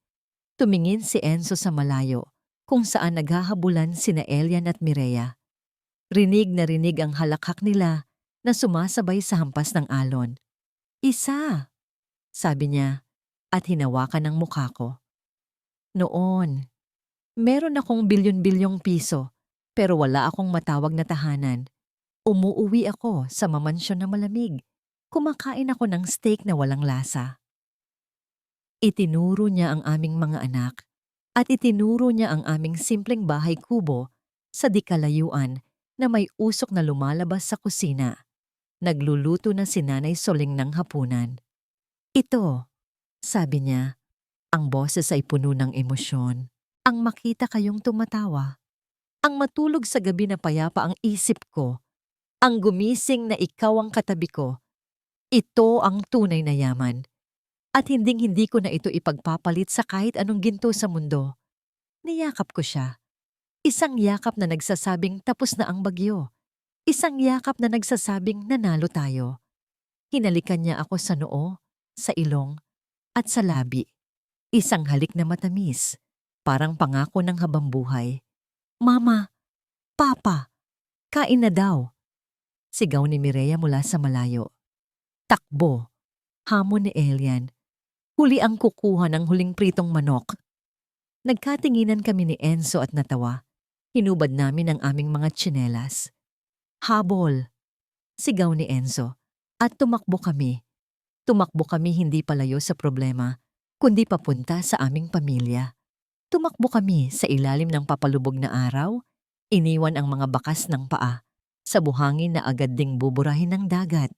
Tumingin si Enzo sa malayo, kung saan naghahabulan sina Elian at Mireya. Rinig na rinig ang halakhak nila na sumasabay sa hampas ng alon. Isa, sabi niya, at hinawakan ang mukha ko. Noon, meron akong bilyon-bilyong piso, pero wala akong matawag na tahanan. Umuuwi ako sa mamansyon na malamig. Kumakain ako ng steak na walang lasa. Itinuro niya ang aming mga anak at itinuro niya ang aming simpleng bahay kubo sa di kalayuan na may usok na lumalabas sa kusina. Nagluluto na si Nanay Soling ng hapunan. Ito, sabi niya, ang boses ay puno ng emosyon. Ang makita kayong tumatawa. Ang matulog sa gabi na payapa ang isip ko. Ang gumising na ikaw ang katabi ko. Ito ang tunay na yaman. At hinding-hindi ko na ito ipagpapalit sa kahit anong ginto sa mundo. Niyakap ko siya. Isang yakap na nagsasabing tapos na ang bagyo. Isang yakap na nagsasabing nanalo tayo. Hinalikan niya ako sa noo, sa ilong, at sa labi. Isang halik na matamis, parang pangako ng habambuhay. Mama, Papa, kain na daw. Sigaw ni Mireya mula sa malayo. Takbo, hamon ni Elian. Huli ang kukuha ng huling pritong manok. Nagkatinginan kami ni Enzo at natawa. Hinubad namin ang aming mga tsinelas. Habol, sigaw ni Enzo, at tumakbo kami, Tumakbo kami hindi palayo sa problema, kundi papunta sa aming pamilya. Tumakbo kami sa ilalim ng papalubog na araw, iniwan ang mga bakas ng paa sa buhangin na agad ding buburahin ng dagat.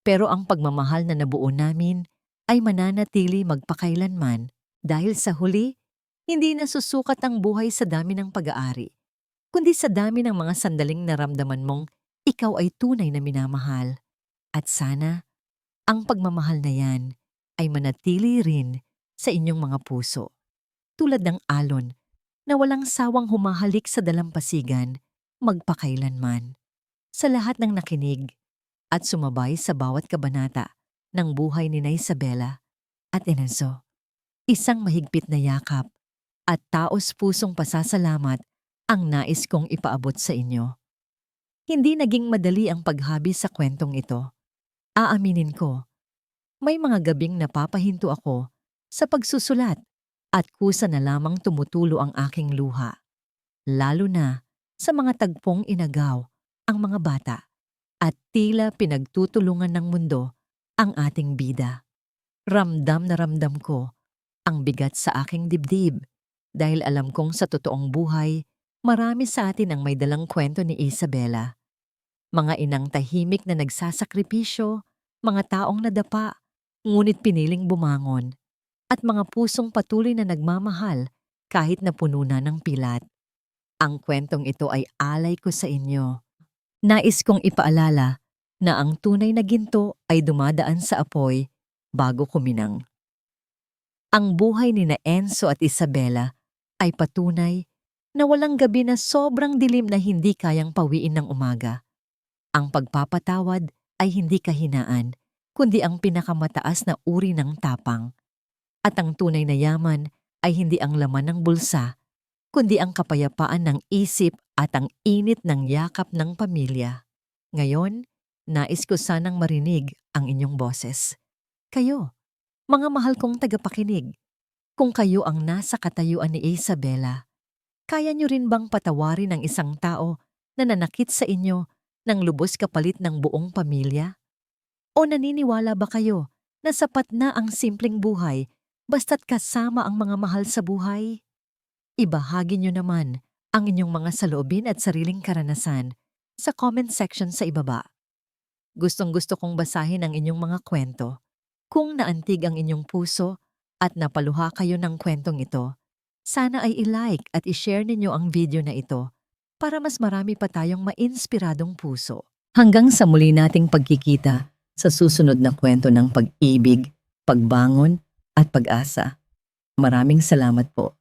Pero ang pagmamahal na nabuo namin ay mananatili magpakailanman dahil sa huli, hindi nasusukat ang buhay sa dami ng pag-aari, kundi sa dami ng mga sandaling naramdaman mong ikaw ay tunay na minamahal. At sana, ang pagmamahal na yan ay manatili rin sa inyong mga puso. Tulad ng alon na walang sawang humahalik sa dalampasigan, magpakailanman. Sa lahat ng nakinig at sumabay sa bawat kabanata ng buhay ni Isabela at Enzo, isang mahigpit na yakap at taos-pusong pasasalamat ang nais kong ipaabot sa inyo. Hindi naging madali ang paghabi sa kwentong ito. Aaminin ko, may mga gabing napapahinto ako sa pagsusulat at kusa na lamang tumutulo ang aking luha. Lalo na sa mga tagpong inagaw ang mga bata at tila pinagtutulungan ng mundo ang ating bida. Ramdam na ramdam ko ang bigat sa aking dibdib dahil alam kong sa totoong buhay, marami sa atin ang may dalang kwento ni Isabela. Mga inang tahimik na nagsasakripisyo, mga taong nadapa, ngunit piniling bumangon, at mga pusong patuloy na nagmamahal kahit na puno na ng pilat. Ang kwentong ito ay alay ko sa inyo. Nais kong ipaalala na ang tunay na ginto ay dumadaan sa apoy bago kuminang. Ang buhay ni Enzo at Isabela ay patunay na walang gabi na sobrang dilim na hindi kayang pawiin ng umaga. Ang pagpapatawad ay hindi kahinaan, kundi ang pinakamataas na uri ng tapang. At ang tunay na yaman ay hindi ang laman ng bulsa, kundi ang kapayapaan ng isip at ang init ng yakap ng pamilya. Ngayon, nais ko sanang marinig ang inyong boses. Kayo, mga mahal kong tagapakinig, kung kayo ang nasa katayuan ni Isabela, kaya niyo rin bang patawarin ang isang tao na nanakit sa inyo ng lubos kapalit ng buong pamilya? O naniniwala ba kayo na sapat na ang simpleng buhay basta't kasama ang mga mahal sa buhay? Ibahagi niyo naman ang inyong mga saloobin at sariling karanasan sa comment section sa ibaba. Gustong-gusto kong basahin ang inyong mga kwento. Kung naantig ang inyong puso at napaluha kayo ng kwentong ito, sana ay i-like at i-share ninyo ang video na ito para mas marami pa tayong mainspiradong puso. Hanggang sa muli nating pagkikita sa susunod na kwento ng pag-ibig, pagbangon at pag-asa. Maraming salamat po.